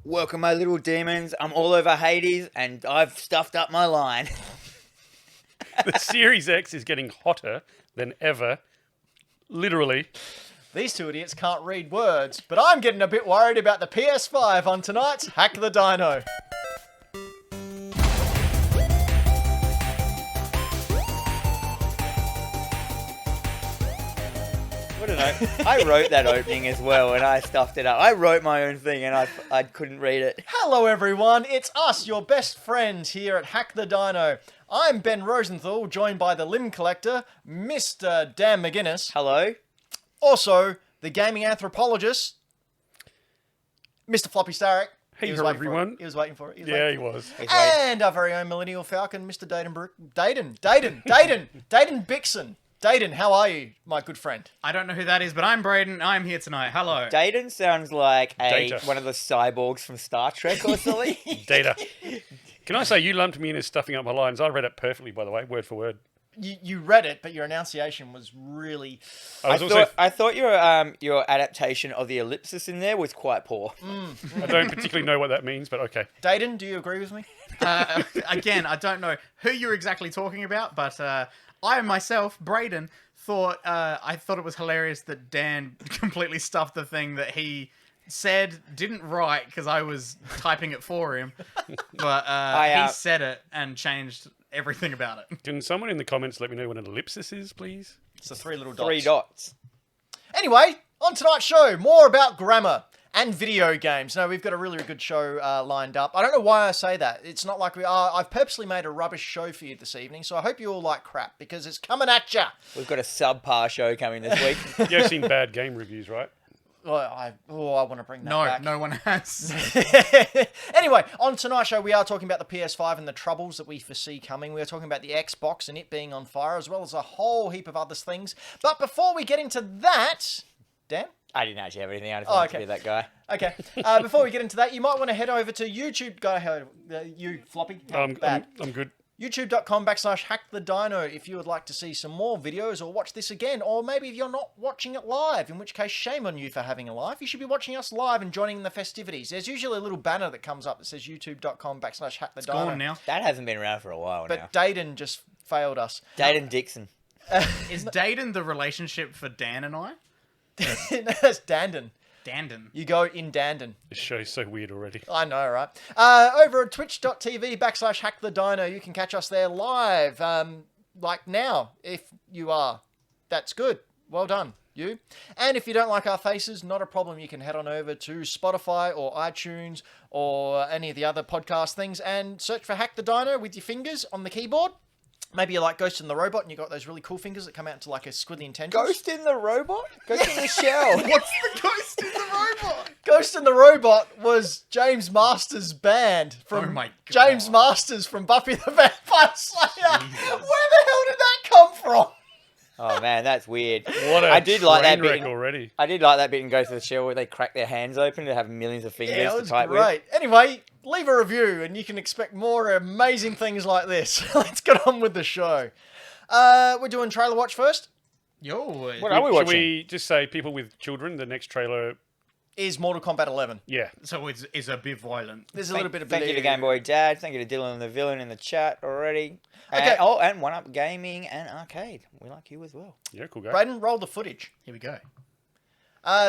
Welcome, my little demons. I'm all over Hades, and I've stuffed up my line. The Series X is getting hotter than ever. Literally. These two idiots can't read words, but I'm getting a bit worried about the PS5 on tonight's Hack the Dino. What an I wrote that opening as well, and I stuffed it up. I wrote my own thing, and I couldn't read it. Hello everyone, it's us, your best friends here at Hack the Dino. I'm Ben Rosenthal, joined by the Limb Collector, Mr. Dan McGuinness. Hello? Also, the gaming anthropologist, Mr. Floppy Starrick. Hey, everyone. He was waiting for it. Yeah, he was. And our very own millennial falcon, Mr. Dayton Bixon. Dayton, how are you, my good friend? I don't know who that is, but I'm Braden. I'm here tonight. Hello. Dayton sounds like Data. one of the cyborgs from Star Trek or something. Data. Can I say you lumped me in as stuffing up my lines? I read it perfectly, by the way, word for word. You read it, but your enunciation was really... I thought your adaptation of the ellipsis in there was quite poor. I don't particularly know what that means, but okay. Dayton, do you agree with me? Again, I don't know who you're exactly talking about, but I myself, Braden, I thought it was hilarious that Dan completely stuffed the thing that he said, didn't write because I was typing it for him, but he said it and changed everything about it. Can someone in the comments let me know what an ellipsis is, please? It's the three little dots. 3 dots. Anyway, on tonight's show, more about grammar and video games. No, we've got a really good show lined up. I don't know why I say that. It's not like we are. I've purposely made a rubbish show for you this evening, so I hope you all like crap, because it's coming at ya. We've got a subpar show coming this week. You've seen bad game reviews, right? I want to bring that back. No one has. Anyway, on tonight's show, we are talking about the PS5 and the troubles that we foresee coming. We are talking about the Xbox and it being on fire, as well as a whole heap of other things. But before we get into that, Dan? I didn't actually have anything. I just wanted to be that guy. Okay. Before we get into that, you might want to head over to YouTube. Go ahead. You, Floppy. I'm good. YouTube.com/HackTheDino if you would like to see some more videos or watch this again. Or maybe if you're not watching it live, in which case shame on you for having a live. You should be watching us live and joining in the festivities. There's usually a little banner that comes up that says YouTube.com/HackTheDino. It's gone now. That hasn't been around for a while now. But Dayton just failed us. Dayton Dixon. Is Dayton the relationship for Dan and I? No, that's Dandon. Dandon. You go in Dandon. This show's so weird already. I know, right? Over at twitch.tv/HackTheDino, you can catch us there live, like now, if you are. That's good. Well done, you. And if you don't like our faces, not a problem. You can head on over to Spotify or iTunes or any of the other podcast things and search for Hack the Dino with your fingers on the keyboard. Maybe you like Ghost in the Robot and you got those really cool fingers that come out into like a squiggly tendrils. Ghost in the Robot? Ghost in the Shell. What's the Ghost in the Robot? Ghost in the Robot was James Masters' band from Oh my God. James Masters from Buffy the Vampire Slayer. Where the hell did that come from? Oh man, that's weird. What a I did like that train bit wreck already. I did like that bit in Ghost of the Shell where they crack their hands open to have millions of fingers Yeah, it to was type great. Anyway, leave a review and you can expect more amazing things like this. Let's get on with the show. We're doing trailer watch first. Yo. What are we Should watching? we just say people with children, the next trailer? Is Mortal Kombat 11. Yeah. So it's a bit violent. There's a little bit of Thank you to Game Boy Dad. Thank you to Dylan the Villain in the chat already. Okay. And One Up Gaming and Arcade. We like you as well. Yeah, cool guy. Braden, roll the footage. Here we go.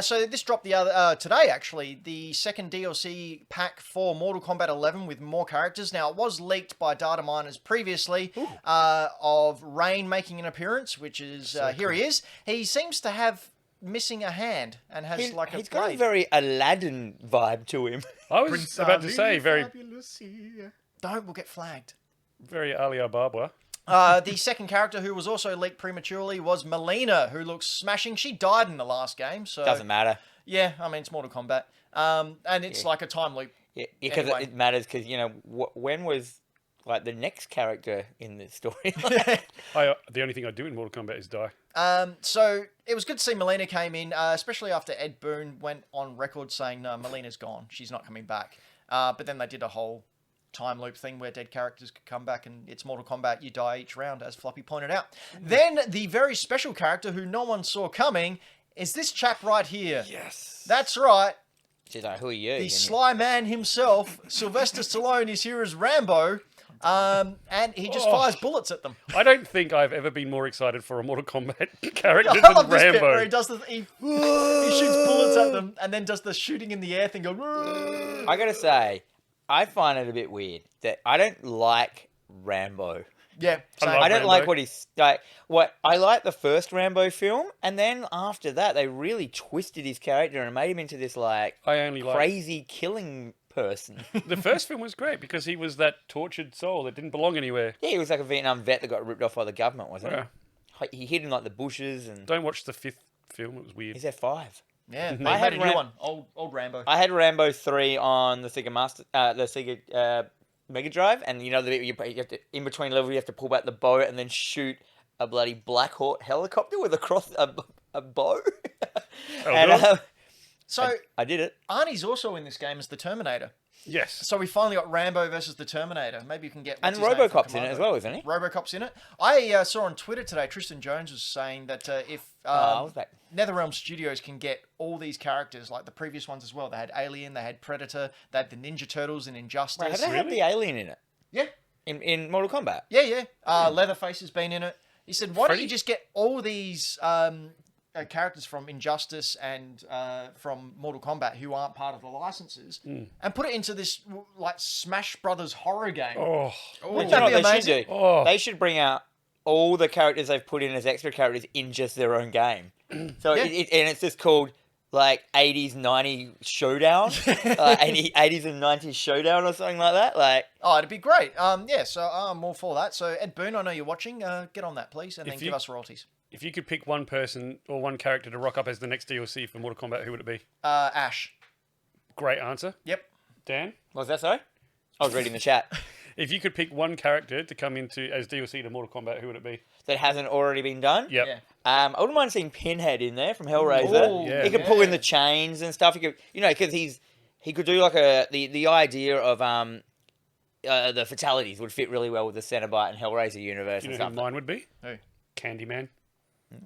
So this dropped today, actually, the second DLC pack for Mortal Kombat 11 with more characters. Now, it was leaked by data miners previously of Rain making an appearance, which is, here he is. He seems to have missing a hand and has He's like a got a blade. very Aladdin vibe to him. I was about to say very Don't, we'll get flagged. Ali Ababa. The second character who was also leaked prematurely was Molina, who looks smashing. She died in the last game, so... Doesn't matter. Yeah, I mean, it's Mortal Kombat. And it's like a time loop. Yeah, because Anyway. it matters because, when was like the next character in the story? The only thing I do in Mortal Kombat is die. So it was good to see Molina came in, especially after Ed Boon went on record saying, no, Molina's gone. She's not coming back. But then they did a whole time loop thing where dead characters could come back, and it's Mortal Kombat, you die each round, as Floppy pointed out. Then the very special character who no one saw coming is this chap right here. Yes. That's right. She's like, who are you? The And sly man himself, Sylvester Stallone, is here as Rambo, and he just fires bullets at them. I don't think I've ever been more excited for a Mortal Kombat character I love than this bit where Rambo. he does he shoots bullets at them and then does the shooting in the air thing. I gotta say, I find it a bit weird that I don't like Rambo. Yeah, same. love I don't Rambo. like what he's like. What I like the first Rambo film, and then after that, they really twisted his character and made him into this like I only like crazy killing person. the first film was great because he was that tortured soul that didn't belong anywhere. Yeah, he was like a Vietnam vet that got ripped off by the government, wasn't Yeah. he? He hid in like the bushes, and Don't watch the 5th film; it was weird. he's there 5. Yeah, they I made had a new one. Old Rambo. I had Rambo 3 on the Sega Mega Drive, and you know the bit where you have to, in between levels, you have to pull back the bow and then shoot a bloody Black Hawk helicopter with a bow. Oh, and God. So I did it. Arnie's also in this game as the Terminator. Yes. So we finally got Rambo versus the Terminator. Maybe you can get And what's his name from RoboCop's in it as Commando. well, isn't he? RoboCop's in it. I saw on Twitter today, Tristan Jones was saying that if I was back. NetherRealm Studios can get all these characters, like the previous ones as well. They had Alien, they had Predator, they had the Ninja Turtles in Injustice. Wait, have they had the alien in it? Yeah, In Mortal Kombat? yeah. Leatherface has been in it. He said, why don't you Freddy? just get all these characters from Injustice and from Mortal Kombat who aren't part of the licenses and put it into this like Smash Brothers horror game? Oh, Wouldn't You know that be what they amazing? should do? Oh. They should bring out all the characters they've put in as extra characters in just their own game. So Yeah. and it's just called like 80s, 90s showdown, 80s and 90s showdown or something like that. Like, Oh, it'd be great. Yeah, so I'm all for that. So Ed Boon, I know you're watching. Get on that, please, and then If give you- us royalties. if you could pick one person or one character to rock up as the next DLC for Mortal Kombat, who would it be? Ash. Great answer. Yep. Dan? what was that, sorry? I was reading the chat. If you could pick one character to come into as DLC to Mortal Kombat, who would it be? That hasn't already been done. Yep. Yeah. I wouldn't mind seeing Pinhead in there from Hellraiser. Ooh, yeah. He could pull in yeah. the chains and stuff. He could, because he could do like the idea of the fatalities would fit really well with the Cenobite and Hellraiser universe You and know who stuff. mine would be? Who? Candyman.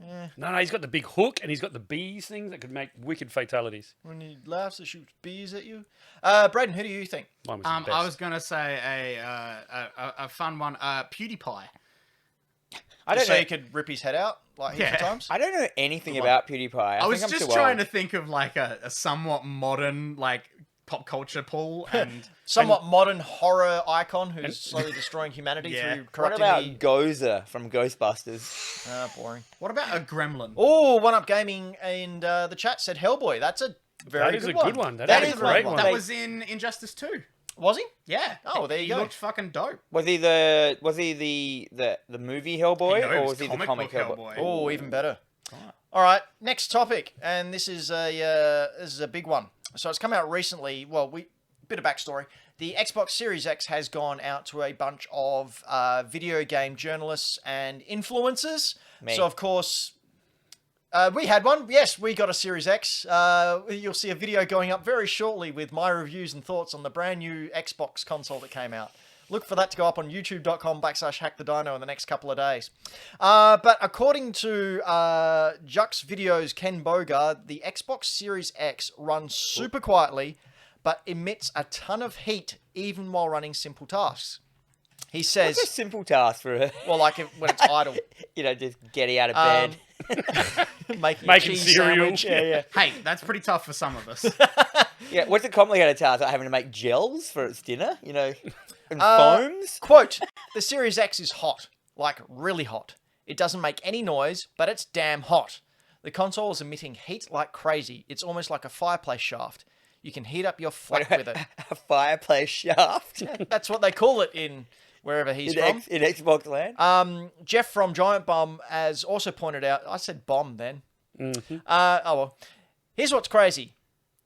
Yeah. No, he's got the big hook and he's got the bees things that could make wicked fatalities. When he laughs, it shoots bees at you. Braden, who do you think? Mine was the best. I was gonna say a fun one. PewDiePie. I don't So know. he could rip his head out like Yeah. heaps of times. I don't know anything Good one. about PewDiePie. I was think I'm just too trying old. to think of like a somewhat modern like pop culture pool and Somewhat modern horror icon who's slowly destroying humanity Yeah. through What corrupting about the... Gozer from Ghostbusters? boring. what about a gremlin? Oh, One Up Gaming and the chat said Hellboy. That's a very That is good a one. good one. That is a great one. That They- was in Injustice 2. Was he? Yeah. Oh, there you he go. looked fucking dope. Was he the movie Hellboy, No, or it was he the comic comic book Hellboy? Oh, even better. All right, next topic, and this is a big one. So it's come out recently. Well, bit of backstory. The Xbox Series X has gone out to a bunch of video game journalists and influencers. Me. So of course, we had one. Yes, we got a Series X. You'll see a video going up very shortly with my reviews and thoughts on the brand new Xbox console that came out. Look for that to go up on youtube.com/hackthedino in the next couple of days. But according to Jux Video's Ken Bogard, the Xbox Series X runs super quietly, but emits a ton of heat even while running simple tasks. He It's a says, simple task for a, well, like when it's idle. just getting out of bed. Making a Making cheese cereal. sandwich. Yeah. Hey, that's pretty tough for some of us. Yeah, what's a complicated task? Like having to make gels for its dinner, and foams. Quote, the Series X is hot, like really hot. It doesn't make any noise, but it's damn hot. The console is emitting heat like crazy. It's almost like a fireplace shaft. You can heat up your flat with it. A fireplace shaft That's what they call it in wherever he's from. in Xbox land. Jeff from Giant Bomb has also pointed out, I said bomb then. Mm-hmm. Oh well. Here's what's crazy.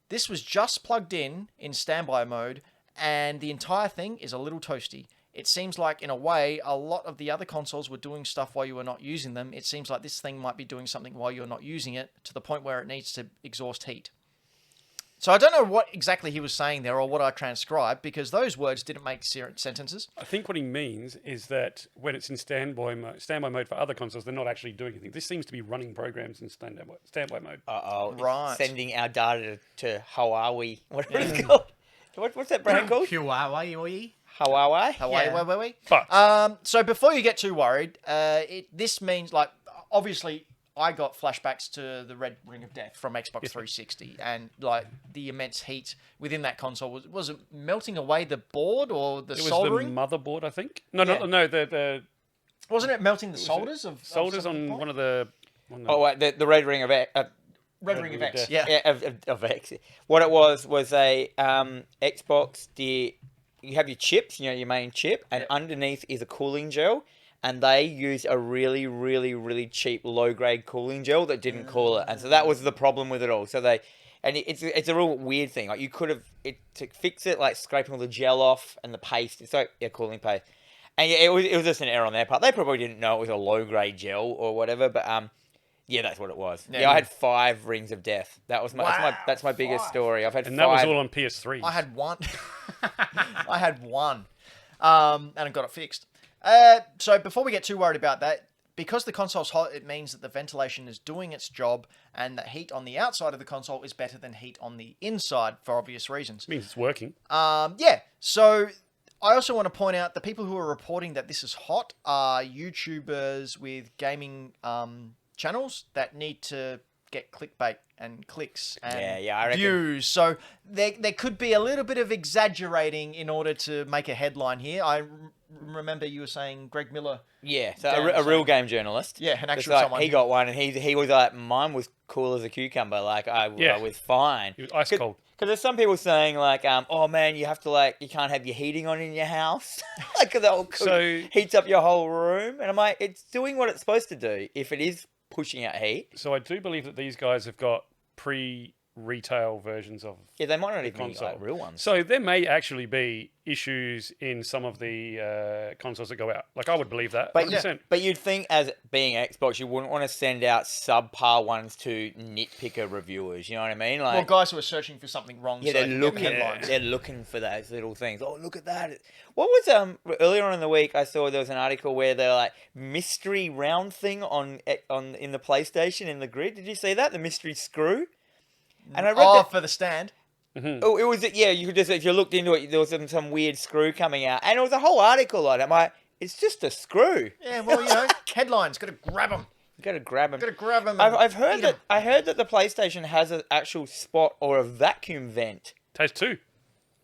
This was just plugged in standby mode, and the entire thing is a little toasty. It seems like, in a way, a lot of the other consoles were doing stuff while you were not using them. It seems like this thing might be doing something while you're not using it, to the point where it needs to exhaust heat. So I don't know what exactly he was saying there or what I transcribed because those words didn't make sentences. I think what he means is that when it's in standby mode for other consoles, they're not actually doing anything. This seems to be running programs in standby mode. Uh-oh. It's Right. sending our data to Hawaii. Whatever it's called. What's that brand called? Huawei. Hawaii? Hawaii, wait. But So before you get too worried, this means like obviously I got flashbacks to the Red Ring of Death from Xbox 360 and like the immense heat within that console was it melting away the board or the it was soldering? the motherboard, I think. No, Yeah. no, the Wasn't it melting the solders of solders some on point? one of the. Oh, wait, the Red Ring of X. Red Ring of X? Death. Yeah. Of X. What it was a Xbox. You have your chips, your main chip, and underneath is a cooling gel. And they used a really, really, really cheap low-grade cooling gel that didn't cool it, and so that was the problem with it all. So it's a real weird thing. Like you could have to fix it, like scraping all the gel off and the paste. It's like cooling paste, and it was just an error on their part. They probably didn't know it was a low-grade gel or whatever, but yeah, that's what it was. Yeah, I had 5 rings of death. That was that's my biggest 5. story. I've had And 5. that was all on PS3. I had one. I had one. And I got it fixed. So before we get too worried about that, because the console's hot, it means that the ventilation is doing its job and that heat on the outside of the console is better than heat on the inside for obvious reasons. It means it's working. Yeah, so I also want to point out the people who are reporting that this is hot are YouTubers with gaming channels that need to get clickbait and clicks and I reckon. views. So there could be a little bit of exaggerating in order to make a headline here. I remember you were saying Greg Miller. Yeah, so Dan a was real like- game journalist. Yeah, an Just actual like, someone. he got one, and he was like, mine was cool as a cucumber. Like I was fine. It was ice cold. Because there's some people saying like, oh man, you have to you can't have your heating on in your house, like 'cause So- heats up your whole room. And I'm like, it's doing what it's supposed to do. If it is pushing out heat, So I do believe that these guys have got pre-retail versions of. yeah, they might not even be console. like real ones. So there may actually be issues in some of the consoles that go out. Like I would believe that. But 100%. but you'd think as being Xbox, you wouldn't want to send out subpar ones to nitpicker reviewers. You know what I mean? Like, Well, guys who are searching for something wrong. yeah, so they're they can get looking. headlines. They're looking for those little things. Oh, look at that! What was earlier on in the week? I saw there was an article where they're like mystery round thing on in the PlayStation in the grid. Did you see that? The mystery screw. And I read that. For the stand. Oh, it was you could just if you looked into it, there was some weird screw coming out, and it was a whole article on it. I'm like, it's just a screw. Yeah, well, headlines. Got to grab them. You gotta grab them. Got to grab them. I've heard that. I heard that the PlayStation has an actual spot or a vacuum vent It has two.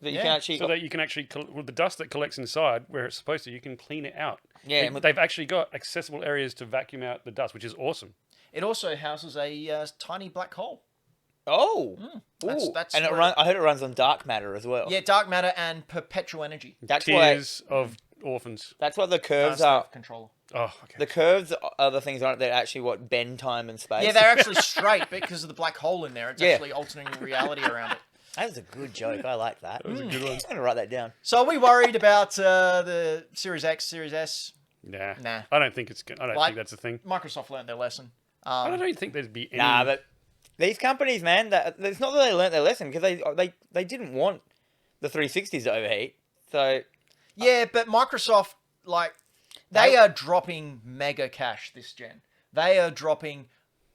that you Yeah. can actually. So that you can actually, with the dust that collects inside where it's supposed to, you can clean it out. Yeah, They've actually got accessible areas to vacuum out the dust, which is awesome. It also houses a tiny black hole. Oh, That's- Ooh. that's and where- I heard it runs on dark matter as well. Yeah, dark matter and perpetual energy. that's why. Tears of orphans. That's what the curves Stuff are. controller. Oh, okay. The curves are the things on it that actually bend time and space. Yeah, they're actually straight because of the black hole in there. It's Yeah. actually altering reality around it. That was a good joke. I like that. That was a good one. I'm gonna write that down. So are we worried about the Series X, Series S? Nah. Nah. I don't think it's. I don't Like- think that's a thing. Microsoft learned their lesson. I don't think there'd be any. Nah, but these companies, man, it's not that they learnt their lesson because they didn't want the 360s to overheat. So Yeah, but Microsoft, they are dropping mega cash this gen. They are dropping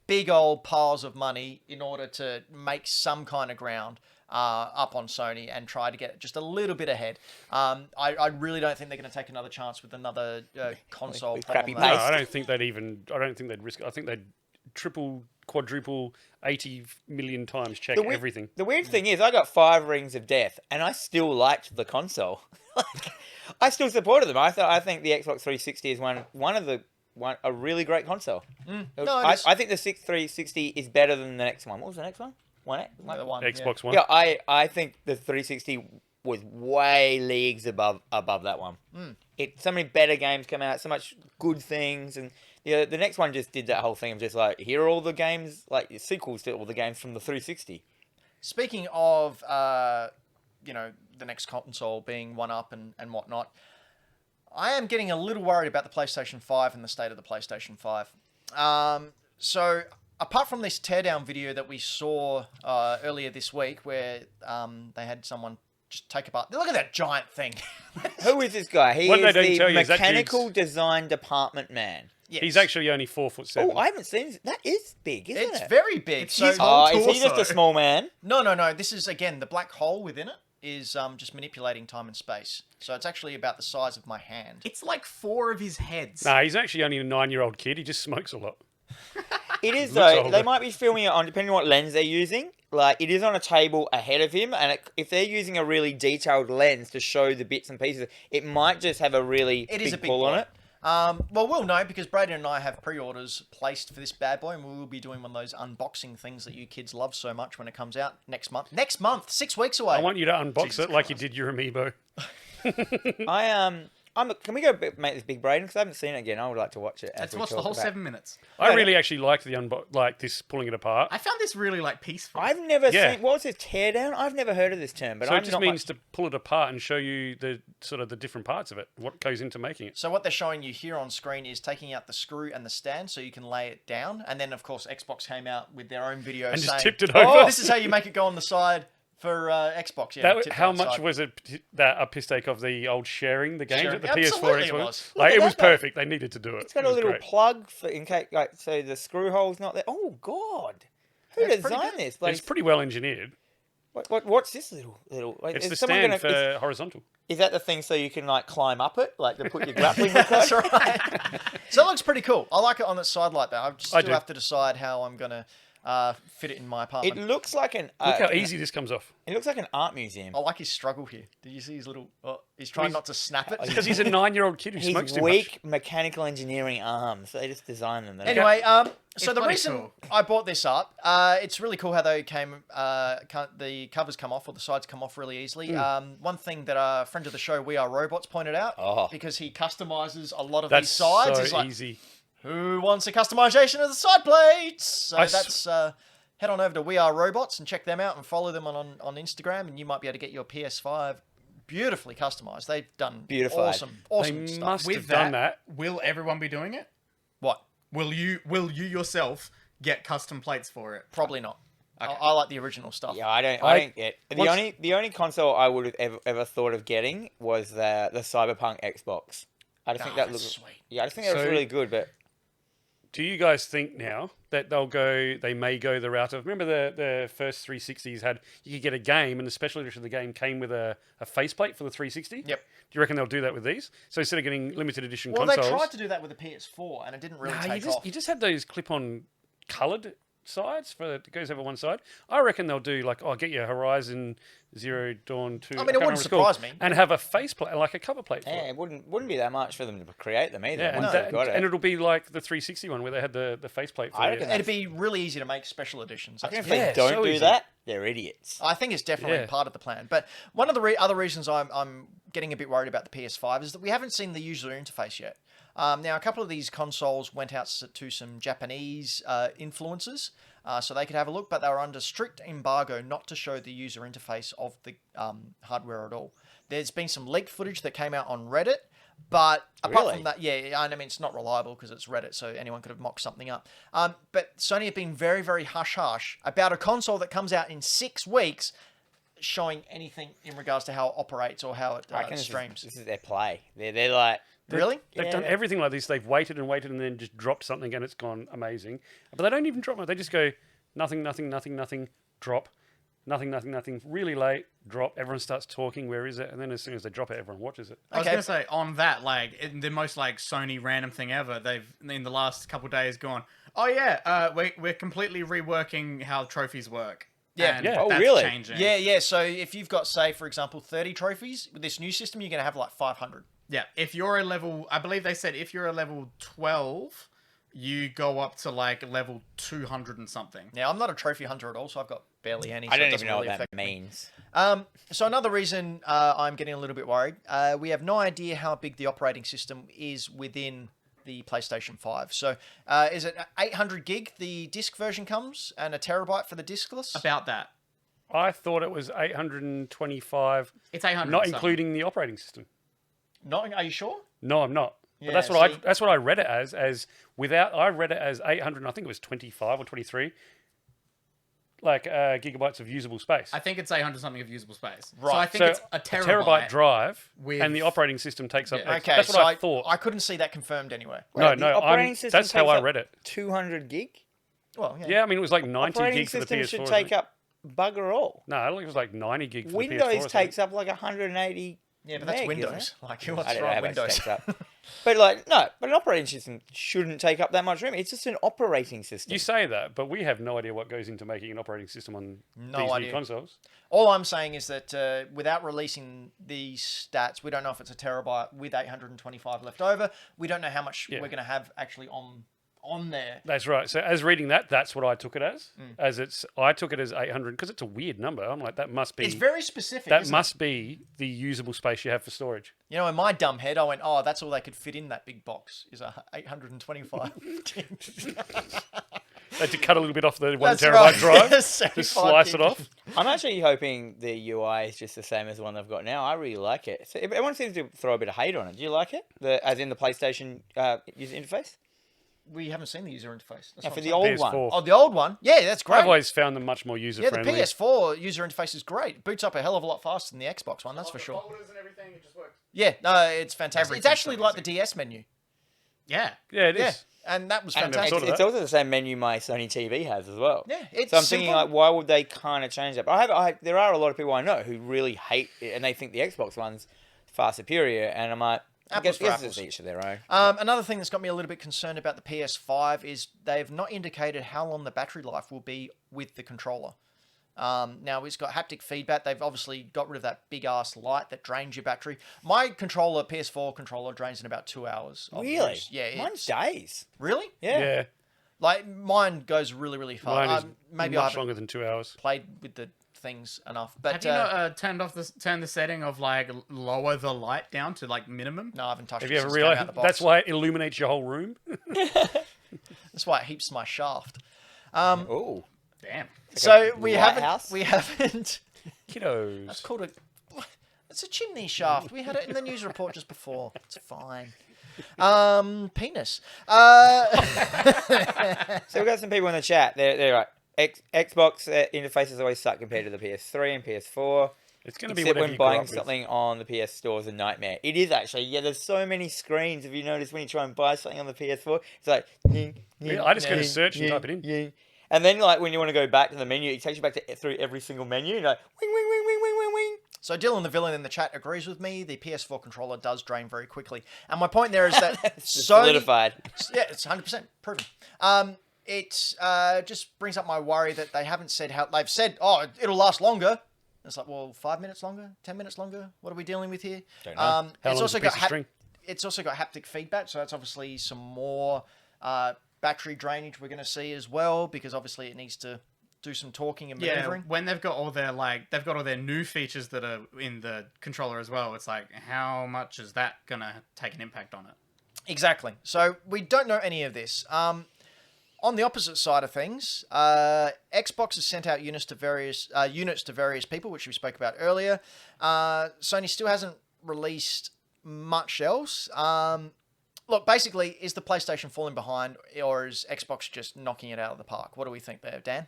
big old piles of money in order to make some kind of ground up on Sony and try to get just a little bit ahead. I really don't think they're going to take another chance with another console. With put crappy on that. No, pace. I don't think they'd even. I don't think they'd risk it. I think they'd triple, quadruple, 80 million times check everything. The weird thing is, I got 5 Rings of Death, and I still liked the console. I still supported them. I think the Xbox 360 is a really great console. No, it is. I think the 360 is better than the next one. What was the next one? The one, Xbox One. Yeah, I think the 360 was way leagues above that one. So many better games come out, so much good things, and the next one just did that whole thing of just like, here are all the games, like sequels to all the games from the 360. Speaking of, the next console being one up and whatnot, I am getting a little worried about the PlayStation 5 and the state of the PlayStation 5. So apart from this teardown video that we saw earlier this week, where they had someone just take apart. Look at that giant thing. Who is this guy? He What they is don't the tell you is that mechanical dude's- design department man. Yes. He's actually only 4'7". Oh, I haven't seen this. That is big, isn't It's it? very big. It's So his Oh, whole is he just a torso. small man? no. This is again the black hole within it is just manipulating time and space. So it's actually about the size of my hand. It's like 4 of his heads. Nah, he's actually only a 9-year-old kid. He just smokes a lot. It is Looks though. older. They might be filming it on, depending on what lens they're using. Like it is on a table ahead of him, and if they're using a really detailed lens to show the bits and pieces, it might just have a really It is a big pull on boy. it. Well, we'll know because Braden and I have pre-orders placed for this bad boy, and we will be doing one of those unboxing things that you kids love so much when it comes out next month. Next month, 6 weeks away. I want you to unbox Jesus it like you Christ. did your amiibo. Can we go make this big Braden? Because I haven't seen it again. I would like to watch it. Let's watch the whole 7 minutes. I really actually liked the this pulling it apart. I found this really like peaceful. I've never Yeah. seen. What was this teardown? I've never heard of this term. But So I'm it just not means to pull it apart and show you the sort of the different parts of it, what goes into making it. So what they're showing you here on screen is taking out the screw and the stand so you can lay it down. And then, of course, Xbox came out with their own video And saying, just tipped it "Oh, over." this is how you make it go on the side for Xbox." Yeah, tip it How on the much side. was it that a piss take of the old sharing the games Sharing. at the Absolutely PS4? it was. Like Look it at was that, though. perfect. They needed to do it. It's got It a was little great. plug for in case, like, so the screw hole's not there. Oh God, who That's pretty designed good. this? Like, It's pretty well engineered. what's this little? Like, It's is the someone stand gonna- for horizontal. Is that the thing so you can like climb up it, like to put your grappling hook That's on? right. So it looks pretty cool. I like it on its side like that. I still do. have to decide how I'm going to fit it in my It apartment. looks like an. Look how easy this comes off. It looks like an art museum. I like his struggle here. Did you see his little... Oh, he's trying not to snap it. Because he's a 9-year-old kid who smokes His too weak mechanical engineering arms. They just designed them. Anyway, so It's the bloody reason cool. I bought this up, it's really cool how they the covers come off or the sides come off really easily. One thing that a friend of the show, We Are Robots, pointed out, Oh. because he customizes a lot of That's these sides, so is like, easy. who wants a customization of the side plates? So I s- that's head on over to We Are Robots and check them out and follow them on Instagram, and you might be able to get your PS5 beautifully customized. They've done Beautified. awesome They stuff. must With have done that. will everyone be doing it? What? Will you yourself get custom plates for it? Probably not. I like the original stuff. Yeah, I don't get What's- the only console I would have ever thought of getting was the Cyberpunk Xbox. I just think that that's looks sweet. Yeah, I just think that was So- really good, but Do you guys think now that they may go the route of, remember the first 360s had, you could get a game and the special edition of the game came with a faceplate for the 360? Yep. Do you reckon they'll do that with these? So instead of getting limited edition Well, consoles... they tried to do that with the PS4, and it didn't really take off. you just had those clip-on coloured sides that goes over one side. I reckon they'll do like, get your Horizon Zero Dawn 2. I mean, it can't wouldn't remember what it's called, surprise me. And have a faceplate, like a cover plate for yeah, it. it wouldn't be that much for them to create them either. Yeah, and, once that, they've got it. and it'll be like the 360 one where they had the faceplate for I it. reckon It'd be really easy to make special editions. I That's think if for they don't so do easy. that, they're idiots. I think it's definitely Yeah. part of the plan. But one of the other reasons I'm getting a bit worried about the PS5 is that we haven't seen the user interface yet. Now, a couple of these consoles went out to some Japanese influencers so they could have a look, but they were under strict embargo not to show the user interface of the hardware at all. There's been some leaked footage that came out on Reddit, but apart Really? from that, yeah, I mean, it's not reliable because it's Reddit, so anyone could have mocked something up. But Sony have been very, very hush-hush about a console that comes out in 6 weeks showing anything in regards to how it operates or how it I reckon streams. this is their play. They're like Really? They've Yeah, done yeah. everything like this. They've waited and waited and then just dropped something and it's gone amazing. But they don't even drop it. They just go nothing, drop, nothing, really late, drop. Everyone starts talking. Where is it? And then as soon as they drop it, everyone watches it. I was Okay. gonna say on that, like the most like Sony random thing ever. They've in the last couple of days gone, oh yeah, we're completely reworking how trophies work. Yeah. And Yeah. Oh, that's really? Changing. Yeah. So if you've got, say, for example, 30 trophies, with this new system, you're going to have like 500. Yeah. If you're a level, I believe they said if you're a level 12, you go up to like level 200 and something. Now, I'm not a trophy hunter at all, so I've got barely any. I so it don't doesn't even know really what that affect me. means. So another reason I'm getting a little bit worried, we have no idea how big the operating system is within the PlayStation 5. So is it 800 gig the disc version comes and a terabyte for the discless? About that. I thought it was 825, It's 800. not something. including the operating system. Not, are you sure? No, I'm not. But that's what I read it as without. I read it as 800. I think it was 25 or 23. Like gigabytes of usable space. I think it's 800 something of usable space. Right. So I think it's a terabyte. drive, with- and the operating system takes up. Yeah. Okay, That's what so I thought. I couldn't see that confirmed anywhere. No, The operating system that's how takes I up read it. 200 gig. Well, yeah. Yeah, I mean it was like 90 Operating gig for the system PS4. should I take think. up bugger all. No, I think it was like 90 gig for the PS4. or Windows something. takes up like 180. Yeah, but that's meg, isn't Windows. it? Like, I what's don't know wrong how with much it Windows? takes up. But like, no, but an operating system shouldn't take up that much room. It's just an operating system. You say that, but we have no idea what goes into making an operating system on No these idea. new consoles. All I'm saying is that without releasing these stats, we don't know if it's a terabyte with 825 left over. We don't know how much Yeah. we're going to have actually on there. That's right. So as reading that, that's what I took it as. Mm. I took it as 800 because it's a weird number. I'm like, that must be. It's very specific. that isn't must be the usable space you have for storage. it? You know, in my dumb head, I went, "Oh, that's all they could fit in that big box is a 825." They had to cut a little bit off the 1 That's terabyte right. drive, 75 just slice it gig. off. I'm actually hoping the UI is just the same as the one they've got now. I really like it. So everyone seems to throw a bit of hate on it. Do you like it? As in the PlayStation user interface? We haven't seen the user interface. That's No, what for I'm the saying. old PS4. one. Oh, the old one. Yeah, that's great. I've always found them much more user Yeah, the friendly. PS4 user interface is great. It boots up a hell of a lot faster than the Xbox one, that's for sure. Folders and everything, it just works. Yeah, no, it's fantastic. It's Everything's actually so like the easy. DS menu. Yeah. Yeah, it is. Yeah, and that was And never fantastic. thought of it's that. also the same menu my Sony TV has as well. Yeah, it's So I'm thinking, simple. like, why would they kind of change that? But there are a lot of people I know who really hate it, and they think the Xbox one's far superior. And I'm like, I Apples guess for it's apples. each of their own. Another thing that's got me a little bit concerned about the PS5 is they've not indicated how long the battery life will be with the controller. Now, it's got haptic feedback. They've obviously got rid of that big-ass light that drains your battery. My controller, PS4 controller, drains in about 2 hours. of Really? use. Yeah. Mine's days. Really? Yeah. Yeah. Like, mine goes really, really fast. Mine is Maybe I much haven't longer than 2 hours. played with the things enough. But Have you not turned the setting of like lower the light down to like minimum? no, I haven't touched Have it you ever since it came out realized the box. that's why it illuminates your whole room? That's why it heaps my shaft. Oh. Damn. So we lighthouse? haven't. Kiddos. It's called a. It's a chimney shaft. We had it in the news report just before. It's fine. Penis. So we've got some people in the chat. They're like, Xbox interfaces always suck compared to the PS3 and PS4. It's going to be Except whatever when you grew buying up with. something on the PS Store is a nightmare. It is actually. Yeah, there's so many screens. If you notice when you try and buy something on the PS4, it's like... Yeah, I just go to search and type it in. Yeah. And then like when you want to go back to the menu, it takes you back to through every single menu. You're like, wing, wing, wing, wing, wing, wing, wing. So Dylan the villain in the chat agrees with me. The PS4 controller does drain very quickly, and my point there is that It's Sony, solidified. yeah, it's 100% proven. It just brings up my worry that they haven't said how they've said. Oh, it'll last longer. It's like, well, 5 minutes longer, 10 minutes longer. What are we dealing with here? Don't know. How It's long's also a piece got of string? it's also got haptic feedback, so that's obviously some more battery drainage we're going to see as well, because obviously it needs to do some talking and Yeah, maneuvering. when they've got all their new features that are in the controller as well. It's like, how much is that gonna take an impact on it? Exactly. So we don't know any of this. On the opposite side of things, Xbox has sent out units to various people, which we spoke about earlier. Sony still hasn't released much else. Look, basically, is the PlayStation falling behind, or is Xbox just knocking it out of the park? What do we think there, Dan?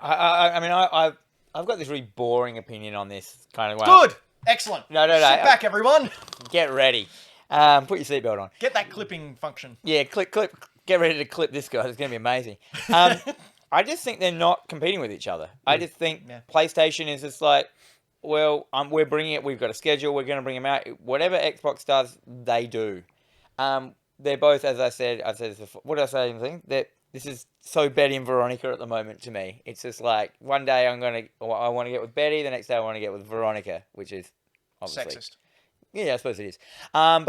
I've got this really boring opinion on this kind of way. Good. Excellent. No. Sit back, everyone. Get ready. Put your seatbelt on. Get that clipping function. Yeah, clip. Get ready to clip this guy. It's going to be amazing. I just think they're not competing with each other. I just think PlayStation is just like, well, we're bringing it. We've got a schedule. We're going to bring them out. Whatever Xbox does, they do. They're both, as I've said this before. What did I say? Anything? This is so Betty and Veronica at the moment to me. It's just like one day I want to get with Betty. The next day I want to get with Veronica, which is obviously Sexist. Yeah, I suppose it is. But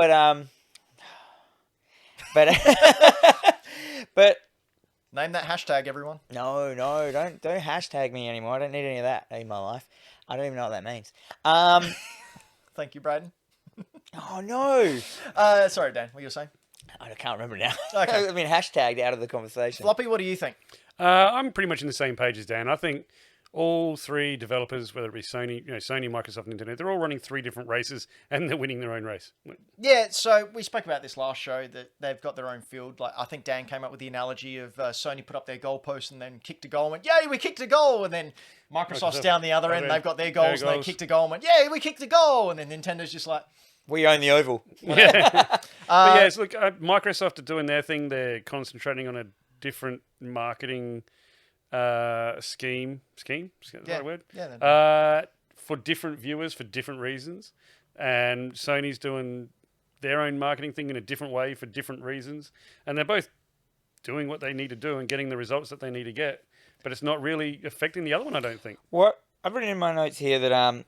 but Name that hashtag, everyone. no, don't hashtag me anymore. I don't need any of that in my life. I don't even know what that means. Thank you, Braden. Oh no, Sorry, Dan. What you were saying? I can't remember now. Okay. I've been hashtagged out of the conversation. Floppy, what do you think? I'm pretty much in the same page as Dan. I think all three developers, whether it be Sony, Sony, Microsoft, Nintendo, they're all running 3 different races and they're winning their own race. Yeah, so we spoke about this last show that they've got their own field. Like I think Dan came up with the analogy of Sony put up their goalpost and then kicked a goal and went, "Yay, we kicked a goal!" And then Microsoft's down the other end, they've got their goals and they kicked a goal and went, "Yay, we kicked a goal!" And then Nintendo's just like, We own the oval. Yeah. But yeah, it's, look, Microsoft are doing their thing. They're concentrating on a different marketing scheme. Is that a word? Yeah. For different viewers for different reasons, and Sony's doing their own marketing thing in a different way for different reasons, and they're both doing what they need to do and getting the results that they need to get. But it's not really affecting the other one, I don't think. What I've written in my notes here that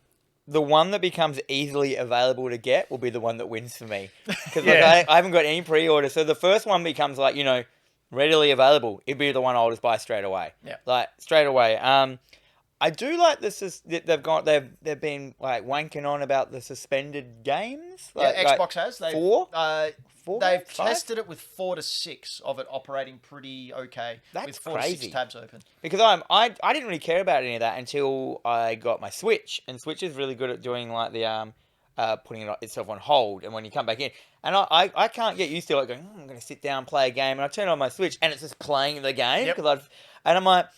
the one that becomes easily available to get will be the one that wins for me. Because I haven't got any pre-order. So the first one becomes like, readily available. It'd be the one I'll just buy straight away. Yeah. Like, straight away. I do like this. They've been like wanking on about the suspended games. Like, Xbox has. Four They've games? Five? tested it with 4 to 6 of it operating pretty okay. That's with 4 to crazy. 6 tabs open. Because I didn't really care about any of that until I got my Switch, and Switch is really good at doing like the putting itself on hold, and when you come back in, and I can't get used to it going, I'm going to sit down and play a game, and I turn on my Switch and it's just playing the game and I'm like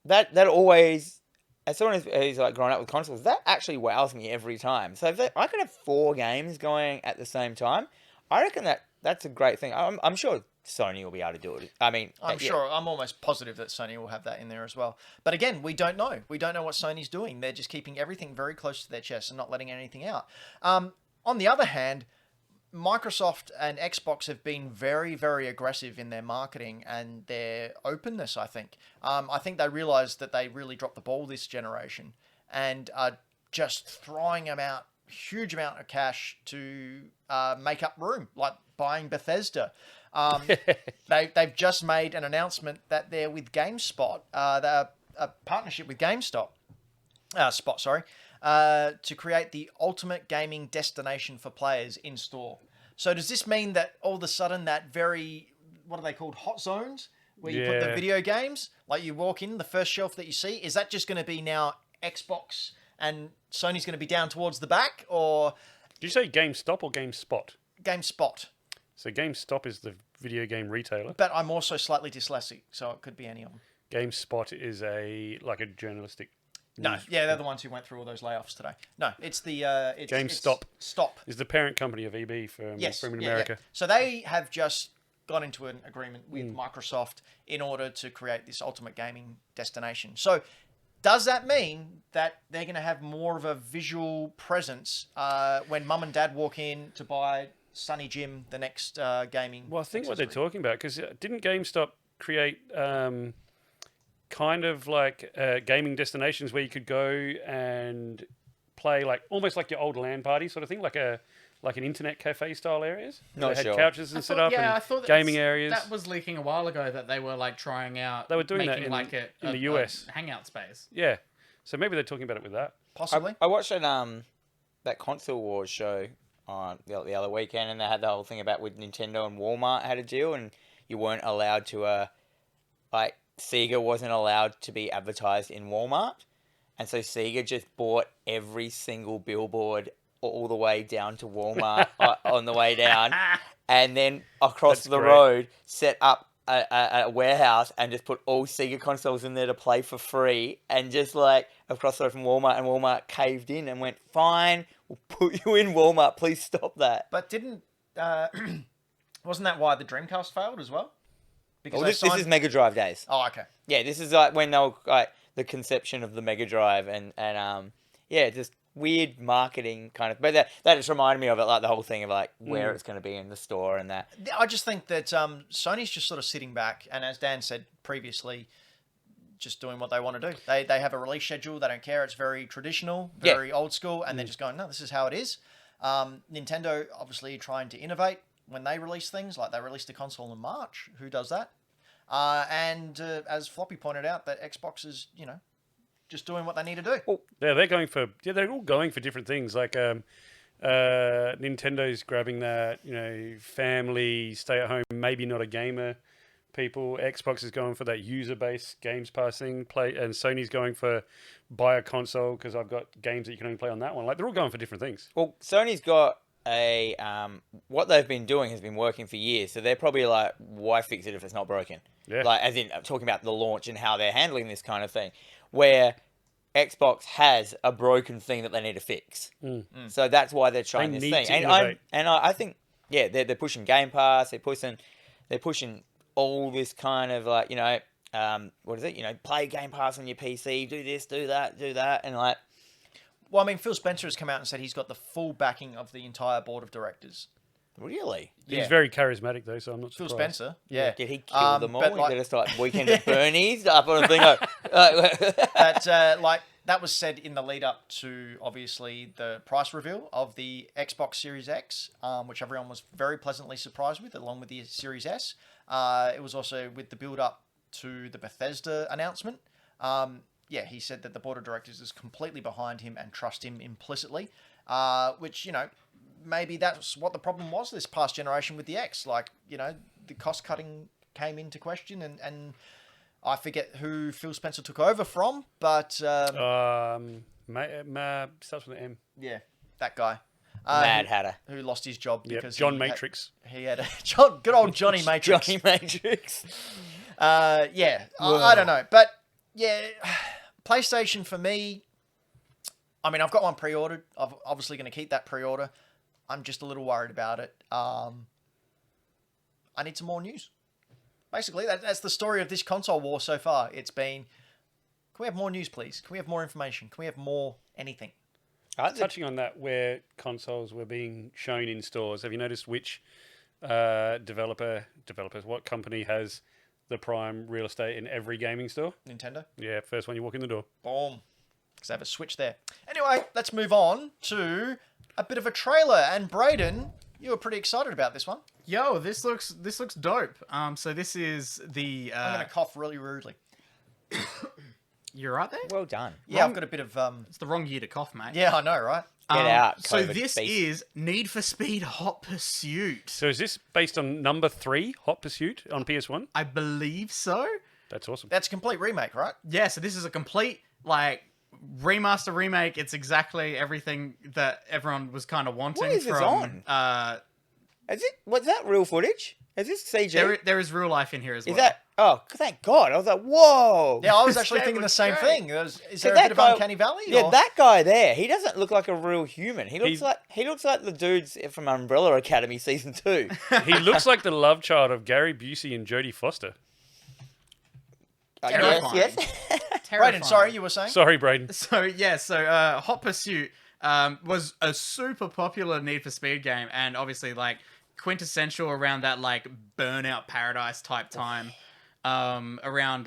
that always. As someone who's like grown up with consoles, that actually wows me every time. So if I could have 4 games going at the same time, I reckon that's a great thing. I'm sure Sony will be able to do it. I mean, I'm sure. I'm almost positive that Sony will have that in there as well. But again, we don't know. We don't know what Sony's doing. They're just keeping everything very close to their chest and not letting anything out. On the other hand, Microsoft and Xbox have been very, very aggressive in their marketing and their openness, I think. I think they realised that they really dropped the ball this generation and are just throwing them out huge amount of cash to make up room, like buying Bethesda. They've just made an announcement that they're with GameSpot, they're a partnership with GameStop, to create the ultimate gaming destination for players in store. So does this mean that all of a sudden that what are they called, hot zones, where you put the video games, like you walk in, the first shelf that you see, is that just going to be now Xbox and Sony's going to be down towards the back, or... Did you say GameStop or GameSpot? GameSpot. So GameStop is the video game retailer. But I'm also slightly dyslexic, so it could be any of them. GameSpot is a journalistic... No, yeah, they're the ones who went through all those layoffs today. No, it's the... GameStop. Stop. Is the parent company of EB from America. Yeah. So they have just gone into an agreement with Microsoft in order to create this ultimate gaming destination. So does that mean that they're going to have more of a visual presence when mum and dad walk in to buy Sunny Jim, the next gaming Well, I think what accessory? they're talking about, because didn't GameStop create kind of like gaming destinations where you could go and play like almost like your old LAN party sort of thing, like an internet cafe style areas? Not they had sure. couches and set up I and thought gaming areas. That was leaking a while ago that they were like trying out. They were doing that making in- like in the US. a hangout space. Yeah. So maybe they're talking about it with that. Possibly. I watched that console wars show on the other weekend, and they had the whole thing about with Nintendo and Walmart had a deal, and you weren't allowed to like Sega wasn't allowed to be advertised in Walmart, and so Sega just bought every single billboard all the way down to Walmart on the way down, and then across That's the great. road set up a warehouse and just put all Sega consoles in there to play for free, and just like across the road from Walmart, and Walmart caved in and went, fine, we'll put you in Walmart, please stop that. But didn't... wasn't that why the Dreamcast failed as well? Because Well, they this is signed- Mega Drive days. Oh, okay. Yeah, this is like when they were like the conception of the Mega Drive, and yeah, just weird marketing kind of. But that just reminded me of it, like the whole thing of like where it's going to be in the store and that. I just think that Sony's just sort of sitting back, and as Dan said previously, just doing what they want to do. They have a release schedule. They don't care. It's very traditional, very old school, and they're just going, no, this is how it is. Nintendo obviously trying to innovate when they release things, like they released a console in March. Who does that? And as Floppy pointed out, that Xbox is, just doing what they need to do. Yeah, they're all going for different things. Like Nintendo's grabbing that, family, stay at home, maybe not a gamer people. Xbox is going for that user-based games passing play, and Sony's going for buy a console because I've got games that you can only play on that one. Like they're all going for different things. Well, Sony's got a what they've been doing has been working for years, so they're probably like, why fix it if it's not broken? Yeah. Like, as in talking about the launch and how they're handling this kind of thing, where Xbox has a broken thing that they need to fix. So that's why they're trying They this need thing. to And innovate. I think, yeah, they're pushing Game Pass. They're pushing all this kind of like, what is it? Play Game Pass on your PC. Do this, do that, and like. Well, I mean, Phil Spencer has come out and said he's got the full backing of the entire board of directors. Really? Yeah. He's very charismatic though, so I'm not Phil surprised. Spencer, yeah. Did he kill them all? but, like- Did it start Weekend at Bernie's up on a thing? That was said in the lead up to obviously the price reveal of the Xbox Series X, which everyone was very pleasantly surprised with, along with the Series S. It was also with the build up to the Bethesda announcement. He said that the board of directors is completely behind him and trust him implicitly, which, maybe that's what the problem was this past generation with the X. Like, the cost cutting came into question and I forget who Phil Spencer took over from, but Starts with an M. yeah, that guy. Mad Hatter. Who lost his job Yep. because John he Matrix. He had a good old Johnny Matrix. Johnny Matrix. I don't know, but yeah, PlayStation for me. I mean, I've got one pre-ordered. I'm obviously going to keep that pre-order. I'm just a little worried about it. I need some more news. Basically, that's the story of this console war so far. It's been, can we have more news, please? Can we have more information? Can we have more anything? Touching on that, where consoles were being shown in stores, have you noticed which developers, what company has the prime real estate in every gaming store? Nintendo? Yeah, first one you walk in the door. Boom. Because they have a Switch there. Anyway, let's move on to a bit of a trailer. And Brayden, you were pretty excited about this one. Yo, this looks dope. So this is the. I'm going to cough really rudely. You're right there. Well done. Yeah, I've got a bit of... It's the wrong year to cough, mate. Yeah, I know, right? Get out, So COVID this beast. is Need for Speed Hot Pursuit. So is this based on number 3, Hot Pursuit, on PS1? I believe so. That's awesome. That's a complete remake, right? Yeah, so this is a complete, remaster remake. It's exactly everything that everyone was kind of wanting. What is this from, on? Was that real footage? Is this CG? There is real life in here as well. Is that? Oh, thank God! I was like, whoa. Yeah, I was actually That thinking the looks same great. thing. Is there a that bit of guy- Uncanny Valley? Yeah, or- that guy there. He doesn't look like a real human. He looks like the dudes from Umbrella Academy season 2. He looks like the love child of Gary Busey and Jodie Foster. Terrifying. Yes. Terrifying. Brayden, sorry, you were saying? Sorry, Braden. So Hot Pursuit was a super popular Need for Speed game, and obviously quintessential around that Burnout Paradise type time. Around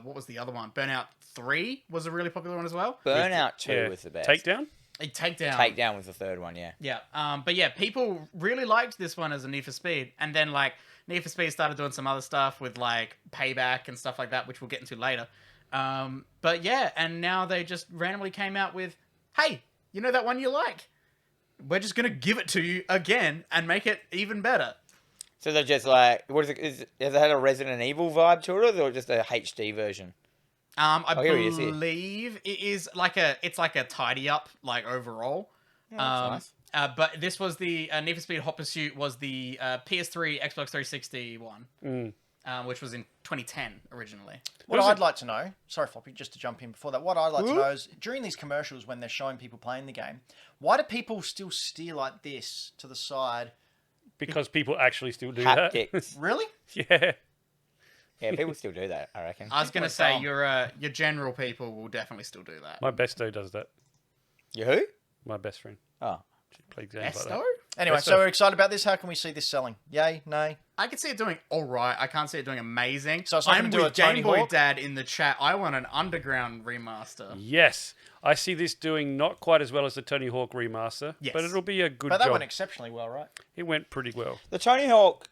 what was the other one? Burnout 3 was a really popular one as well. Burnout 2 Yeah. was the best. Takedown? A Takedown. Takedown was the third one. Yeah. Yeah. But yeah, people really liked this one as a Need for Speed, and then Need for Speed started doing some other stuff with Payback and stuff like that, which we'll get into later. But yeah, and now they just randomly came out with, hey, you know that one you like? We're just gonna give it to you again and make it even better. So they're just what is it? Has it had a Resident Evil vibe to it, or just a HD version? I here he is here. believe it is it's like a tidy up overall. That's nice. But this was the Need for Speed Hot Pursuit was the PS3, Xbox 360 one, which was in 2010 originally. What I'd like to know, sorry Floppy, just to jump in before that, what I'd like to know is, during these commercials when they're showing people playing the game, why do people still steer like this to the side? Because people actually still do that. Haptics. Really? Yeah. Yeah, people still do that, I reckon. I was gonna are say dumb. your general people will definitely still do that. My besto does that. You who? My best friend. Oh. She plays games like Esto? that. Anyway, Yes, so sir. we're excited about this. How can we see this selling? Yay? Nay? I can see it doing all right. I can't see it doing amazing. So it's not I'm gonna do with a Tony Game Boy Hawk? Dad in the chat. I want an Underground remaster. Yes. I see this doing not quite as well as the Tony Hawk remaster, Yes. but it'll be a good But that job. went exceptionally well, right? It went pretty well. The Tony Hawk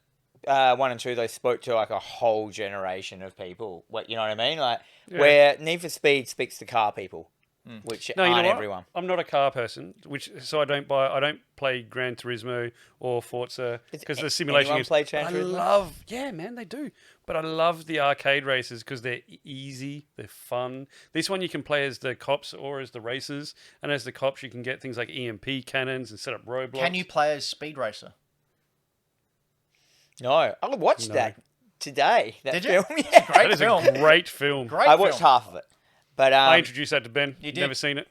1 and 2, they spoke to a whole generation of people. You know what I mean? Where Need for Speed speaks to car people. which No, you know aren't what? everyone. I'm not a car person, so I don't play Gran Turismo or Forza because the simulation anyone games. play But Gran I Turismo? love, yeah, man, they do. But I love the arcade races because they're easy, they're fun. This one you can play as the cops or as the racers, and as the cops you can get things like EMP cannons and set up roadblocks. Can you play as Speed Racer? No, I watched No. that today. That Did you? film, yeah. Great That is film. a great film. Great I watched film. half of it, but I introduced that to Ben. You did? Never seen it.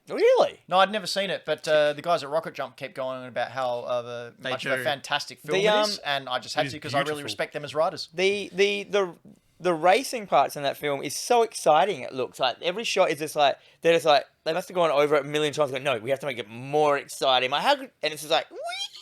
really, No, I'd never seen it, but the guys at Rocket Jump kept going on about how much of a do. fantastic film The, it is, and I just had It to is because I really beautiful. respect them as writers. the racing parts in that film is so exciting. It looks like every shot is just like they're just like they must have gone over it a million times. Going, no, we have to make it more exciting. Like, how could, and it's just like, whee!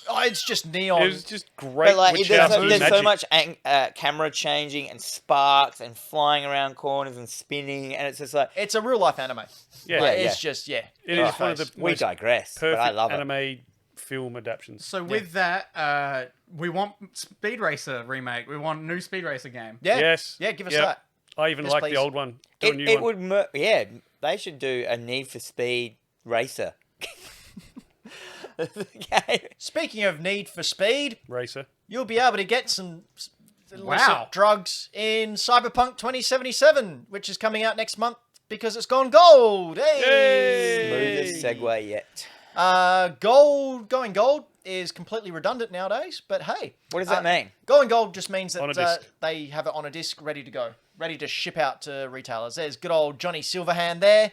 Oh, it's just neon. It was just great. But like which there's, house so, do there's so magic. much camera changing and sparks and flying around corners and spinning, and it's just like It's a real life anime. Yeah, Like, yeah. it's just It in is one of face. the we most digress. But perfect I love it. anime film adaptations. So with that, we want Speed Racer remake. We want new Speed Racer game. Yeah. Yes. Yeah, give us Yep. that. I even Yes, like please. the old one. Do a It, new it one. would, yeah. They should do a Need for Speed racer. Okay. Speaking of Need for Speed, Racer. you'll be able to get some illicit Wow. drugs in Cyberpunk 2077, which is coming out next month because it's gone gold. Hey! Smoothest segue yet. Going gold is completely redundant nowadays, but hey. What does that mean? Going gold just means On a that disc. they have it on a disc ready to go, ready to ship out to retailers. There's good old Johnny Silverhand there.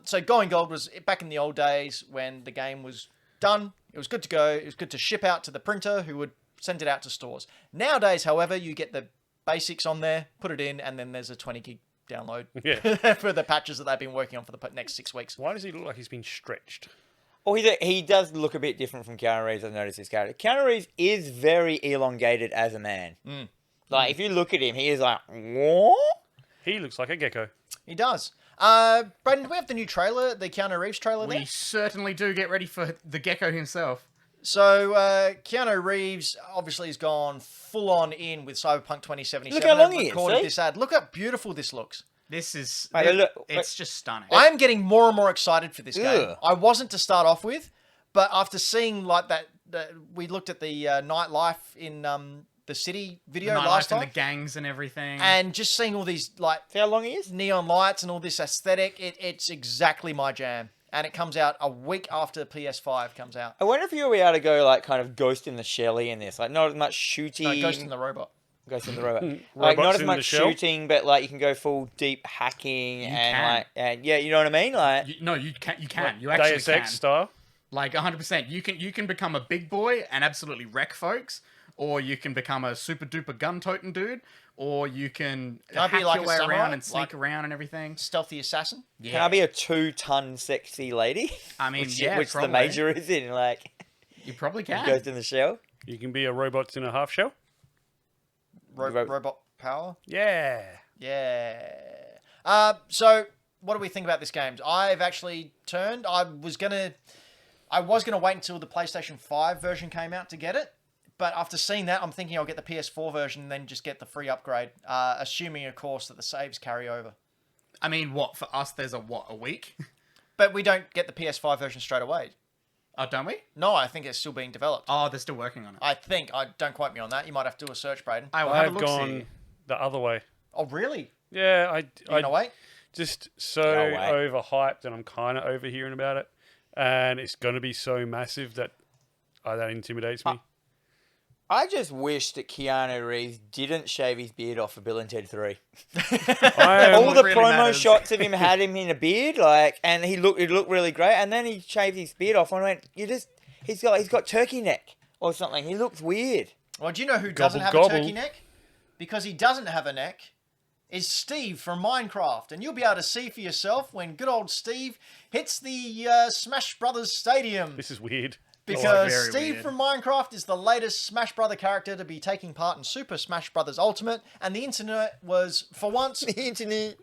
So going gold was back in the old days when the game was done. It was good to go. It was good to ship out to the printer who would send it out to stores. Nowadays, however, you get the basics on there, put it in, and then there's a 20 gig download Yeah. for the patches that they've been working on for the next 6 weeks. Why does he look like he's been stretched? Oh, he does look a bit different from Keanu Reeves. I've noticed this character. Keanu Reeves is very elongated as a man. Like, if you look at him, he is like, what? He looks like a gecko. He does. Brandon, do we have the new trailer, the Keanu Reeves trailer there? We certainly do. Get ready for the gecko himself. So, Keanu Reeves obviously has gone full on in with Cyberpunk 2077. Look how long he is, Recorded see? this ad. Look how beautiful this looks. This is Wait, look, it's just stunning. I'm getting more and more excited for this game. Ugh. I wasn't to start off with, but after seeing like that we looked at the nightlife in the city video Nightlife last and time, the gangs and everything. and just seeing all these like See how long he is? neon lights and all this aesthetic, it's exactly my jam. And it comes out a week after PS5 comes out. I wonder if you'll be able to go, like, kind of Ghost in the Shelly in this. Like, not as much shooting. No, Ghost in the Robot. Ghost in the Robot. Like, not Robots as in the much shell? shooting, but, like, you can go full deep hacking and, can. like, and yeah, you know what I mean? Like, you can. You actually Deus can. Ex style. Like 100%. You can become a big boy and absolutely wreck folks, or you can become a super duper gun toting dude, or you can I be hack like your a way samurai? around and sneak Like- around and everything. Stealthy assassin. Yeah. can I be a 2-ton sexy lady? I mean, which yeah, which the probably. major is in, like, You probably can. Ghost in the Shell. You can be a robot in a half shell. Robot power. Yeah. Yeah. So what do we think about this game? I've actually turned. I was gonna wait until the PlayStation 5 version came out to get it, but after seeing that, I'm thinking I'll get the PS4 version and then just get the free upgrade, assuming, of course, that the saves carry over. I mean, what for us? There's a week. But we don't get the PS5 version straight away. Oh, don't we? No, I think it's still being developed. Oh, they're still working on it. I think. Don't quote me on that. You might have to do a search, Braden. I will have a I've look. gone the other way. Oh, really? Yeah, You gonna wait? just so No way. overhyped, and I'm kind of overhearing about it, and it's going to be so massive that that intimidates me. I just wish that Keanu Reeves didn't shave his beard off for Bill and Ted 3. I am- All what the really promo matters. shots of him had him in a beard, like, and it looked really great. And then he shaved his beard off, and I went, he's got turkey neck or something. He looks weird. Well, do you know who doesn't have Gobble, a turkey gobble. neck? Because he doesn't have a neck is Steve from Minecraft. And you'll be able to see for yourself when good old Steve hits the Smash Brothers Stadium. This is weird. Because very Steve weird. from Minecraft is the latest Smash Brother character to be taking part in Super Smash Brothers Ultimate. And the internet was, for once... The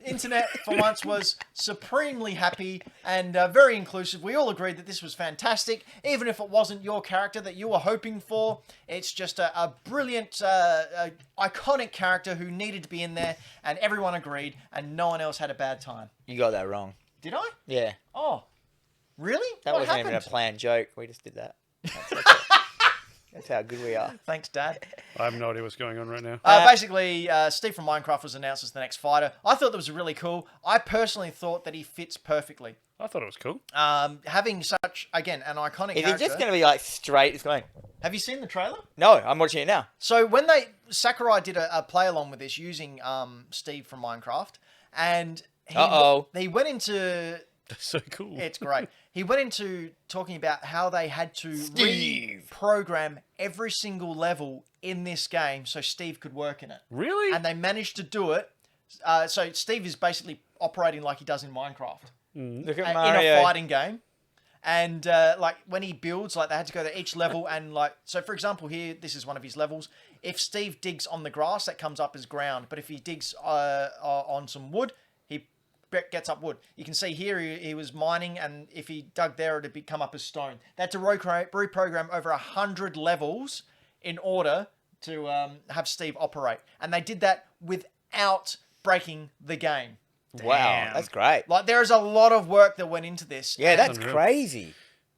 internet for once was supremely happy and very inclusive. We all agreed that this was fantastic, even if it wasn't your character that you were hoping for. It's just a brilliant, iconic character who needed to be in there, and everyone agreed, and no one else had a bad time. You got that wrong. Did I? Yeah. Oh, really? That What wasn't happened? even a planned joke. We just did that. That's how good we are. Thanks, Dad. I have no idea what's going on right now. Basically, Steve from Minecraft was announced as the next fighter. I thought that was really cool. I personally thought that he fits perfectly. I thought it was cool. Having such, again, an iconic Is he character. just going to be like straight? It's going. Have you seen the trailer? No, I'm watching it now. So when Sakurai did a play along with this using Steve from Minecraft, and he went into That's so cool. it's great. He went into talking about how they had to Steve. reprogram every single level in this game so Steve could work in it, Really? and they managed to do it. So Steve is basically operating like he does in Minecraft Look at in Mario. a fighting game. And like when he builds, like they had to go to each level and like, so for example here, this is one of his levels. If Steve digs on the grass, that comes up as ground. But if he digs on some wood, he gets up wood. You can see here he was mining, and if he dug there, it'd come up as stone. They had to reprogram over 100 levels in order to have Steve operate. And they did that without breaking the game. Wow, Damn. that's great. Like there's a lot of work that went into this. Yeah, and- that's unreal. crazy.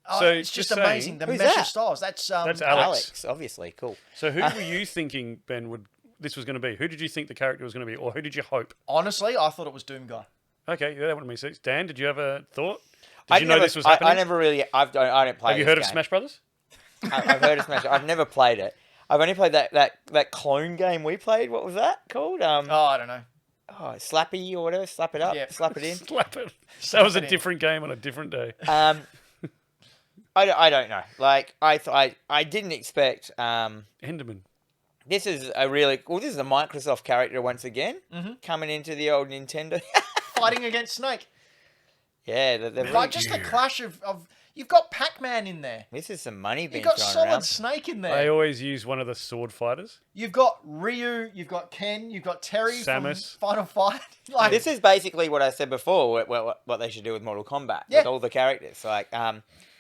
Oh, So, it's just just amazing. saying- The Who's mesh of that? styles. That's Alex. Alex, obviously, cool. So who were you thinking, Ben, this was going to be? Who did you think the character was going to be? Or who did you hope? honestly, I thought it was Doom Guy. Okay, yeah, that wouldn't make sense. Dan, did you have a thought? I Did you know never- this was happening? I never really. I don't play. Have you this heard of game. Smash Brothers? I've heard of Smash. I've never played it. I've only played that clone game we played. What was that called? Oh, I don't know. Slappy or whatever. Slap it up. Yeah. Slap it in. Slap it. That was a it in. different game on a different day. I don't know. Like I didn't expect. Enderman. This is a really cool. This is a Microsoft character once again Mm-hmm. coming into the old Nintendo. Fighting against Snake. Yeah, they're Like just a clash of you've got Pac-Man in there. this is some money being You've got thrown Solid around. Snake in I there. always use one of the sword fighters. You've got Ryu. You've got Ken. You've got Terry Samus. from Final Fight. Like This is basically what I said before. What they should do with Mortal Kombat Yeah. with all the characters. Like,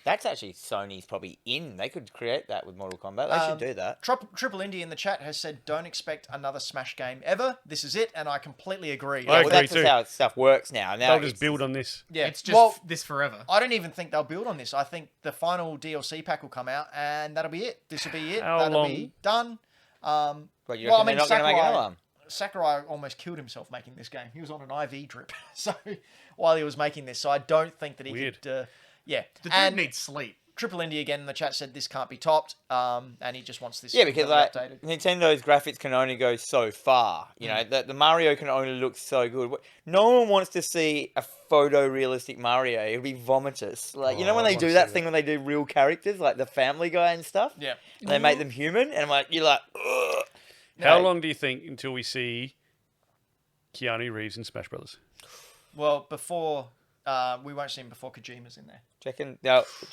that's actually Sony's probably in. They could create that with Mortal Kombat. They should do that. Triple Indie in the chat has said, "Don't expect another Smash game ever. This is it," and I completely agree. I Well, agree that's too. just how stuff works now. Now They'll just it's- build on this. Yeah, It's just well, this forever. I don't even think they'll build on this. I think the final DLC pack will come out, and that'll be it. This will be it. How That'll long? be done. But you reckon they're not going to make another one? Sakurai almost killed himself making this game. He was on an IV drip, so while he was making this, so I don't think that he Weird. could. Yeah, The dude and needs sleep. Triple Indie again in the chat said this can't be topped, and he just wants this. Yeah, because like updated. Nintendo's graphics can only go so far. You know, the Mario can only look so good. No one wants to see a photorealistic Mario. It'll be vomitous. Like you know Oh, when I they wanna do see that that. thing when they do real characters, like the Family Guy and stuff. Yeah. And they make them human, and I'm like, you're like, ugh. How No. long do you think until we see Keanu Reeves in Smash Brothers? Well, before we won't see him before Kojima's in there. Do you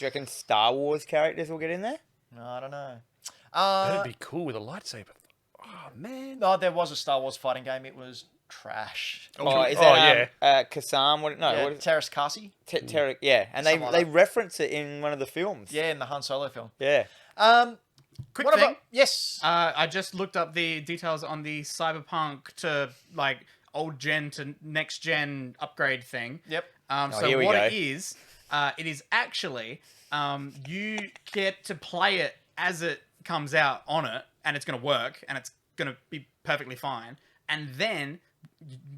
reckon Star Wars characters will get in there? No, I don't know. That'd be cool with a lightsaber. Oh man. No, there was a Star Wars fighting game. It was trash. Oh, is Oh, that Kassam? What? No, Yeah, what is Terrace Kasi. Terek? Yeah, and Something like they that. reference it in one of the films. Yeah, in the Han Solo film. Yeah. Quick What thing. about yes? I just looked up the details on the Cyberpunk to like old gen to next gen upgrade thing. Yep. So here we what go. it is actually you get to play it as it comes out on it, and it's going to work, and it's going to be perfectly fine. And then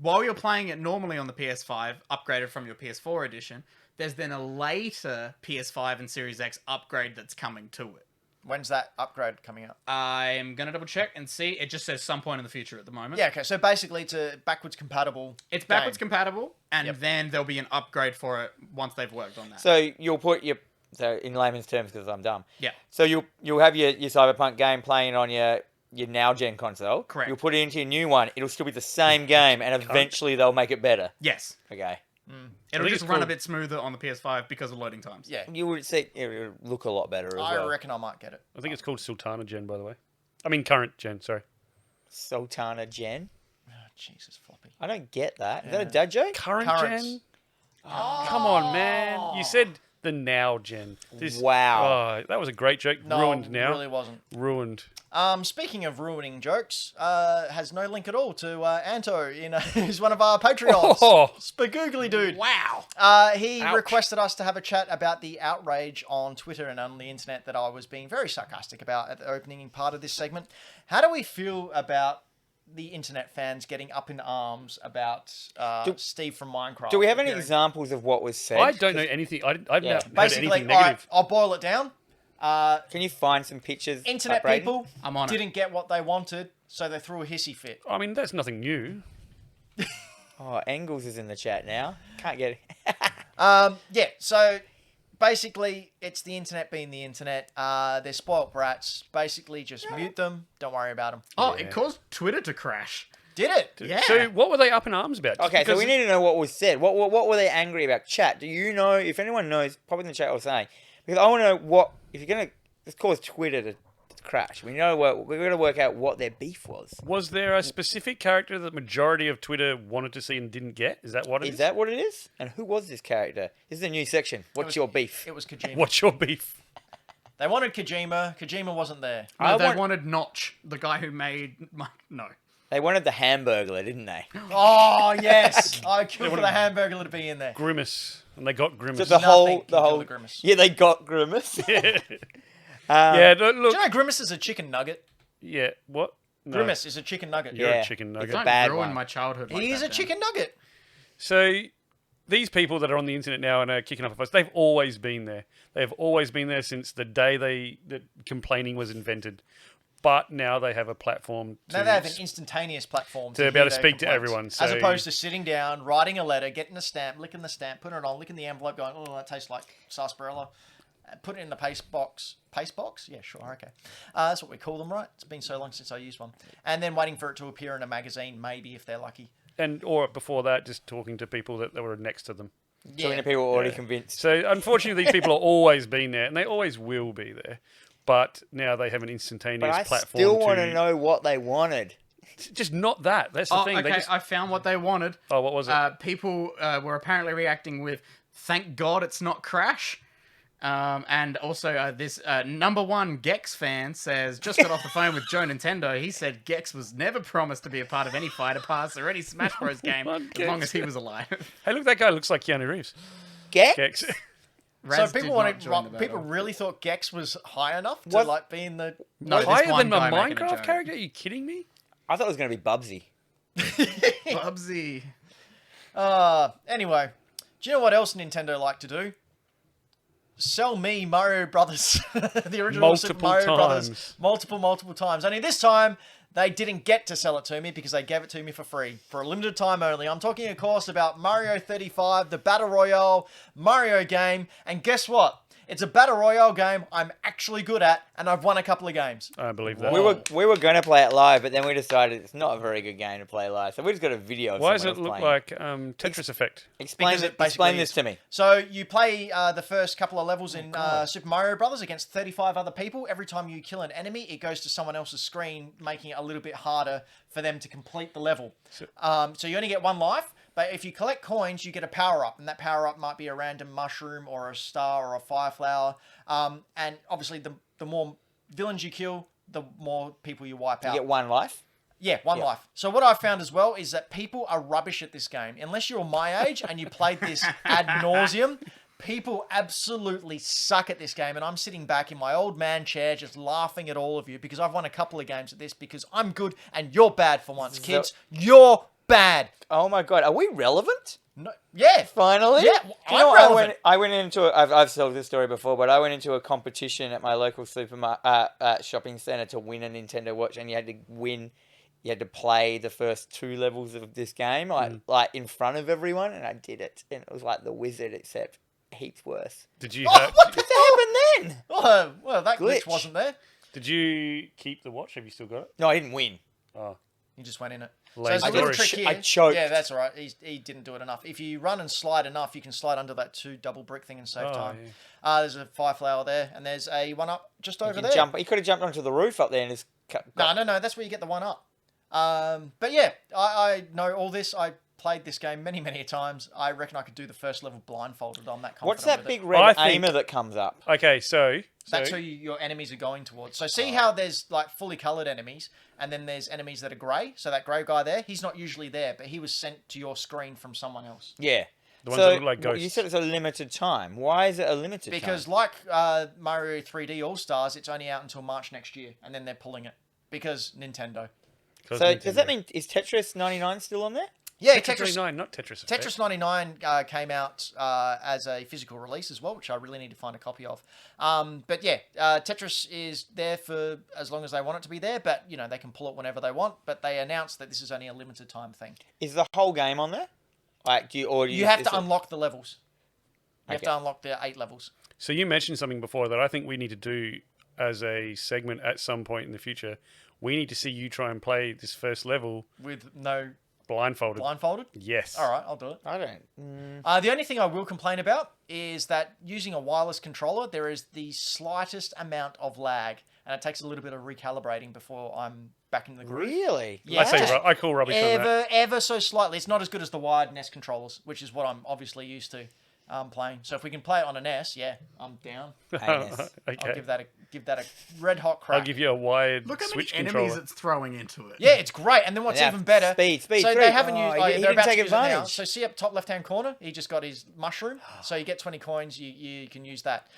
while you're playing it normally on the PS5, upgraded from your PS4 edition, there's then a later PS5 and Series X upgrade that's coming to it. When's that upgrade coming out? I'm going to double check and see. It just says some point in the future at the moment. Yeah. Okay. So basically, it's a backwards compatible. It's backwards game. compatible, and Yep. then there'll be an upgrade for it once they've worked on that. So you'll put your in layman's terms because I'm dumb. Yeah. So you'll have your Cyberpunk game playing on your now gen console. Correct. You'll put it into your new one. It'll still be the same game, and eventually they'll make it better. Yes. Okay. It'll think just it's run a cool. bit smoother on the PS5 because of loading times. Yeah. You would see it would look a lot better as I well. reckon I might get it. I think it's called Sultana Gen, by the way. I mean current gen. Sorry. Sultana Gen. Oh, Jesus, floppy. I don't get that. Is that a dad joke? Current Currents. gen. Oh, come on, man. You said the now gen. Wow. Oh, that was a great joke. No, Ruined now. really wasn't. Ruined. Speaking of ruining jokes, has no link at all to Anto, who's one of our Patreons. Oh. Spagoogly dude. Wow. He Ouch. requested us to have a chat about the outrage on Twitter and on the internet that I was being very sarcastic about at the opening part of this segment. How do we feel about the internet fans getting up in arms about Steve from Minecraft? Do we have any appearing? examples of what was said? I don't know anything. I've Yeah. not heard Basically, anything all right, negative. I'll boil it down. Can you find some pictures? Internet Braden? people I'm on it. didn't get what they wanted, so they threw a hissy fit. I mean, that's nothing new. Oh, Engels is in the chat now. Can't get it. Yeah, so basically, it's the internet being the internet. They're spoilt brats. Basically, just mute them. Don't worry about them. Oh, it caused Twitter to crash. Did it? Yeah. So what were they up in arms about? Just Okay, so because we need to know what was said. What were they angry about? Chat, do you know? If anyone knows, pop in the chat or saying. Because I want to know what, if you're going to, let's cause Twitter to crash. We're going to work out what their beef was. Was there a specific character that the majority of Twitter wanted to see and didn't get? Is that what it is? Is that what it is? And who was this character? This is a new section. What's your beef? It was Kojima. What's your beef? They wanted Kojima. Kojima wasn't there. No, they want- wanted Notch, the guy who made... No. They wanted the Hamburglar, didn't they? Oh, yes. I killed for the hamburger to be in there. Grimace. And they got Grimace. So the Nothing whole, can the kill whole, the Grimace. yeah, they got Grimace. Yeah, look. Do you know Grimace is a chicken nugget? Yeah, what? No. Grimace is a chicken nugget. You're Yeah. a chicken nugget. Don't bad ruin one. my childhood like He's that, a Dan. chicken nugget. So these people that are on the internet now and are kicking up a fuss, they've always been there. They've always been there since the day that complaining was invented. But now they have a platform to, Now they have an instantaneous platform to hear be able to their speak to complaints, everyone, as so- opposed to sitting down, writing a letter, getting a stamp, licking the stamp, putting it on, licking the envelope, going, oh, that tastes like sarsaparilla. Put it in the paste box. Paste box? Yeah, sure, okay. That's what we call them, right? It's been so long since I used one. And then waiting for it to appear in a magazine, maybe, if they're lucky. or before that, just talking to people that were next to them. So many people were already convinced. So unfortunately, these people have always been there, and they always will be there. But now they have an instantaneous But I platform. still want to know what they wanted. Just not that. That's the Oh, thing. okay, They just... I found what they wanted. Oh, what was it? People were apparently reacting with, thank God it's not Crash. And also this number one Gex fan says, just got off the phone with Joe Nintendo. He said Gex was never promised to be a part of any Fighter Pass or any Smash Bros game One as long Gex. as he was alive. Hey, look, that guy looks like Keanu Reeves. Gex? Gex. Raz So did people not wanted, join the people battle. really thought Gex was high enough to What? be in the... No, this Higher one than a guy making a Minecraft joke. character? Are you kidding me? I thought it was going to be Bubsy. Bubsy. Anyway, do you know what else Nintendo like to do? Sell me Mario Brothers, the original Super Multiple Mario times. Brothers, multiple times. Only this time they didn't get to sell it to me because they gave it to me for free for a limited time only. I'm talking, of course, about Mario 35, the Battle Royale Mario game, and guess what? It's a Battle Royale game I'm actually good at, and I've won a couple of games. I believe that. We were going to play it live, but then we decided it's not a very good game to play live. So we just got a video of Why does someone it look else like Tetris Effect? Explain, Because it explain basically this is. to me. So you play the first couple of levels in Super Mario Brothers against 35 other people. Every time you kill an enemy, it goes to someone else's screen, making it a little bit harder for them to complete the level. So you only get one life, but if you collect coins, you get a power-up, and that power-up might be a random mushroom or a star or a fire flower. And obviously, the more villains you kill, the more people you wipe You out. get one life. Yeah, one Yeah. life. So what I've found as well is that people are rubbish at this game. Unless you're my age and you played this ad nauseum, people absolutely suck at this game. And I'm sitting back in my old man chair just laughing at all of you because I've won a couple of games at this because I'm good and you're bad for once, kids. You're bad. Oh my god, are we relevant? No, yeah. Finally? Yeah, Do you I'm know, relevant. I went into I've told this story before, but I went into a competition at my local shopping centre to win a Nintendo Watch, and you had to win. You had to play the first 2 levels of this game, like in front of everyone, and I did it, and it was like The Wizard, except heaps worse. Did you Oh, have, what What happened then? Oh, well, that glitch Glitch. wasn't there. did you keep the watch? Have you still got it? No, I didn't win. Oh, You just went in it. So Lazy there's a little story. trick here. I choked. Yeah, that's all right. He didn't do it enough. If you run and slide enough, you can slide under that 2 double brick thing and save Oh, time. yeah. There's a fire flower there, and there's a one up just over You there. can jump. He could have jumped onto the roof up there and just No, that's where you get the one up. But yeah, I know all this. I played this game many, many times. I reckon I could do the first level blindfolded. I'm that confident. What's that with big it. red I think- aimer that comes up? Okay, so That's who your enemies are going towards. So see how there's like fully coloured enemies, and then there's enemies that are grey. So that grey guy there, he's not usually there, but he was sent to your screen from someone else. Yeah. The ones that look like you ghosts. said it's a limited time. Why is it a limited Because time? like Mario 3D All Stars, it's only out until March next year, and then they're pulling it because Nintendo. So does that mean, is Tetris 99 still on there? Yeah, Tetris 99, not Tetris Effect? Tetris 99 came out as a physical release as well, which I really need to find a copy of. But yeah, Tetris is there for as long as they want it to be there, but you know they can pull it whenever they want. But they announced that this is only a limited time thing. Is the whole game on there? Like, You have to unlock the levels. You have Okay. to unlock the 8 levels. So you mentioned something before that I think we need to do as a segment at some point in the future. We need to see you try and play this first level With no blindfolded. blindfolded? Yes. All right, I'll do it. I don't. The only thing I will complain about is that using a wireless controller, there is the slightest amount of lag, and it takes a little bit of recalibrating before I'm back in the groove. Really? Yeah, I call rubbish on that. ever so slightly. It's not as good as the wired NES controllers, which is what I'm obviously used to playing. So if we can play it on a NES, yeah, I'm down. Heinous. I'll Okay. give that a red hot crack. I'll give you a wired Look how many switch enemies controller. it's throwing into it. Yeah, it's great. And then what's Yeah, even better? speed So through. they haven't Oh, used. he they're didn't about take to use it now. advantage. So see up top left hand corner, he just got his mushroom. So you get 20 coins. You can use that.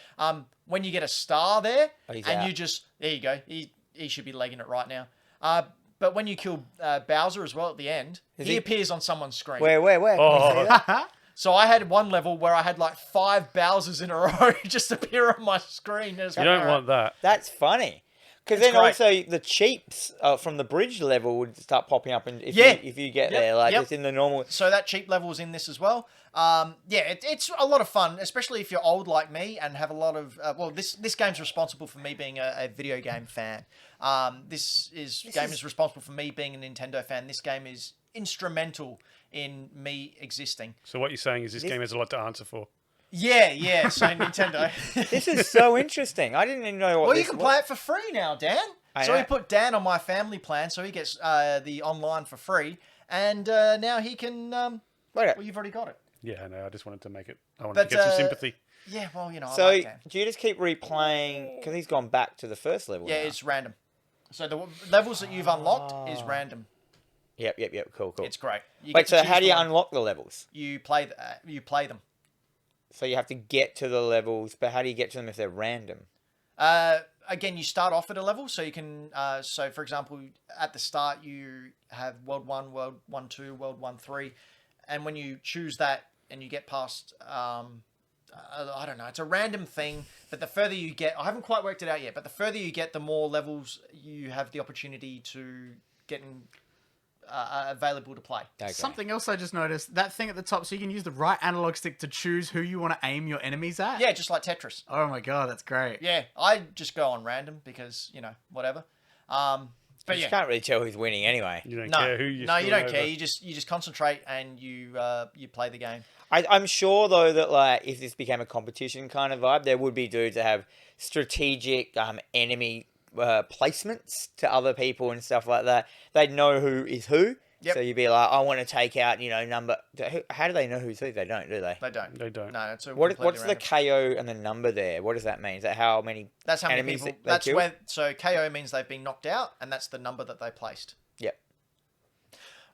When you get a star there, Oh, he's and out. you just there you go. He should be legging it right now. But when you kill Bowser as well at the end, he he- appears on someone's screen. Where? Can we see that? So I had one level where I had like 5 Bowsers in a row just appear on my screen. It's You like, don't all want that. That's funny. Because It's then great. also the cheats from the bridge level would start popping up, and Yeah. if you get Yep, there, like yep. it's in the normal. So that cheap level is in this as well. It's a lot of fun, especially if you're old like me and have a lot of. This game's responsible for me being a video game fan. This game is responsible for me being a Nintendo fan. This game is instrumental in me existing. So what you're saying is this game has a lot to answer for. Yeah. So Nintendo. This is so interesting. I didn't even know what. Well, you this can was. play it for free now, Dan. I So know. we put Dan on my family plan, so he gets the online for free, and now he can. Wait up. Well, you've already got it. Yeah, no, I just wanted to make it. I wanted But, to get some sympathy. Yeah, well, you know, I So like Dan. do you just keep replaying? Because he's gone back to the first level. Yeah, now. it's random. So the levels that you've unlocked is random. Yep. Cool. It's great. You Wait, get to so choose how do you the one. unlock the levels? You play them. So you have to get to the levels, but how do you get to them if they're random? Again, you start off at a level, so you can. So, for example, at the start, you have World 1, World 1, 2, World 1, 3, and when you choose that and you get past, I don't know, it's a random thing. But the further you get, I haven't quite worked it out yet. But the further you get, the more levels you have the opportunity to get available to play. Okay. Something else I just noticed, that thing at the top, so you can use the right analog stick to choose who you want to aim your enemies at? Yeah, just like Tetris. Oh my god, that's great. Yeah, I just go on random because, whatever. But You yeah. can't really tell who's winning anyway. You don't No, care who you're no, you screwing don't care. over. You just concentrate and you play the game. I'm sure though that like if this became a competition kind of vibe, there would be dudes that have strategic enemy placements to other people and stuff like that. They'd know who is who. Yep. So you'd be like, I want to take out, number. How do they know who's who? They don't, do they? They don't. They don't. No, it's a What's completely the random. KO and the number there? What does that mean? Is that how many? That's how many enemies people. they That's kill? where. So KO means they've been knocked out, and that's the number that they placed. Yep.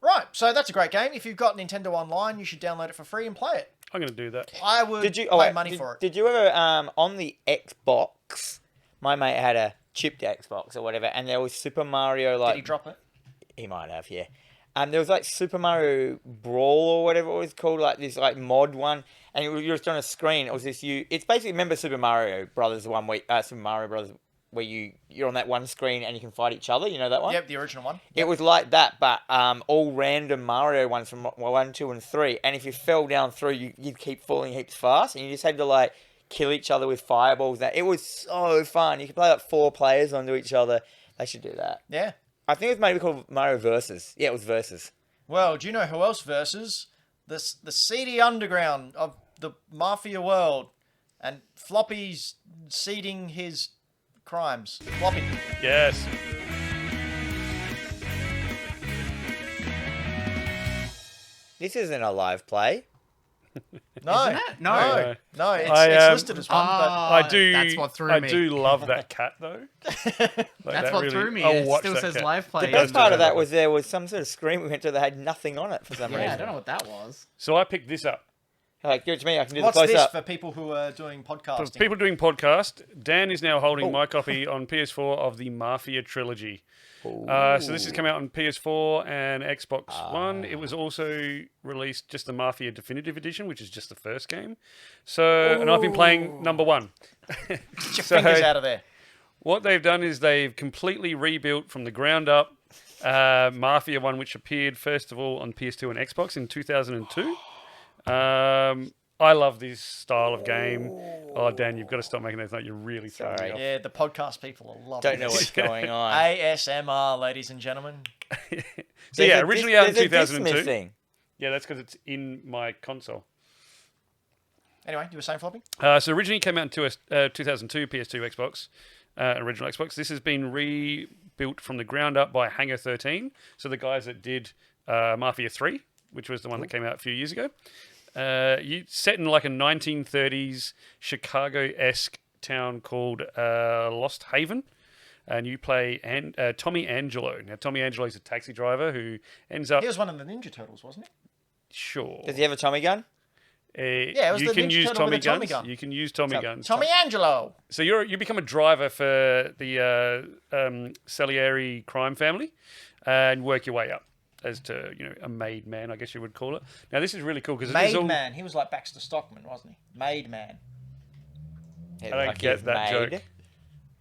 Right. So that's a great game. If you've got Nintendo Online, you should download it for free and play it. I'm going to do that. I would Did you? pay money for it. Did you ever on the Xbox? My mate had a chipped Xbox or whatever, and there was Super Mario like. Did he drop it? He might have, yeah. There was like Super Mario Brawl or whatever it was called, like this like mod one, and you were just on a screen. It was this It's basically remember Super Mario Brothers one where Super Mario Brothers where you're on that one screen and you can fight each other. You know that one? Yep, the original one. It was like that, but all random Mario ones from 1, 2, and 3. And if you fell down through, you'd keep falling heaps fast, and you just had to like kill each other with fireballs. It was so fun. You could play like 4 players onto each other. They should do that. Yeah. I think it was maybe called Mario Versus. Yeah, it was Versus. Well, do you know who else versus the seedy underground of the mafia world, and Floppy's seeding his crimes. Floppy. Yes. This isn't a live play. No, Isn't it? No. no. It's I, listed as one, I do. That's what threw I me. do love that cat though. Like, That's what threw me. I'll It watch still that says cat. live play. The best in part of the- that was there was some sort of screen we went to that had nothing on it for some Yeah, I reason. don't know what that was. So I picked this up. Like, give it to me. I can do What's the close this up. for people who are doing For podcasting? people doing podcast, Dan is now holding Oh. my copy on PS4 of the Mafia trilogy. So this has come out on PS4 and Xbox One. It was also released just the Mafia Definitive Edition, which is just the first game. So, and I've been playing number one. Get your fingers out of there. What they've done is they've completely rebuilt from the ground up Mafia 1, which appeared first of all on PS2 and Xbox in 2002. I love this style of game. Oh, Dan, you've got to stop making those notes. You're really throwing me Sorry. off. Yeah, the podcast people are loving Don't know what's going on. ASMR, ladies and gentlemen. So yeah, There's a originally disc- out in there's a disc 2002. missing. Yeah, that's because it's in my console. Anyway, you were saying, Floppy? So originally came out in 2002, PS2, Xbox, original Xbox. This has been rebuilt from the ground up by Hangar 13. So the guys that did Mafia 3, which was the one that came out a few years ago. You set in like a 1930s Chicago-esque town called Lost Haven. And you play Tommy Angelo. Now, Tommy Angelo is a taxi driver who ends up... He was one of the Ninja Turtles, wasn't he? Sure. Does he have a Tommy gun? Yeah, it was you the can Ninja use Turtle with Tommy a Tommy guns. gun. You can use Tommy guns. Tommy Angelo. So you become a driver for the Salieri crime family, and work your way up as to a made man, I guess you would call it. Now this is really cool because Made Man. He was like Baxter Stockman, wasn't he? Made Man. Yeah, I don't like get he's that made. joke.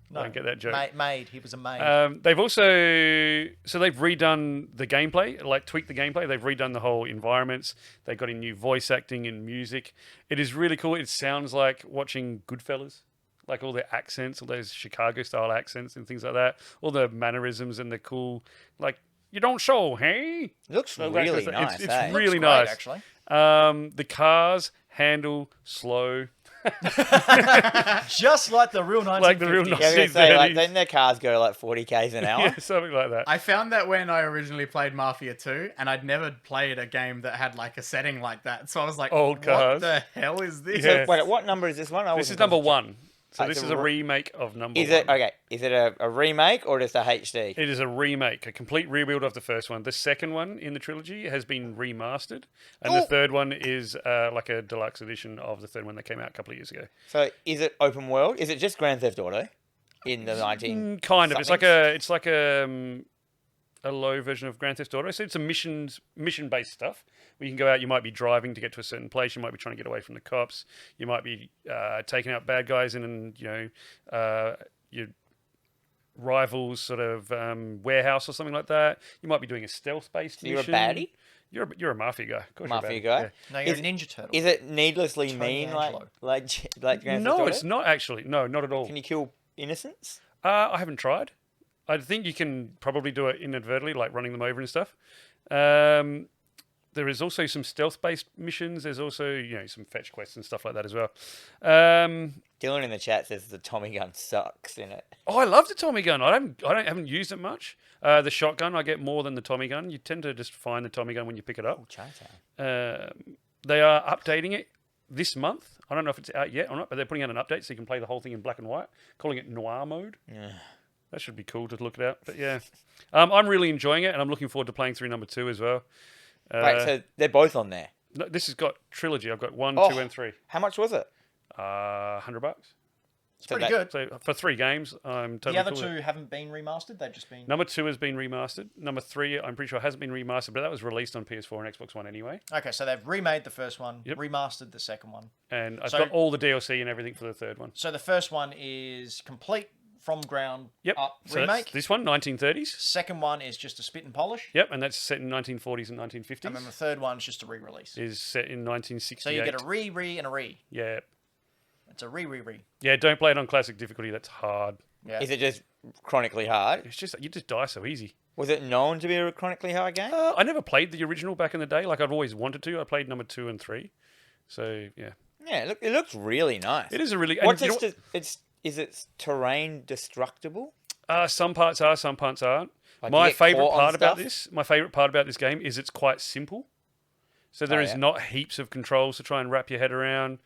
No, I don't get that joke. Made. He was a maid. They've also they've redone the gameplay, like tweaked the gameplay. They've redone the whole environments. They got in new voice acting and music. It is really cool. It sounds like watching Goodfellas, like all their accents, all those Chicago style accents and things like that. All the mannerisms and the cool, like you don't show, hey. It looks So really that's- nice. It's eh? really Great, nice. actually. The cars handle slow. Just like the real 1950s. Like the real Yeah, I was gonna 1950s. say, like, then their cars go like 40 k's an hour. Yeah, something like that. I found that when I originally played Mafia 2, and I'd never played a game that had like a setting like that. So I was like, Old cars. what the hell is this? Yeah. Wait, what number is this one? This is number one. So It's this is a a remake of number Is one. it okay? Is it a remake or just a HD? It is a remake, a complete rebuild of the first one. The second one in the trilogy has been remastered, and the third one is like a deluxe edition of the third one that came out a couple of years ago. So is it open world? Is it just Grand Theft Auto in the 19? Kind of. It's like something? a low version of Grand Theft Auto. So it's a mission based stuff. Where you can go out. You might be driving to get to a certain place. You might be trying to get away from the cops. You might be taking out bad guys in your rival's sort of warehouse or something like that. You might be doing a stealth based So you're a mission. baddie? You're a mafia guy. Of course you're a Mafia baddie. guy? Yeah. No, you're Is- a Ninja Turtle. Is it needlessly Tony mean Angelo. like Grand Theft No, Auto? it's not actually. No, not at all. Can you kill innocents? I haven't tried. I think you can probably do it inadvertently, like running them over and stuff. There is also some stealth-based missions. There's also, some fetch quests and stuff like that as well. Dylan in the chat says the Tommy gun sucks in it. I love the Tommy gun. I haven't used it much. The shotgun I get more than the Tommy gun. You tend to just find the Tommy gun when you pick it up. Chinatown. They are updating it this month. I don't know if it's out yet or not, but they're putting out an update so you can play the whole thing in black and white, calling it Noir mode. Yeah. That should be cool to look it out. But yeah, I'm really enjoying it, and I'm looking forward to playing through number 2 as well. Right, so they're both on there. No, this has got trilogy. I've got 1, Oh. 2, and 3. How much was it? $100. It's pretty good. So for 3 games, I'm totally The other cool with it. two haven't been remastered. They've just been... Number 2 has been remastered. Number 3, I'm pretty sure hasn't been remastered, but that was released on PS4 and Xbox One anyway. Okay, so they've remade the first one, Yep. remastered the second one. And I've So- got all the DLC and everything for the third one. So the first one is complete from ground Yep. up So that's remake. this one, 1930s. Second one is just a spit and polish. Yep, and that's set in 1940s and 1950s. And then the third one's just a re-release. Is set in 1968. So you get a re, and a re. Yeah. It's a re. Yeah, don't play it on classic difficulty. That's hard. Yeah. Is it just chronically hard? It's just you just die so easy. Was it known to be a chronically hard game? I never played the original back in the day. Like I've always wanted to. I played number 2 and 3. So yeah, Yeah, it looks really nice. it is a really. What's and you know is its terrain destructible? some parts are, some parts aren't. Like, My you get favorite caught on part about stuff? this, my favorite part about this game is it's quite simple. So there is yeah. not heaps of controls to try and wrap your head around.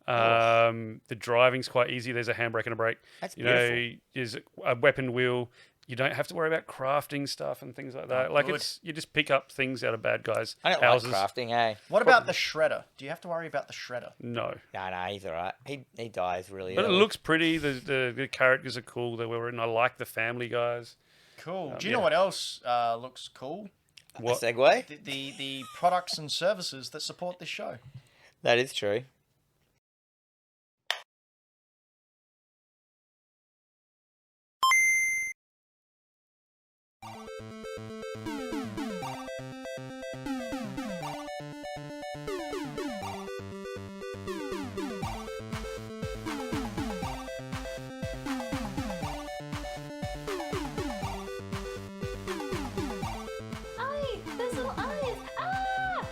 The driving's quite easy. There's a handbrake and a brake. That's You know, beautiful. there's a weapon wheel. You don't have to worry about crafting stuff and things like that. Like good. you just pick up things out of bad guys' I don't houses. like crafting, eh? What about the shredder? Do you have to worry about the shredder? No, No, he's alright. He dies really but it early. looks pretty. The characters are cool. They were written. I like the Family guys. Cool. Do you yeah. know what else looks cool? What? A segue? The products and services that support this show. That is true. Aye, those little eyes. Ah!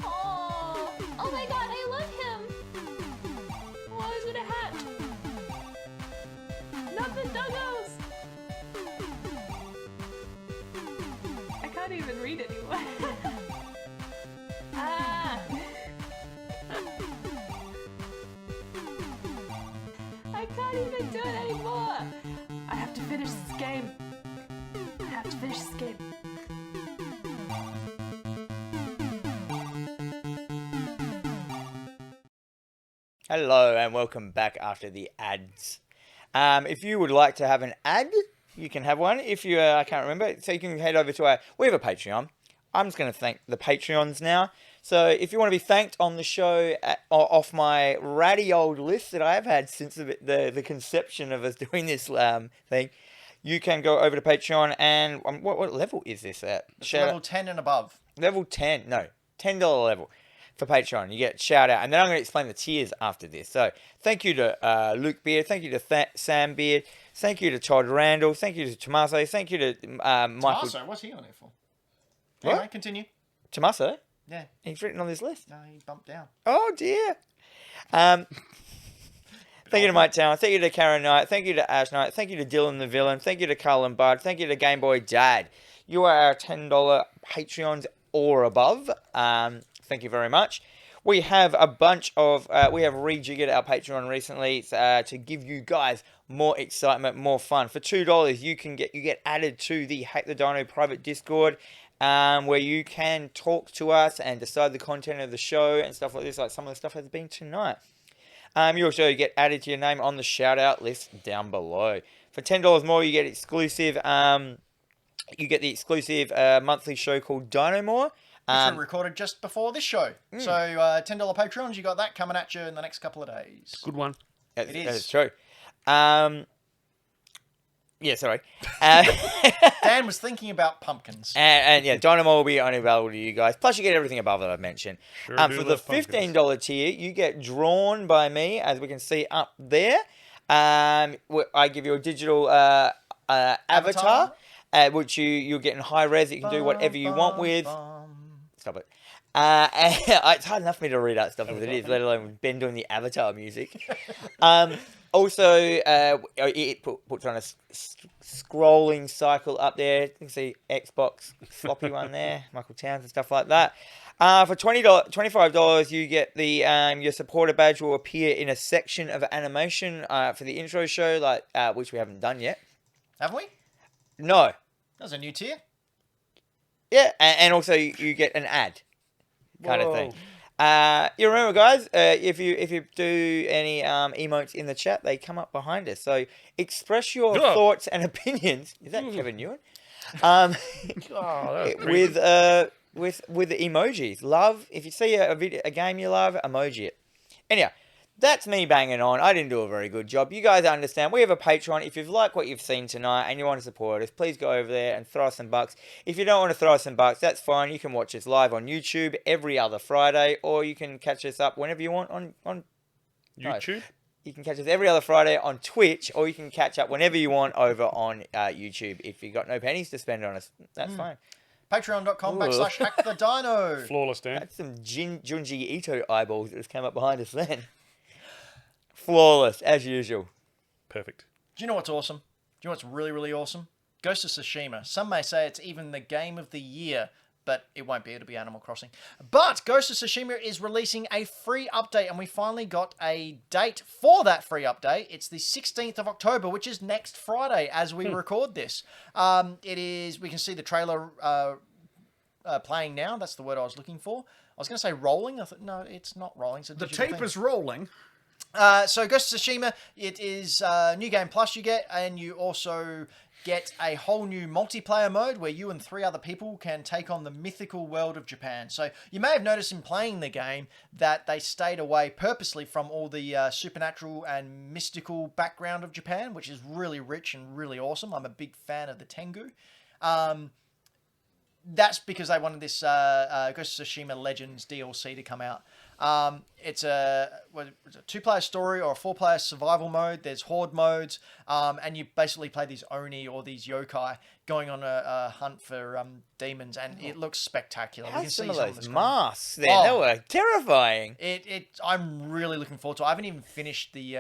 Oh my God, I love him. Oh, he's got a hat. Not the doggos. I can't even read anymore. Ah! I can't even do it anymore. I have to finish this game. I have to finish this game. Hello and welcome back after the ads. If you would like to have an ad, you can have one. If you, I can't remember, so you can head over to we have a Patreon. I'm just going to thank the Patreons now. So if you want to be thanked on the show off my ratty old list that I've had since the conception of us doing this thing, you can go over to Patreon and what level is this at? It's level 10 and above. Level 10, no, $10 level for Patreon. You get shout out, and then I'm going to explain the tiers after this. So thank you to Luke Beard, thank you to Sam Beard, thank you to Todd Randall, thank you to Tommaso, thank you to Michael. Tommaso, what's he on there for? What? Anyway, continue. Tommaso? Yeah. He's written on this list. No, he bumped down. Oh dear. Thank you to Mike Town. Thank you to Karen Knight. Thank you to Ash Knight. Thank you to Dylan the Villain. Thank you to Cullen Bud. Thank you to Game Boy Dad. You are our $10 Patreons or above. Thank you very much. We have a bunch of we have rejiggered our Patreon recently to give you guys more excitement, more fun. For $2, you get added to the Hack the Dino private Discord, where you can talk to us and decide the content of the show and stuff like this. Like some of the stuff has been tonight. You also get added to your name on the shout out list down below. For $10 more, you get exclusive. You get the exclusive monthly show called Dino More. Which we recorded just before this show. So $10 Patreons, you got that coming at you in the next couple of days. Good one. That is. is true. Yeah, sorry. Dan was thinking about pumpkins. And yeah, Dynamo will be only available to you guys. Plus, you get everything above that I've mentioned. Sure do For the love pumpkins. $15 tier, you get drawn by me, as we can see up there. I give you a digital avatar, which you'll get in high res. You can do whatever you want with. Stop it. It's hard enough for me to read out stuff as it is, let alone Ben doing the avatar music. Also, it puts on a scrolling cycle up there. You can see Xbox floppy one there, Michael Towns and stuff like that. For $25, you get the your supporter badge will appear in a section of animation for the intro show, like which we haven't done yet. Haven't we? No. That was a new tier. Yeah, and also you get an ad kind of Whoa. thing. You remember, guys, if you do any emotes in the chat, they come up behind us. So express your Yeah. thoughts and opinions. Is that Kevin Ewan? Oh, that was pretty With the emojis. Love, if you see a game you love, emoji it. Anyhow, that's me banging on. I didn't do a very good job. You guys understand. We have a Patreon. If you've liked what you've seen tonight and you want to support us, please go over there and throw us some bucks. If you don't want to throw us some bucks, that's fine. You can watch us live on YouTube every other Friday, or you can catch us up whenever you want on YouTube. You can catch us every other Friday on Twitch, or you can catch up whenever you want over on YouTube. If you've got no pennies to spend on us, that's fine. Patreon.com/Hack the Dino. Flawless, Dan. That's some Junji Ito eyeballs that just came up behind us then. Flawless, as usual. Perfect. Do you know what's awesome? Do you know what's really, really awesome? Ghost of Tsushima. Some may say it's even the game of the year but it won't be. It'll be Animal Crossing. But Ghost of Tsushima is releasing a free update, and we finally got a date for that free update. It's the 16th of October, which is next Friday as we record this. It is. We can see the trailer playing now. That's the word I was looking for. I was going to say rolling. I thought, no, it's not rolling. It's a The digital tape thing. is rolling. So Ghost of Tsushima, it is New Game Plus you get, and you also get a whole new multiplayer mode where you and 3 other people can take on the mythical world of Japan. So you may have noticed in playing the game that they stayed away purposely from all the supernatural and mystical background of Japan, which is really rich and really awesome. I'm a big fan of the Tengu. That's because they wanted this Ghost of Tsushima Legends DLC to come out. It's a 2-player story or a 4-player survival mode. There's horde modes, and you basically play these Oni or these yokai going on a hunt for demons, and it looks spectacular. How We can see some of some on those the screen. masks then? Oh. They were terrifying. I'm really looking forward to it. I haven't even finished the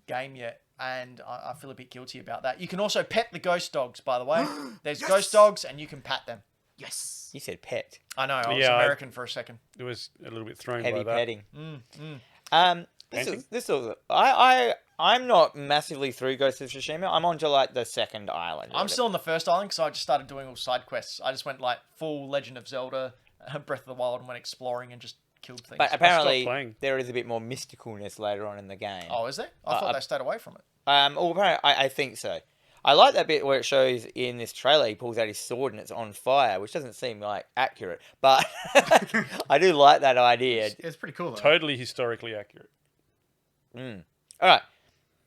game yet, and I feel a bit guilty about that. You can also pet the ghost dogs, by the way. There's ghost dogs, and you can pat them. Yes. You said pet. I know, I was Yeah, American for a second. It was a little bit thrown Heavy by that. petting. Painting? This was I'm not massively through Ghost of Tsushima. I'm on to like the second island. I'm still on the first island because I just started doing all side quests. I just went like full Legend of Zelda, Breath of the Wild, and went exploring and just killed things. But apparently playing. there is a bit more mysticalness later on in the game. Oh, is there? I thought they stayed away from it. Well, apparently, I think so. I like that bit where it shows in this trailer he pulls out his sword and it's on fire, which doesn't seem like accurate, but I do like that idea. It's pretty cool, though. Totally historically accurate. All right,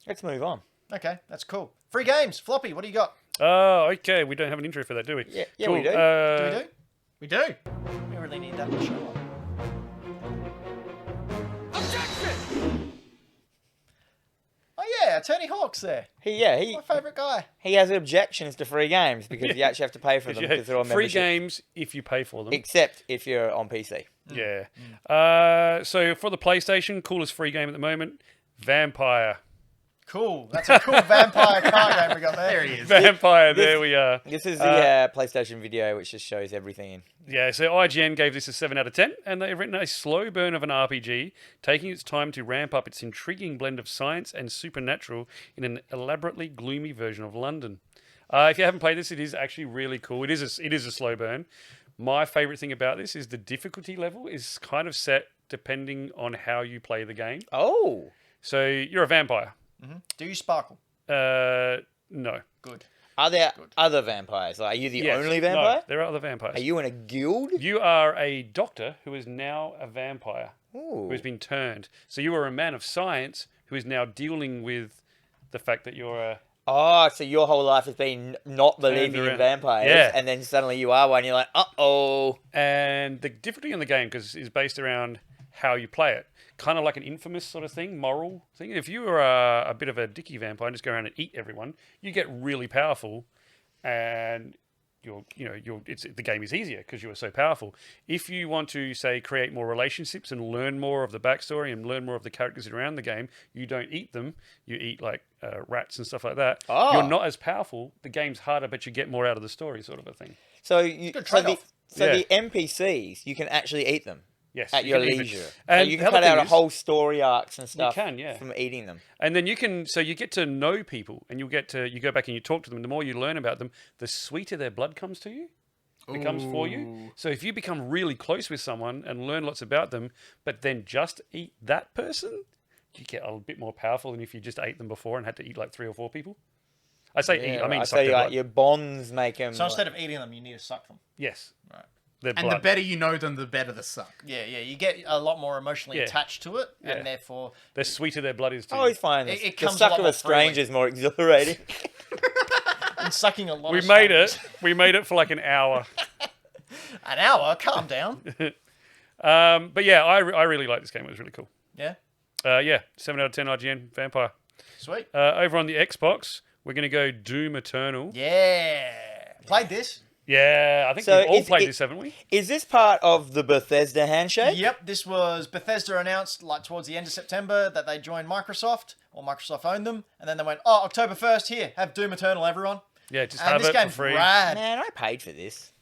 let's move on. Okay, that's cool. Free games. Floppy, what do you got? Oh, okay. We don't have an intro for that, do we? Yeah, Cool. we do. Do we do? We do. We really need that to show up. Oh yeah, Tony Hawk's there. He My favourite guy. he has objections to free games because you actually have to pay for them because they're on Free membership. games if you pay for them. Except if you're on PC. Yeah. So for the PlayStation, coolest free game at the moment, Vampire. Cool. That's a cool vampire car game we got there. There he is. Vampire, there we are. This is the PlayStation video, which just shows everything in. Yeah, so IGN gave this a 7 out of 10, and they've written a slow burn of an RPG, taking its time to ramp up its intriguing blend of science and supernatural in an elaborately gloomy version of London. If you haven't played this, it is actually really cool. It is a slow burn. My favourite thing about this is the difficulty level is kind of set depending on how you play the game. Oh, So you're a vampire. Do you sparkle? No. Good. are there other vampires? Like, are you the Yes. only No, vampire? there are other vampires. Are you in a guild? You are a doctor who is now a vampire. Ooh. Who has been turned. So you are a man of science who is now dealing with the fact that you're a... Oh, so your whole life has been not believing in around. vampires, Yeah. and then suddenly you are one. You're like, uh-oh. And the difficulty in the game is based around how you play it. Kind of like an Infamous sort of thing, moral thing. If you were a bit of a dicky vampire and just go around and eat everyone, you get really powerful, and the game is easier because you are so powerful. If you want to, say, create more relationships and learn more of the backstory and learn more of the characters around the game, you don't eat them. You eat like rats and stuff like that. Oh. You're not as powerful. The game's harder, but you get more out of the story, sort of a thing. So good the trade-off. the NPCs, you can actually eat them Yes, at you your can eat them. leisure. So And you the can other cut out thing a is- whole story arcs and stuff can, yeah. from eating them. And then you get to know people, and you go back and you talk to them. And the more you learn about them, the sweeter their blood comes to you, becomes for you. So if you become really close with someone and learn lots about them, but then just eat that person, you get a bit more powerful than if you just ate them before and had to eat like 3 or 4 people. I say eat, I mean I suck say their like blood. your bonds make them. So instead of eating them, you need to suck them. Yes, Right. their And blood. the better you know them, the better the suck. Yeah, you get a lot more emotionally Yeah. attached to it, Yeah. and therefore the sweeter their blood is. I always find It the comes a suck lot of more a stranger is more exhilarating. and sucking a lot. we of made it. strangers. We made it for like an hour. An hour. Calm down. But yeah, I really like this game. It was really cool. Yeah. Yeah, 7 out of 10 IGN Vampire. Sweet. Over on the Xbox, we're going to go Doom Eternal. Yeah. Played this. Yeah, I think So we've all is played it- this, haven't we? Is this part of the Bethesda handshake? Yep, this was Bethesda announced like towards the end of September that they joined Microsoft, or Microsoft owned them, and then they went, "Oh, October 1st, here, have Doom Eternal, everyone." Yeah, just And have this it for game's free. rad. Man, I paid for this.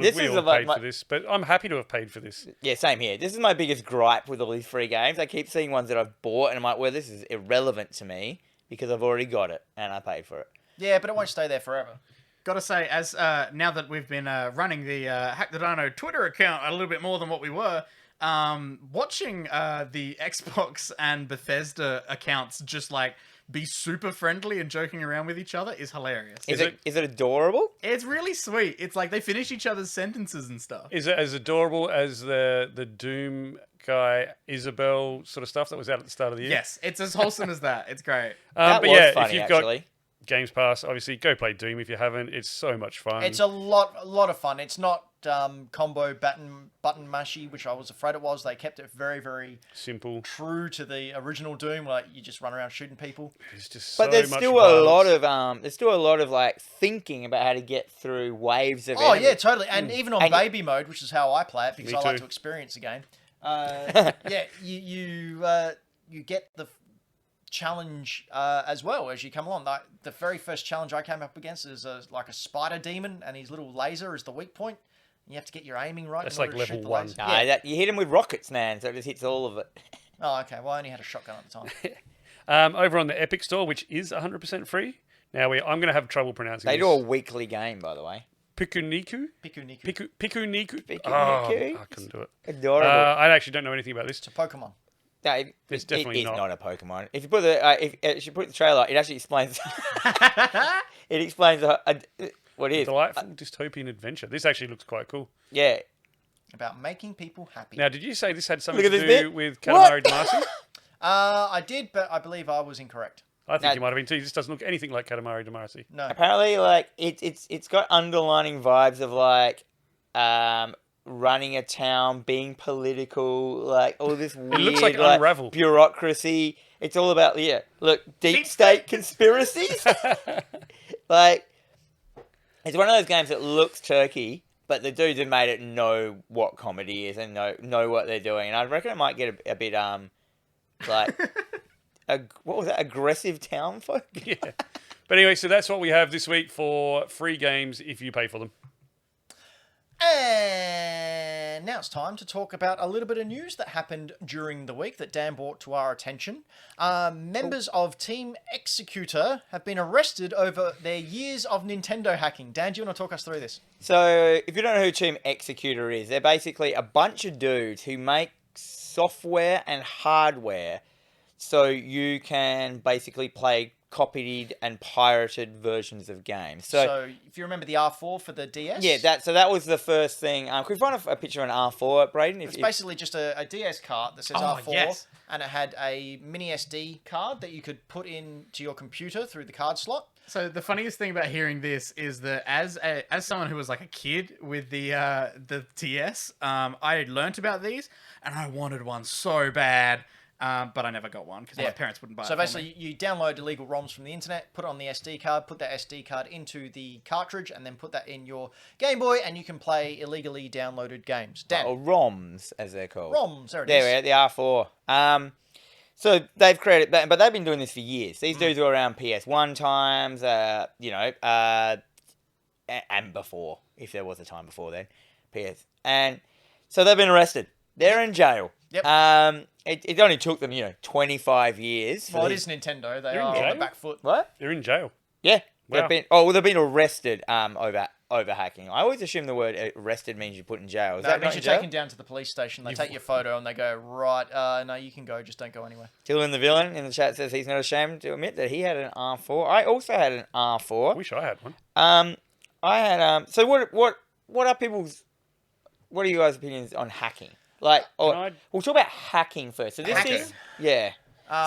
This we is all about paid my- for this, but I'm happy to have paid for this. Yeah, same here. This is my biggest gripe with all these free games. I keep seeing ones that I've bought, and I'm like, well, this is irrelevant to me because I've already got it and I paid for it. Yeah, but it won't stay there forever. Gotta say, as now that we've been running the Hack the Dino Twitter account a little bit more than what we were, watching the Xbox and Bethesda accounts just like be super friendly and joking around with each other is hilarious. Is it adorable? It's really sweet. It's like they finish each other's sentences and stuff. Is it as adorable as the Doom guy Isabel sort of stuff that was out at the start of the year? Yes, it's as wholesome as that. It's great. That but was yeah, funny, if you've actually. got Games Pass, obviously go play Doom if you haven't. It's so much fun. It's a lot of fun. It's not combo button mashy, which I was afraid it was. They kept it very, very simple. true to the original Doom, like you just run around shooting people. It's just But so there's much still a lot violence. of there's still a lot of like thinking about how to get through waves of Oh enemies. yeah, totally. And even on And- baby mode, which is how I play it because Me I like too. to experience the game. Yeah, you get the challenge as well as you come along. Like the very first challenge I came up against is like a spider demon, and his little laser is the weak point. You have to get your aiming right. That's in order like to shoot level the one. laser. Nah, Yeah. you hit him with rockets, man, so it just hits all of it. Oh, okay. Well, I only had a shotgun at the time. Over on the Epic Store, which is 100% free. Now I'm going to have trouble pronouncing They this. do a weekly game, by the way. Pikuniku? Pikuniku. Pikuniku? Pikuniku? Oh, I couldn't do it. Adorable. I actually don't know anything about this. It's a Pokemon. No, It's it definitely is not. not a Pokemon. If you put if you put the trailer, it actually explains. It explains what it is. Delightful dystopian adventure. This actually looks quite cool. Yeah. About making people happy. Now, did you say this had something Look to at this do bit. with What? Katamari Damacy? I did, but I believe I was incorrect. I think Now- you might have been too. This doesn't look anything like Katamari Damacy. No. Apparently, like it's got underlining vibes of like running a town, being political, like all this weird looks like Unravel. bureaucracy. It's all about look, deep state conspiracies. Like it's one of those games that looks turkey, but the dudes who made it know what comedy is and know what they're doing. And I reckon it might get a bit like what was that? Aggressive town folk. Yeah. But anyway, so that's what we have this week for free games if you pay for them. And now it's time to talk about a little bit of news that happened during the week that Dan brought to our attention. Members of Team Executor have been arrested over their years of Nintendo hacking. Dan, do you want to talk us through this? So, if you don't know who Team Executor is, they're basically a bunch of dudes who make software and hardware so you can basically play copied and pirated versions of games. So if you remember the R4 for the DS? Yeah, that was the first thing. Can we find a picture of an R4, Braden? It's basically just a DS card that says Oh, R4, yes. and it had a mini SD card that you could put into your computer through the card slot. So the funniest thing about hearing this is that as someone who was like a kid with the TS, I learnt about these and I wanted one so bad, but I never got one because my parents wouldn't buy it. So for me. basically, you download illegal ROMs from the internet, put it on the SD card, put that SD card into the cartridge, and then put that in your Game Boy, and you can play illegally downloaded games. Dan, or ROMs, as they're called. ROMs, there it There is. we are, the R4. So they've created, but they've been doing this for years. These dudes were around PS1 times, and before, if there was a time before then, PS. And so they've been arrested. They're in jail. Yep. It only took them, 25 years. for Well, it these- is Nintendo. They You're in are on jail? the back foot. What? They're in jail. Yeah. Wow. They've been arrested over hacking. I always assume the word arrested means you're put in jail. Is No, that it not means in you're jail? taken down to the police station. They take your photo and they go, right, no, you can go, just don't go anywhere. Dylan the villain in the chat says he's not ashamed to admit that he had an R4. I also had an I R4. wish I had one. I had so what are people's what are you guys' opinions on hacking? Like, I- we'll talk about hacking first. So this Hacking. is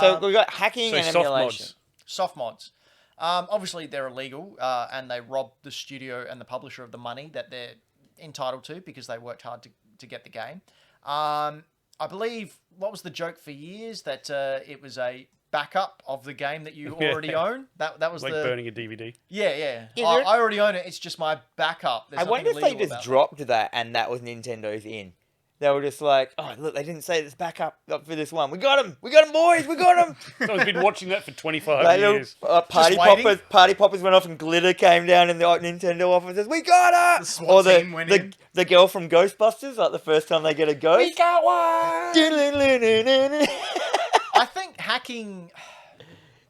so we've got hacking So and soft emulation. mods. Soft mods. Obviously, they're illegal and they rob the studio and the publisher of the money that they're entitled to because they worked hard to get the game. I believe, what was the joke for years? That it was a backup of the game that you already own. That was Like the... burning a DVD. Yeah. Yeah, I already own it. It's just my backup. There's I wonder if nothing they legal just about dropped that and that was Nintendo's in. They were just like, oh, look, they didn't say this backup up for this one. We got him, boys, we got him. So I've been watching that for 25 Like years. little, party poppers went off and glitter came down in the Nintendo offices. We got her! The SWAT Or team went in. the girl from Ghostbusters, like the first time they get a ghost. We got one! I think hacking,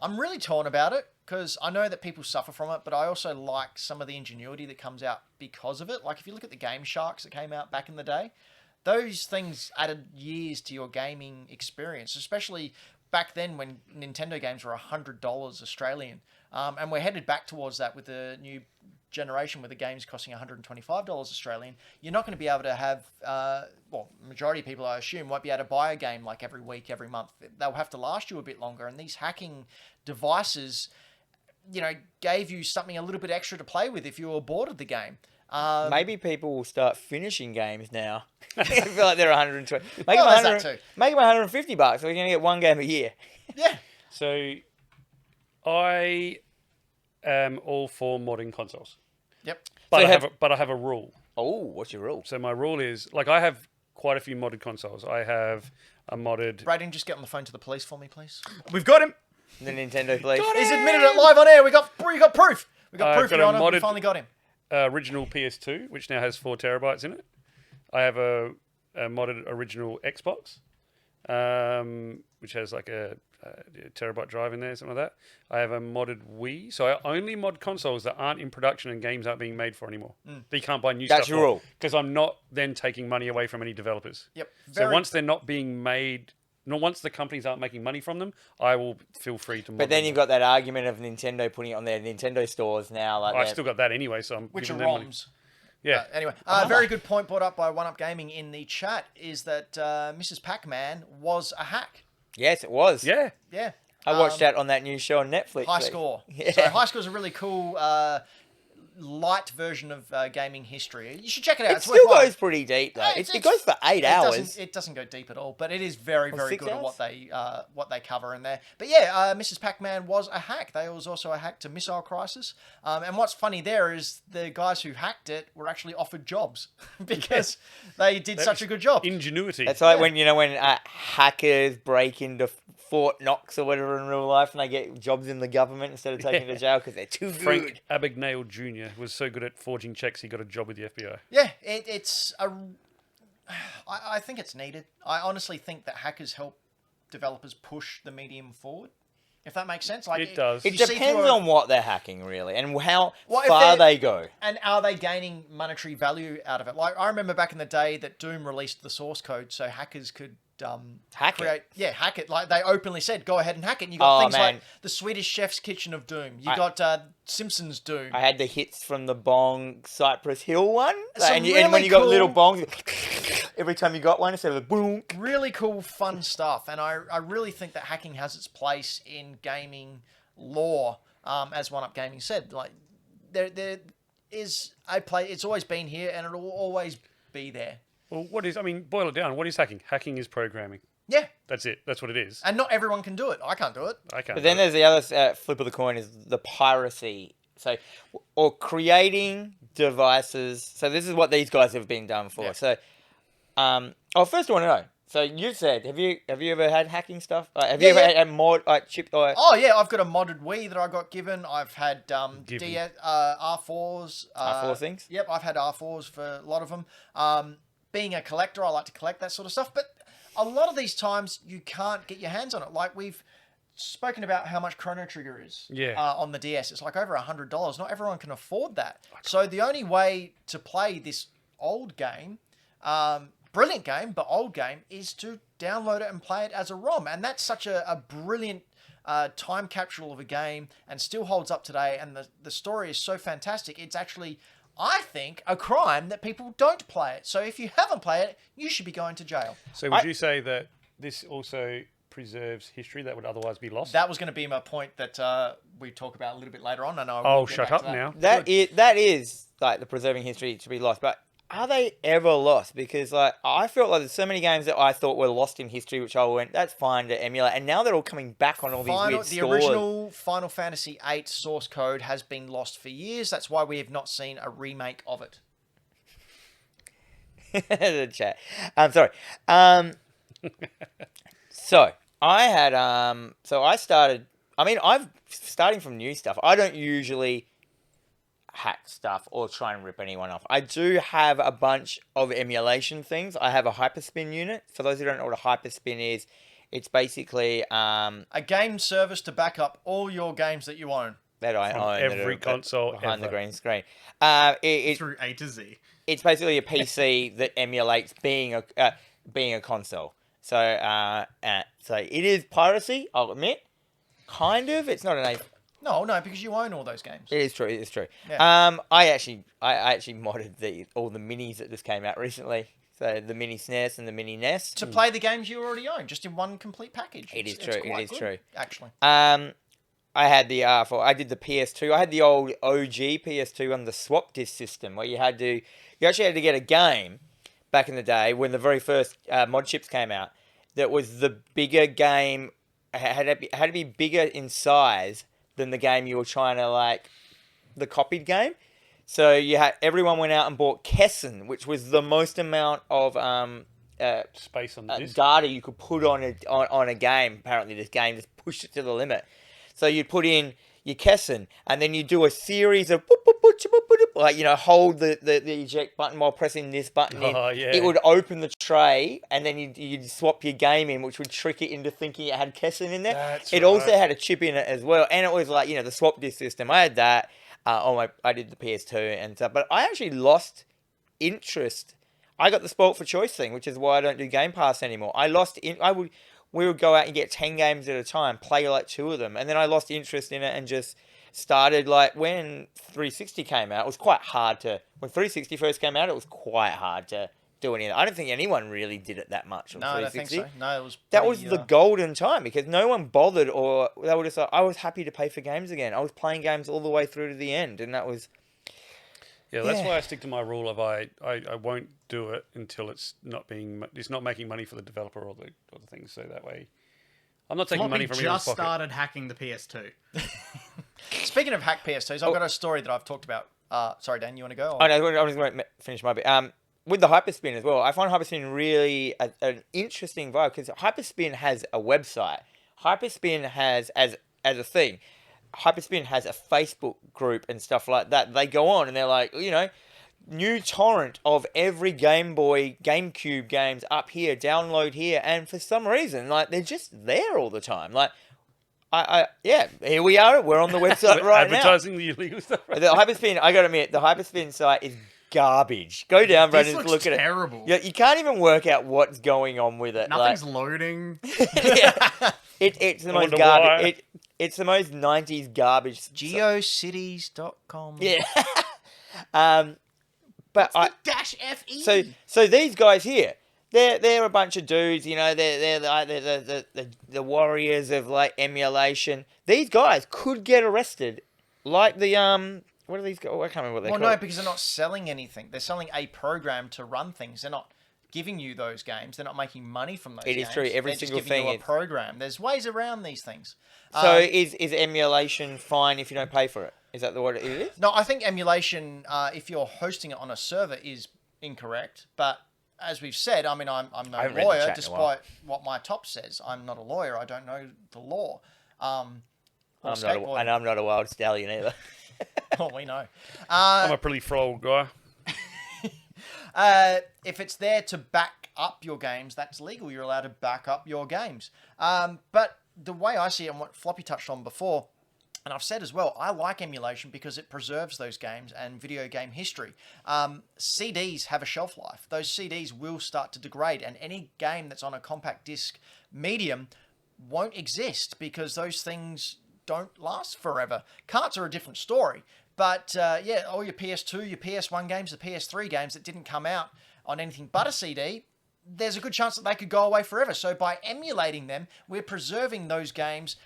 I'm really torn about it because I know that people suffer from it, but I also like some of the ingenuity that comes out because of it. Like if you look at the Game Sharks that came out back in the day, those things added years to your gaming experience, especially back then when Nintendo games were $100 Australian. And we're headed back towards that with the new generation where the games costing $125 Australian. You're not going to be able to have, majority of people, I assume, won't be able to buy a game like every week, every month. They'll have to last you a bit longer. And these hacking devices, gave you something a little bit extra to play with if you were bored of the game. Maybe people will start finishing games now. I feel like they're 120. Make Well, them there's that too. Make them $150. So we're going to get one game a year. Yeah. So I am all for modding consoles. Yep. But, So I have a rule. Oh, what's your rule? So my rule is, like, I have quite a few modded consoles. I have a modded... Braden, just get on the phone to the police for me, please. We've got him. The Nintendo Play. He's admitted it live on air. We got proof. We got I've proof, got Your a Honor. We modded- finally got him. original PS2, which now has 4 terabytes in it. I have a modded original Xbox, which has like a terabyte drive in there, something like that. I have a modded Wii. So I only mod consoles that aren't in production and games aren't being made for anymore. That you can't buy new That's stuff your rule. because I'm not then taking money away from any developers. Yep. So once they're not being made... once the companies aren't making money from them, I will feel free to mod But then them. you've got that argument of Nintendo putting it on their Nintendo stores now. Like I they're- still got that anyway, so I'm which are giving them money. ROMs. Yeah. Anyway, very good point brought up by One Up Gaming in the chat is that Mrs. Pac-Man was a hack. Yes, it was. Yeah. Yeah. I watched that on that new show on Netflix. High Score. Yeah. So High Score is a really cool light version of gaming history. You should check it out. It It's still worthwhile. goes pretty deep though. It goes for 8 hours. It doesn't go deep at all, but it is very, very 6 good at hours? what they cover in there. But yeah, Mrs. Pac-Man was a hack. They was also a hack to Missile Crisis. And what's funny there is the guys who hacked it were actually offered jobs because they did such a good job. Ingenuity. It's like when hackers break into Fort Knox or whatever in real life, and they get jobs in the government instead of taking to jail because they're too good. Frank Abagnale Jr. was so good at forging checks, he got a job with the FBI. Yeah, I think it's needed. I honestly think that hackers help developers push the medium forward. If that makes sense, like It does. It you see depends through on what they're hacking, really, and how Well, if far they're- they go. and are they gaining monetary value out of it? Like I remember back in the day that Doom released the source code so hackers could Hack it. hack it. Like they openly said, go ahead and hack it. And you got things man. like the Swedish Chef's Kitchen of Doom. You got Simpsons Doom. I had the hits from the Bong Cypress Hill one, Some and when really you got cool- little bongs, every time you got one, instead of a boom. Really cool, fun stuff. And I really think that hacking has its place in gaming lore, as One Up Gaming said. Like there is a play. It's always been here, and it'll always be there. Well, boil it down. What is hacking? Hacking is programming. Yeah, That's it. That's what it is. and not everyone can do it. I can't do it. I can't. But then do it. there's the other flip of the coin is the piracy. So, or creating devices. So this is what these guys have been done for. Yeah. So, first I want to know. So you said, have you ever had hacking stuff? Have you Yeah, ever yeah. had a mod chip? Oh yeah, I've got a modded Wii that I got given. I've had Given. R4s. R4 things? Yep, I've had R4s for a lot of them. Being a collector, I like to collect that sort of stuff. But a lot of these times, you can't get your hands on it. Like we've spoken about how much Chrono Trigger is on the DS. It's like over $100. Not everyone can afford that. So the only way to play this old game, brilliant game, but old game, is to download it and play it as a ROM. And that's such a brilliant time capsule of a game and still holds up today. And the story is so fantastic. It's actually, I think, a crime that people don't play it. So if you haven't played it, you should be going to jail. So would you say that this also preserves history that would otherwise be lost? That was going to be my point that we talk about a little bit later on. And I will Oh, get shut back up to that. now. That is like the preserving history to be lost, but are they ever lost? Because like I felt like there's so many games that I thought were lost in history, which I went, that's fine to emulate, and now they're all coming back on all these weird The stores. original Final Fantasy VIII source code has been lost for years. That's why we have not seen a remake of it. the chat. I'm sorry. So I had so I started. I mean, I've starting from new stuff. I don't usually hack stuff or try and rip anyone off. I do have a bunch of emulation things. I have a hyperspin unit. For those who don't know what a hyperspin is, it's basically A game service to back up all your games that you own. that I From own that every are console behind the ever. green screen. It, Through A to Z. it's basically a PC that emulates being a console. So so it is piracy. I'll admit, kind of. It's not an A. No, because you own all those games. It is true. It is true. Yeah. I actually modded all the minis that just came out recently. So the mini SNES and the mini NES. To play the games you already own, just in one complete package. It is It's true. quite It is good, true. Actually. I had the I did the PS2. I had the old OG PS2 on the swap disc system where you actually had to get a game back in the day when the very first mod chips came out. That was the bigger game. Had to be bigger in size than the game you were trying to the copied game. So everyone went out and bought Kessen, which was the most amount of Space on the disc. data you could put on a game. Apparently, this game just pushed it to the limit. So you'd put in your Kessen, and then you do a series of hold the eject button while pressing this button in. Oh, yeah. It would open the tray, and then you'd swap your game in, which would trick it into thinking it had Kessen in there. That's it also had a chip in it as well, and it was the swap disc system. I had that. I did the PS2 and stuff, but I actually lost interest. I got the Spoilt for Choice thing, which is why I don't do Game Pass anymore. We would go out and get 10 games at a time, play 2 of them, and then I lost interest in it and just started when 360 came out. It was quite hard to when 360 first came out. It was quite hard to do anything. I don't think anyone really did it that much on No, I don't 360. think so. No, it was. That was the golden time because no one bothered, or they were just I was happy to pay for games again. I was playing games all the way through to the end, and that was. Yeah, that's Yeah. why I stick to my rule of I won't do it until it's not making money for the developer or the things. So that way, I'm not taking money Floppy from anyone's just pocket. started hacking the PS2. Speaking of hack PS2s, I've got a story that I've talked about. Sorry, Dan, you want to go? Oh no, I was going to finish my bit. With the Hyperspin as well, I find Hyperspin really an interesting vibe because Hyperspin has a website. Hyperspin has as a thing. Hyperspin has a Facebook group and stuff like that. They go on and they're like, new torrent of every Game Boy, GameCube games up here, download here, and for some reason, they're just there all the time. Here we are. We're on the website right now. Advertising the illegal stuff. The Hyperspin, I gotta admit, the Hyperspin site is garbage. Go down, Brandon, This and looks look at terrible. it. You can't even work out what's going on with it. Nothing's loading. It's the I most wonder garbage. why. It's the most 90s garbage. Geocities.com. Yeah. But Dash FE. so these guys here, they're a bunch of dudes. They're the warriors of emulation. These guys could get arrested, what are these guys? I can't remember what they're Well, called. no, because they're not selling anything. They're selling a program to run things. They're not giving you those games. They're not making money from those It games. is true. Every They're single just giving thing you is- a program. There's ways around these things. So is emulation fine if you don't pay for it? Is that what it is? No, I think emulation, if you're hosting it on a server, is incorrect. But as we've said, I mean, I'm no haven't read the lawyer, chat in a while. despite what my top says. I'm not a lawyer. I don't know the law. Or I'm skateboarding. not a wild stallion either. Oh, we know. I'm a pretty frol guy. If it's there to back up your games, that's legal. You're allowed to back up your games. But the way I see it, and what Floppy touched on before, and I've said as well, I like emulation because it preserves those games and video game history. CDs have a shelf life. Those CDs will start to degrade, and any game that's on a compact disc medium won't exist because those things don't last forever. Carts are a different story. But all your PS2, your PS1 games, the PS3 games that didn't come out on anything but a CD, there's a good chance that they could go away forever. So by emulating them, we're preserving those games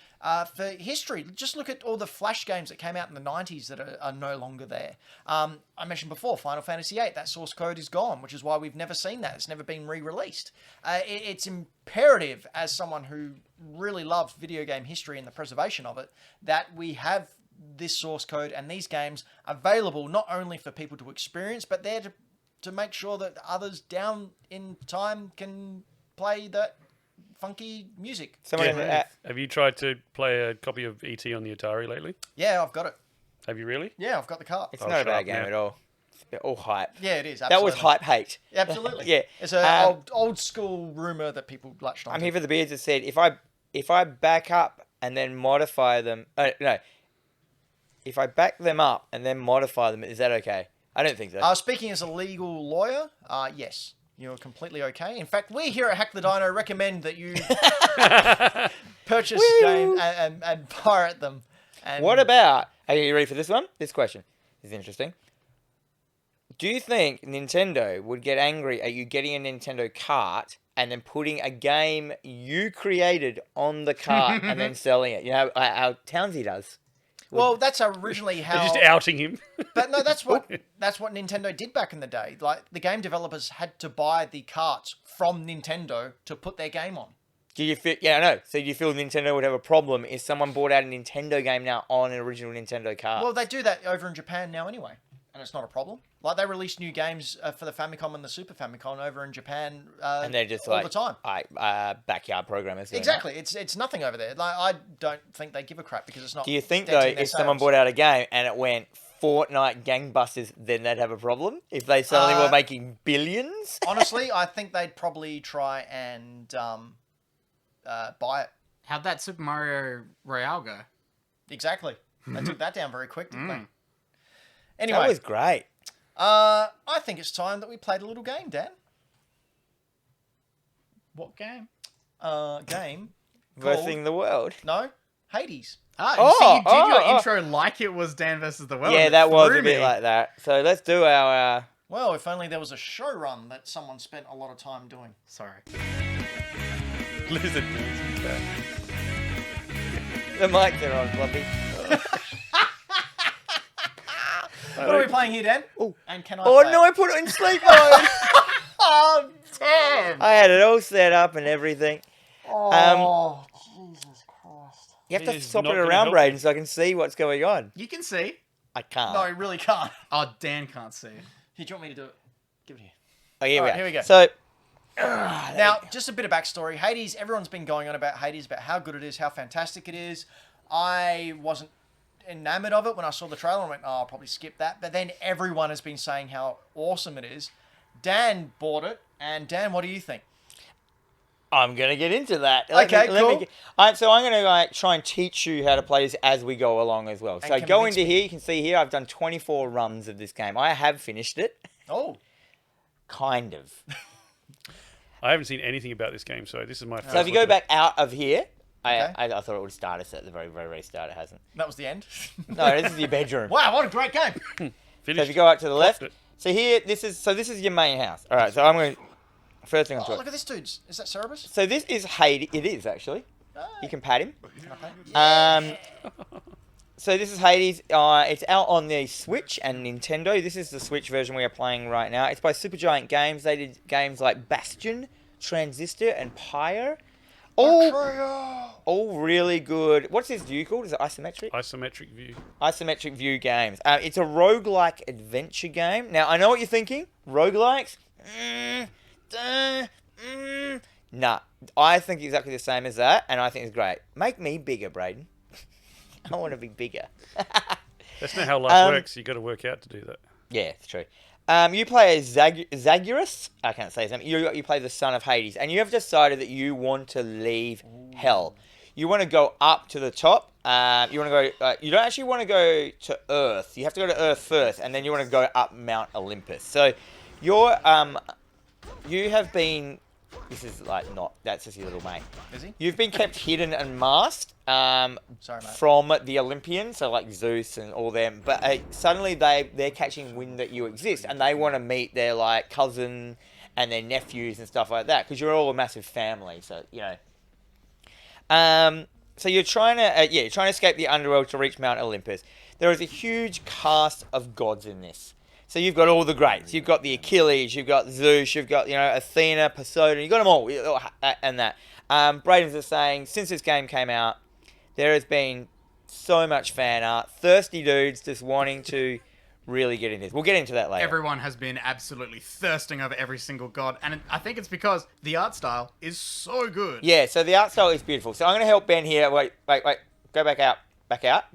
for history. Just look at all the Flash games that came out in the 90s that are no longer there. I mentioned before, Final Fantasy VIII, that source code is gone, which is why we've never seen that. It's never been re-released. It's imperative, as someone who really loves video game history and the preservation of it, that we have this source code and these games available not only for people to experience, but there to make sure that others down in time can play that funky music. Someone Have you tried to play a copy of ET on the Atari lately? Yeah, I've got it. Have you really? Yeah, I've got the cart. it's Oh, not a shut bad up game now. at all. It's all hype. Yeah, it is. That Absolutely. was hype hate. Absolutely. Yeah. It's a old school rumor that people latched on. I'm here for the beards that said if I back up and then modify them. No. If I back them up and then modify them, is that okay? I don't think so. Speaking as a legal lawyer, yes. You're completely okay. In fact, we here at Hack the Dino recommend that you purchase games and pirate them. And What about? Are you ready for this one? This question is interesting. Do you think Nintendo would get angry at you getting a Nintendo cart and then putting a game you created on the cart and then selling it? You know how Townsy does. Well, that's originally They're how. just outing him. But no, that's what Nintendo did back in the day. Like the game developers had to buy the carts from Nintendo to put their game on. Do you feel? Yeah, I know. So do you feel Nintendo would have a problem if someone bought out a Nintendo game now on an original Nintendo cart? Well, they do that over in Japan now anyway, and it's not a problem. Like they release new games for the Famicom and the Super Famicom over in Japan, and they're just all like the time. backyard programmers. doing Exactly, it's nothing over there. Like I don't think they give a crap because it's not. that. Do you think though, denting their if someone sales. bought out a game and it went Fortnite gangbusters, then they'd have a problem? If they suddenly were making billions? Honestly, I think they'd probably try and buy it. How'd that Super Mario Royale go? Exactly, they took that down very quick, didn't they? That Anyway, was great. I think it's time that we played a little game, Dan. What game? Game. Versing the world. No, Hades. Oh, so you did your oh. intro like it was Dan versus the World. Yeah, It that was threw a bit me. like that. So let's do our... Well, if only there was a show run that someone spent a lot of time doing. Sorry. Lizard. The mics are on, Fluffy. What are we playing here, Dan? Oh. And can I Oh play no, it? I put it in sleep mode. Oh, damn! I had it all set up and everything. Oh, Jesus Christ. You have to It is swap not it gonna around, help Braden, so I can see what's going on. You can see. I can't. No, you really can't. Oh, Dan can't see. Here, do you want me to do it? Give it here. Oh, here, Alright, here we go. So, Now, just a bit of backstory. Hades, everyone's been going on about Hades, about how good it is, how fantastic it is. I wasn't enamored of it when I saw the trailer and went, oh, I'll probably skip that. But then everyone has been saying how awesome it is. Dan bought it, and Dan, what do you think? I'm going to get into that. Okay, cool. Alright, so I'm going to try and teach you how to play this as we go along as well. So go convince into me. here, you can see here, I've done 24 runs of this game. I have finished it. Oh, Kind of. I haven't seen anything about this game, so this is my first. So if you go look at back out of here, Okay. I thought it would start us at the very, very, very start. It hasn't. that was the end. No, this is your bedroom. Wow, what a great game. it. So Finished. if you go out to the left, it. so here, this is your main house. All right, so I'm going to, first thing I'm Oh, doing. look at this dude's. Is that Cerebus? So this is Hades. It is actually. You can pat him. Okay. So this is Hades. It's out on the Switch and Nintendo. This is the Switch version we are playing right now. It's by Supergiant Games. They did games like Bastion, Transistor, and Pyre. All really good. What's this view called? Is it isometric? Isometric view. Isometric view games. It's a roguelike adventure game. Now, I know what you're thinking. Roguelikes? Nah. I think exactly the same as that, and I think it's great. Make me bigger, Braden. I want to be bigger. That's not how life works. You got to work out to do that. Yeah, it's true. You play as Zagreus. I can't say his name. You play the son of Hades, and you have decided that you want to leave Hell. You want to go up to the top. You want to go. You don't actually want to go to Earth. You have to go to Earth first, and then you want to go up Mount Olympus. So, you have been. This is like not. That's just your little mate. Is he? You've been kept hidden and masked Sorry, mate. from the Olympians, so like Zeus and all them. But suddenly they're catching wind that you exist, and they want to meet their like cousin and their nephews and stuff like that, because you're all a massive family. So you know. So you're trying to escape the underworld to reach Mount Olympus. There is a huge cast of gods in this. So you've got all the greats. You've got the Achilles. You've got Zeus. You've got Athena, Poseidon. You've got them all, and that. Braden's just saying, since this game came out, there has been so much fan art. Thirsty dudes just wanting to really get into this. We'll get into that later. Everyone has been absolutely thirsting over every single god, and I think it's because the art style is so good. Yeah, so the art style is beautiful. So I'm going to help Ben here. Wait. Go back out,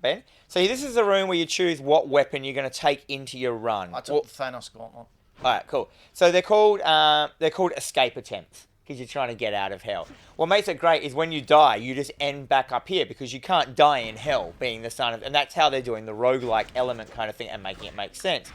Ben. So this is the room where you choose what weapon you're going to take into your run. I took the Thanos gauntlet. All right, cool. So they're called escape attempts because you're trying to get out of hell. What makes it great is when you die, you just end back up here because you can't die in hell, being the son of, and that's how they're doing the roguelike element kind of thing and making it make sense.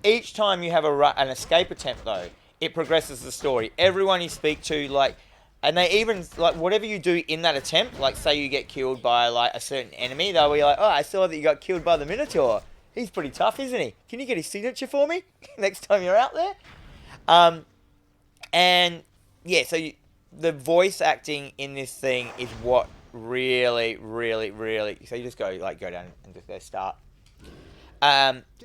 Each time you have an escape attempt, though, it progresses the story. Everyone you speak to, like, and they even, like, whatever you do in that attempt, like, say you get killed by, like, a certain enemy, they'll be like, oh, I saw that you got killed by the Minotaur. He's pretty tough, isn't he? Can you get his signature for me next time you're out there? And, yeah, so the voice acting in this thing is what really, really, really... So you just go down and just go start.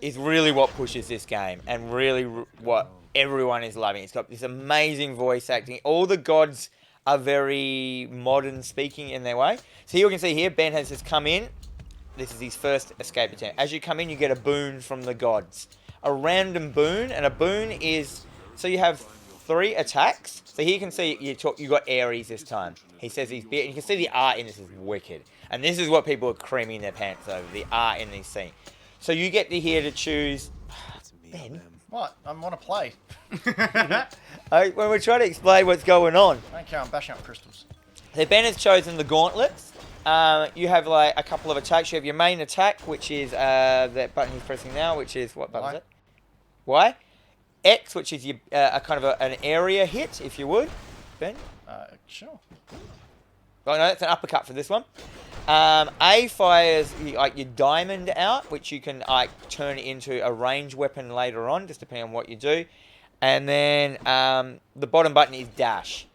Is really what pushes this game and really what everyone is loving. It's got this amazing voice acting. All the gods are very modern speaking in their way. So you can see here, Ben has just come in. This is his first escape attempt. As you come in, you get a boon from the gods. A random boon, and a boon is... So you have 3 attacks. So here you can see you got Ares this time. He says he's bit, and you can see the art in this is wicked. And this is what people are creaming their pants over, the art in these scenes. So you get here to choose... Ben? What? I want to play. When we're trying to explain what's going on. I don't care, I'm bashing up crystals. So Ben has chosen the gauntlets. You have like a couple of attacks. You have your main attack, which is that button he's pressing now, which is... What button is it? Y. X, which is your, a kind of an area hit, if you would. Ben? Sure. Oh, no, that's an uppercut for this one. A fires like your diamond out, which you can turn into a range weapon later on, just depending on what you do. And then the bottom button is dash.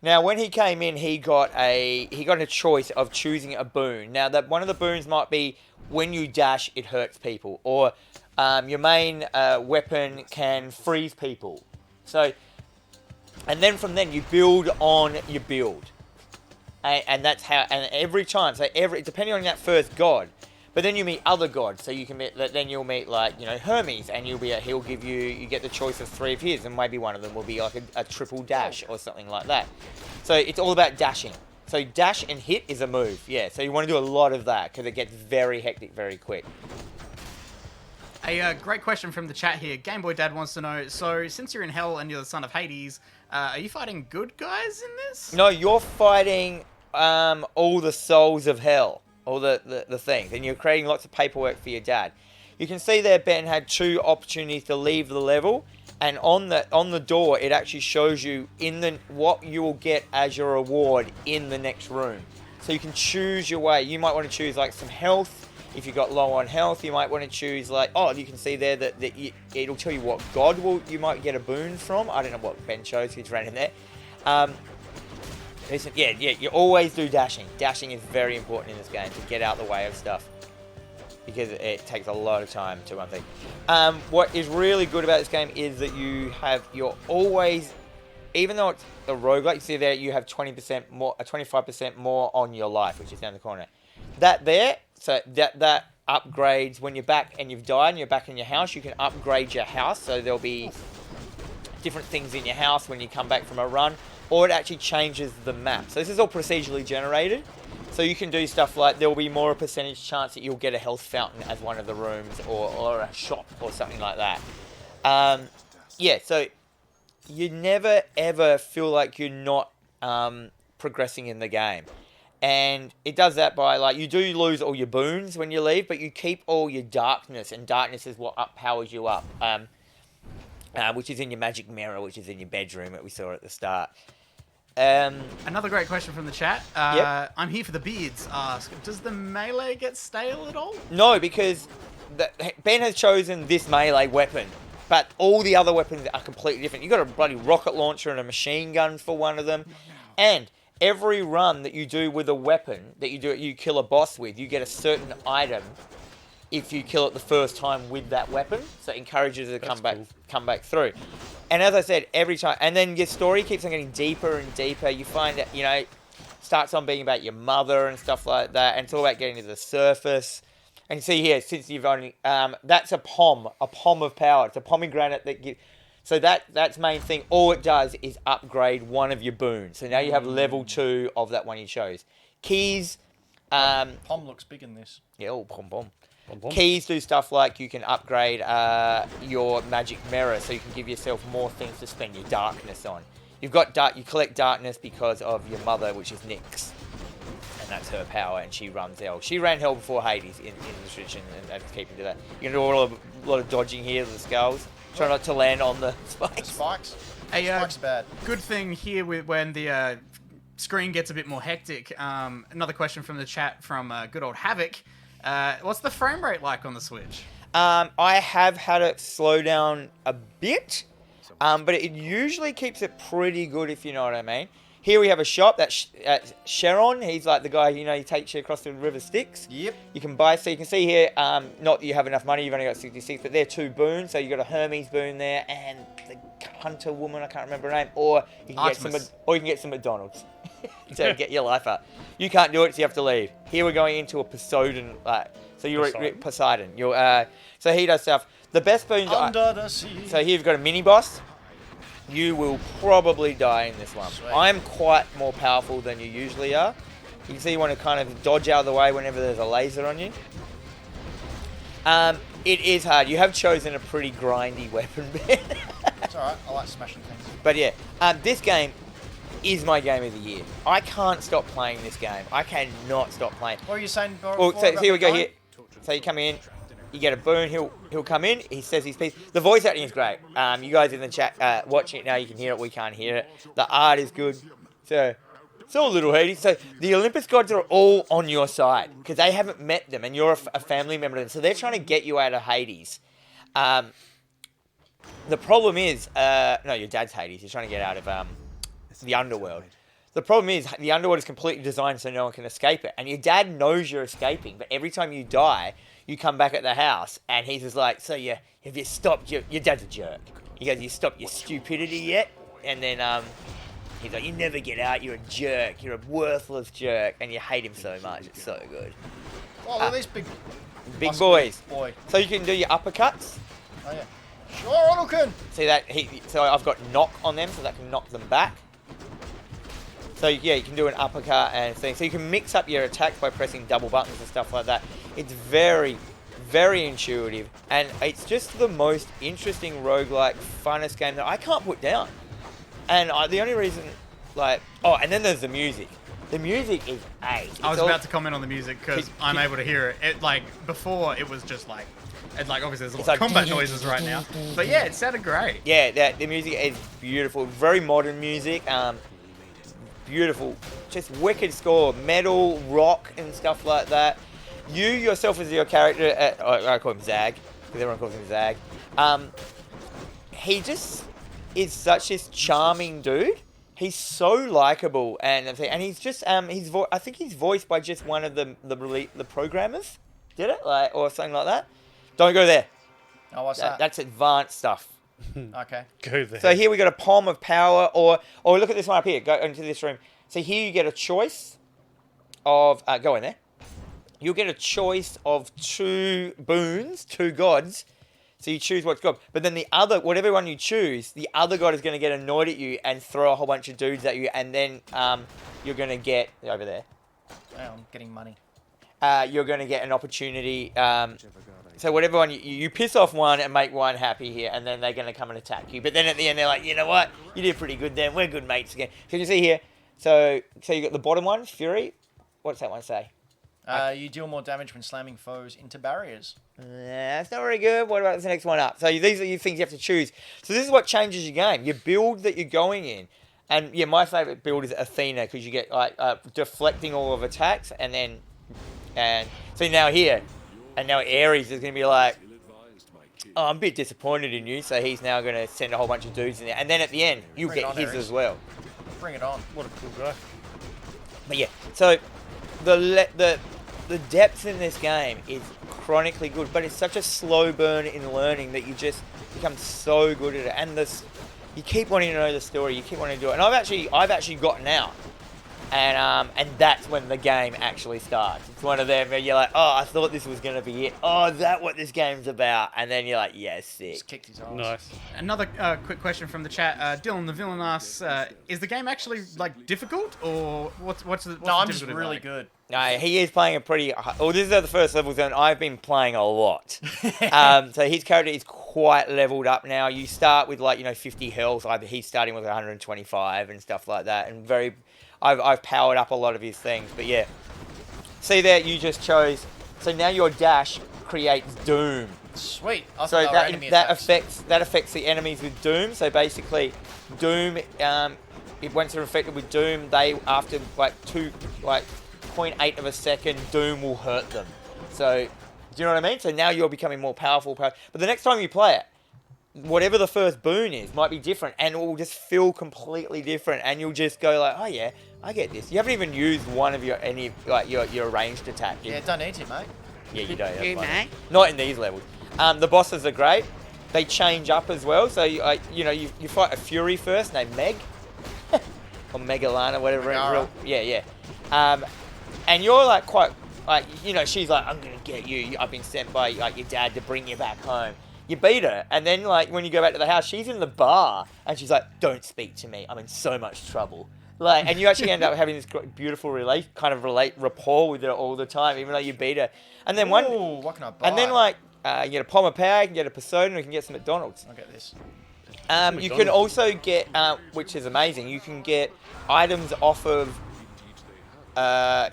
Now, when he came in, he got a choice of choosing a boon. Now, that one of the boons might be when you dash, it hurts people, or your main weapon can freeze people. So, and then from then you build on your build. And that's how, and every time, so depending on that first god, but then you meet other gods, so you can meet, then you'll meet like, Hermes, and you get the choice of 3 of his, and maybe one of them will be like a triple dash or something like that. So it's all about dashing. So dash and hit is a move, yeah, so you want to do a lot of that, because it gets very hectic very quick. A great question from the chat here. Game Boy Dad wants to know, so since you're in hell and you're the son of Hades, are you fighting good guys in this? No, you're fighting all the souls of hell, all the things, and you're creating lots of paperwork for your dad. You can see there Ben had 2 opportunities to leave the level, and on the door it actually shows you what you will get as your reward in the next room. So you can choose your way. You might want to choose like some health. If you got low on health, you might want to choose like, you can see there that it'll tell you what god you might get a boon from. I don't know what Ben chose, he's random there. Yeah, you always do dashing. Dashing is very important in this game to get out the way of stuff, because it takes a lot of time to one thing. What is really good about this game is that you're always, even though it's a roguelike, you see there you have 20% more, 25% more on your life, which is down the corner. So that upgrades when you're back and you've died and you're back in your house. You can upgrade your house, so there'll be different things in your house when you come back from a run, or it actually changes the map. So this is all procedurally generated, so you can do stuff like there will be more a percentage chance that you'll get a health fountain as one of the rooms, or a shop or something like that. Yeah, so you never ever feel like you're not progressing in the game. And it does that by, like, you do lose all your boons when you leave, but you keep all your darkness, and darkness is what powers you up, which is in your magic mirror, which is in your bedroom that we saw at the start. Another great question from the chat. Yep. I'm here for the beards. Ask, does the melee get stale at all? No, because Ben has chosen this melee weapon, but all the other weapons are completely different. You've got a bloody rocket launcher and a machine gun for one of them, and every run that you do with a weapon that you kill a boss with, you get a certain item if you kill it the first time with that weapon. So it encourages you to come back through. And as I said, every time, and then your story keeps on getting deeper and deeper. You find that, starts on being about your mother and stuff like that, and it's all about getting to the surface. And see here, since you've only that's a pom of power. It's a pomegranate that gives. So that's main thing. All it does is upgrade one of your boons. So now you have level 2 of that one you chose. Keys. Pom looks big in this. Yeah, all pom. Bom, bom. Keys do stuff like you can upgrade your magic mirror, so you can give yourself more things to spend your darkness on. You've got you collect darkness because of your mother, which is Nyx, and that's her power, and she runs hell. She ran hell before Hades in the tradition, and keeping to that. You can do a lot of dodging here with the skulls. Try not to land on the The spikes. spikes. Hey, Spikes are bad. good thing here when the screen gets a bit more hectic. Another question from the chat from good old Havoc. What's the frame rate like on the Switch? I have had it slow down a bit, but it usually keeps it pretty good, if you know what I mean. Here we have a shop that's Sharon. He's like the guy, he takes you across the river Styx. Yep. You can buy, so you can see here, not that you have enough money, you've only got 66, but they're 2 boons. So you got a Hermes boon there, and the hunter woman, I can't remember her name, or you can get some McDonald's to get your life up. You can't do it, so you have to leave. Here we're going into a Poseidon, so you're Poseidon. So he does stuff. The best boons Under the sea. so here you've got a mini boss. You will probably die in this one. Sweet. I'm quite more powerful than you usually are. You can see you want to kind of dodge out of the way whenever there's a laser on you. It is hard. You have chosen a pretty grindy weapon, Ben. It's alright. I like smashing things. But yeah, this game is my game of the year. I can't stop playing this game. I cannot stop playing. What were you saying? Well, so here we go here. So you come in, you get a boon. He'll come in. He says his piece. The voice acting is great. You guys in the chat watching it now, you can hear it. We can't hear it. The art is good. So it's all little Hades. So the Olympus gods are all on your side because they haven't met them, and you're a family member of them. So they're trying to get you out of Hades. The problem is, no, your dad's Hades. You're trying to get out of the underworld. The problem is the underworld is completely designed so no one can escape it. And your dad knows you're escaping, but every time you die, you come back at the house, and he's just like, so have you stopped your dad's a jerk. He goes, you stopped your stupidity yet? And then he's like, you never get out, you're a jerk, you're a worthless jerk, and you hate him so much. It's so good. Oh, look at these big boys. Boy. So you can do your uppercuts. Oh yeah. Sure, Looking. See that? So I've got knock on them, so that can knock them back. So yeah, you can do an uppercut and things. So you can mix up your attacks by pressing double buttons and stuff like that. It's very, very intuitive, and it's just the most interesting roguelike, funnest game that I can't put down. And the only reason, and then there's the music. The music is A. I was about to comment on the music because I'm able to hear it. Before it was just obviously there's a lot of combat noises right now. But yeah, it sounded great. Yeah, the music is beautiful. Very modern music. Beautiful. Just wicked score. Metal, rock, and stuff like that. You yourself as your character, I call him Zag, because everyone calls him Zag. He just is such this charming dude. He's so likable, and he's just I think he's voiced by just one of the programmers. Did it or something like that? Don't go there. Oh, what's that? That's advanced stuff. Okay. Go there. So here we got a palm of power, or look at this one up here. Go into this room. So here you get a choice of go in there. You'll get a choice of 2 boons, 2 gods. So you choose what's god. But then whatever one you choose, the other god is going to get annoyed at you and throw a whole bunch of dudes at you, and then you're going to get over there. Oh, I'm getting money. You're going to get an opportunity. So whatever one you piss off one and make one happy here, and then they're going to come and attack you. But then at the end they're like, you know what? You did pretty good then. We're good mates again. So you can see here. So you got the bottom one, Fury. What's that one say? You deal more damage when slamming foes into barriers. That's not very good. What about the next one up? So these are your things you have to choose. So this is what changes your game. Your build that you're going in. And yeah, my favourite build is Athena, because you get deflecting all of attacks, and so now here. And now Ares is going to be like, oh, I'm a bit disappointed in you, so he's now going to send a whole bunch of dudes in there. And then at the end, you Bring it get on, his Ares. as well. Bring it on. What a cool guy. But yeah, so the depth in this game is chronically good, but it's such a slow burn in learning that you just become so good at it. And you keep wanting to know the story, you keep wanting to do it. And I've actually gotten out. And that's when the game actually starts. It's one of them where you're like, oh, I thought this was going to be it. Oh, is that what this game's about? And then you're like, yeah, sick. Just kicked his ass. Nice. Another quick question from the chat. Dylan the Villain asks, is the game actually like difficult, or what's the No, I'm just difficulty really like? good. No, he is playing a pretty... Well, this is the first level zone. I've been playing a lot. So his character is quite leveled up now. You start with 50 health. He's starting with 125 and stuff like that. And I've powered up a lot of his things. But yeah. See there, you just chose... So now your dash creates doom. Sweet. I So thought they were enemy that attacks. affects the enemies with doom. So basically, doom... once they're infected with doom, they, after 0.8 of a second, doom will hurt them. So, do you know what I mean? So now you're becoming more powerful. But the next time you play it, whatever the first boon is might be different, and it will just feel completely different, and you'll just go like, oh yeah, I get this. You haven't even used one of your ranged attack. Yeah, don't need to, mate. Yeah, you don't. You, That's fine. mate. Not in these levels. The bosses are great. They change up as well. So you fight a Fury first named Meg, or Megalana, whatever. Megara. Yeah. And you're she's like, I'm gonna get you. I've been sent by your dad to bring you back home. You beat her, and then when you go back to the house, she's in the bar, and she's like, don't speak to me. I'm in so much trouble. And you actually end up having this beautiful rapport with her all the time, even though you beat her. And then Ooh, what can I buy? and then you get a Palm of Power, you can get a Persona, and you can get some McDonald's. I'll get this. You can also get, which is amazing, you can get items off of,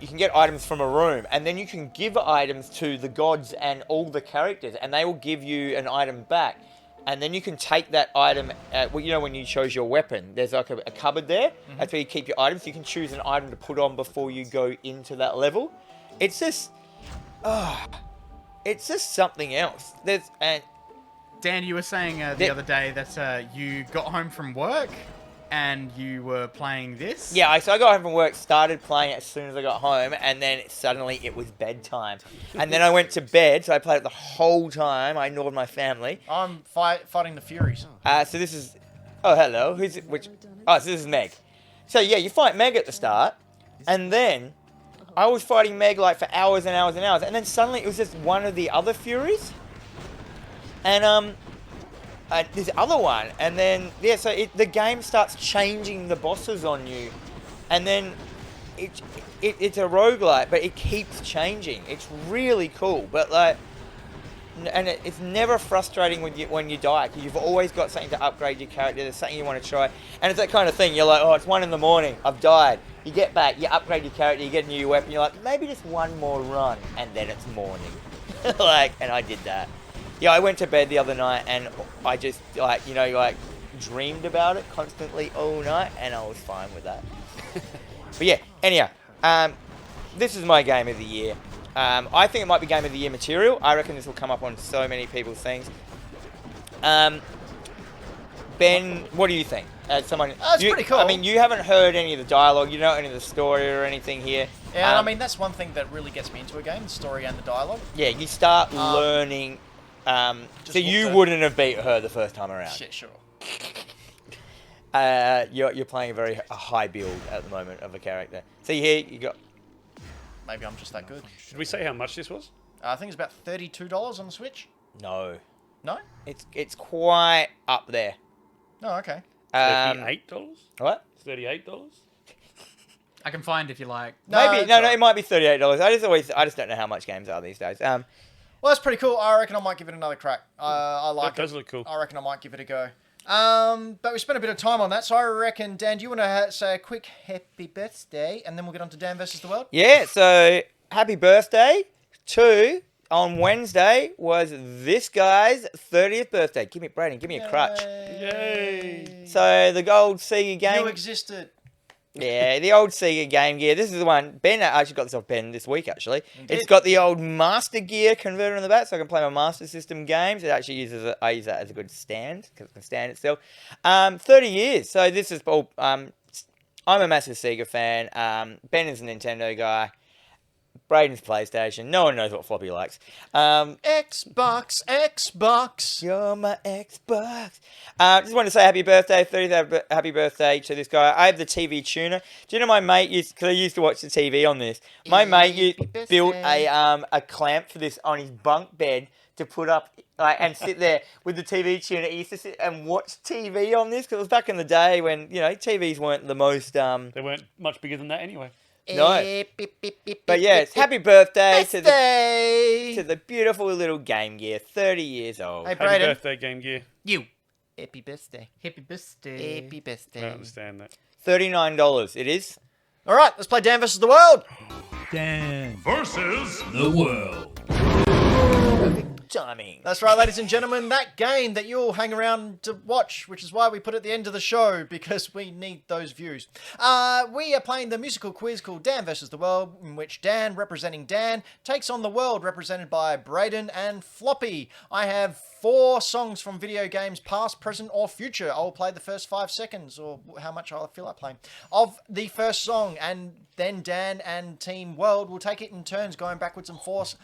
you can get items from a room, and then you can give items to the gods and all the characters, and they will give you an item back. And then you can take that item, when you chose your weapon, there's like a cupboard there. Mm-hmm. That's where you keep your items. You can choose an item to put on before you go into that level. It's just something else. Dan, you were saying the other day that you got home from work and you were playing this. Yeah, so I got home from work, started playing it as soon as I got home, and then suddenly it was bedtime. And then I went to bed, so I played it the whole time. I ignored my family. I'm fighting the Furies. So this is... Oh, hello. Who's it? So this is Meg. So yeah, you fight Meg at the start, and then I was fighting Meg for hours and hours and hours, and then suddenly it was just one of the other Furies. And this other one, and then so the game starts changing the bosses on you, and then it's a roguelike, but it keeps changing. It's really cool, but it's never frustrating when you die, because you've always got something to upgrade your character. There's something you want to try, and it's that kind of thing. You're like, oh, it's 1 a.m, I've died. You get back, you upgrade your character, you get a new weapon. You're like, maybe just one more run, and then it's morning. And I did that. Yeah, I went to bed the other night, and I just dreamed about it constantly all night, and I was fine with that. But yeah, anyhow, this is my game of the year. I think it might be game of the year material. I reckon this will come up on so many people's things. Ben, what do you think? It's pretty cool. I mean, you haven't heard any of the dialogue, you don't know any of the story or anything here. Yeah, I mean, that's one thing that really gets me into a game, the story and the dialogue. Yeah, you start learning... so you wouldn't have beat her the first time around. Shit, sure. You're playing a high build at the moment of a character. See here, you got... Maybe I'm just that good. Did we say how much this was? I think it's about $32 on the Switch. No. No? It's quite up there. Oh, okay. $38? What? $38? I can find if you like. Maybe it's all right. it might be $38. I just don't know how much games are these days. Well, that's pretty cool. I reckon I might give it another crack. I like That does look cool. I reckon I might give it a go. But we spent a bit of time on that, so I reckon, Dan, do you want to say a quick happy birthday, and then we'll get on to Dan versus the World? Yeah, so happy birthday to... On Wednesday was this guy's 30th birthday. Give me a crutch. Yay! So the old Sega game. You existed. Yeah, the old Sega Game Gear. This is the one. Ben actually got this off Ben this week, actually. Indeed. It's got the old Master Gear converter in the back, so I can play my Master System games. It actually I use that as a good stand, because it can stand itself. 30 years. So this is all... I'm a massive Sega fan. Ben is a Nintendo guy. Braden's PlayStation. No one knows what Floppy likes. Xbox. You're my Xbox. Just want to say happy birthday, 30th happy birthday to this guy. I have the TV tuner. Do you know my mate because I used to watch the TV on this. My mate built a clamp for this on his bunk bed to put up and sit there with the TV tuner. He used to sit and watch TV on this because it was back in the day when TVs weren't the most. They weren't much bigger than that anyway. No. But yeah, it's happy birthday to the beautiful little Game Gear, 30 years old. Hey, Happy Braden. birthday, Game Gear. You. Happy birthday. Happy birthday. Happy I birthday. don't understand that. $39. It is. All right, let's play Dan versus the World. Dan versus the world. Timing. That's right, ladies and gentlemen, that game that you'll hang around to watch, which is why we put it at the end of the show, because we need those views. We are playing the musical quiz called Dan versus the World, in which Dan, representing Dan, takes on the world, represented by Braden and Floppy. I have 4 songs from video games, past, present, or future. I'll play the first 5 seconds, or how much I feel like playing, of the first song, and then Dan and Team World will take it in turns, going backwards and forth,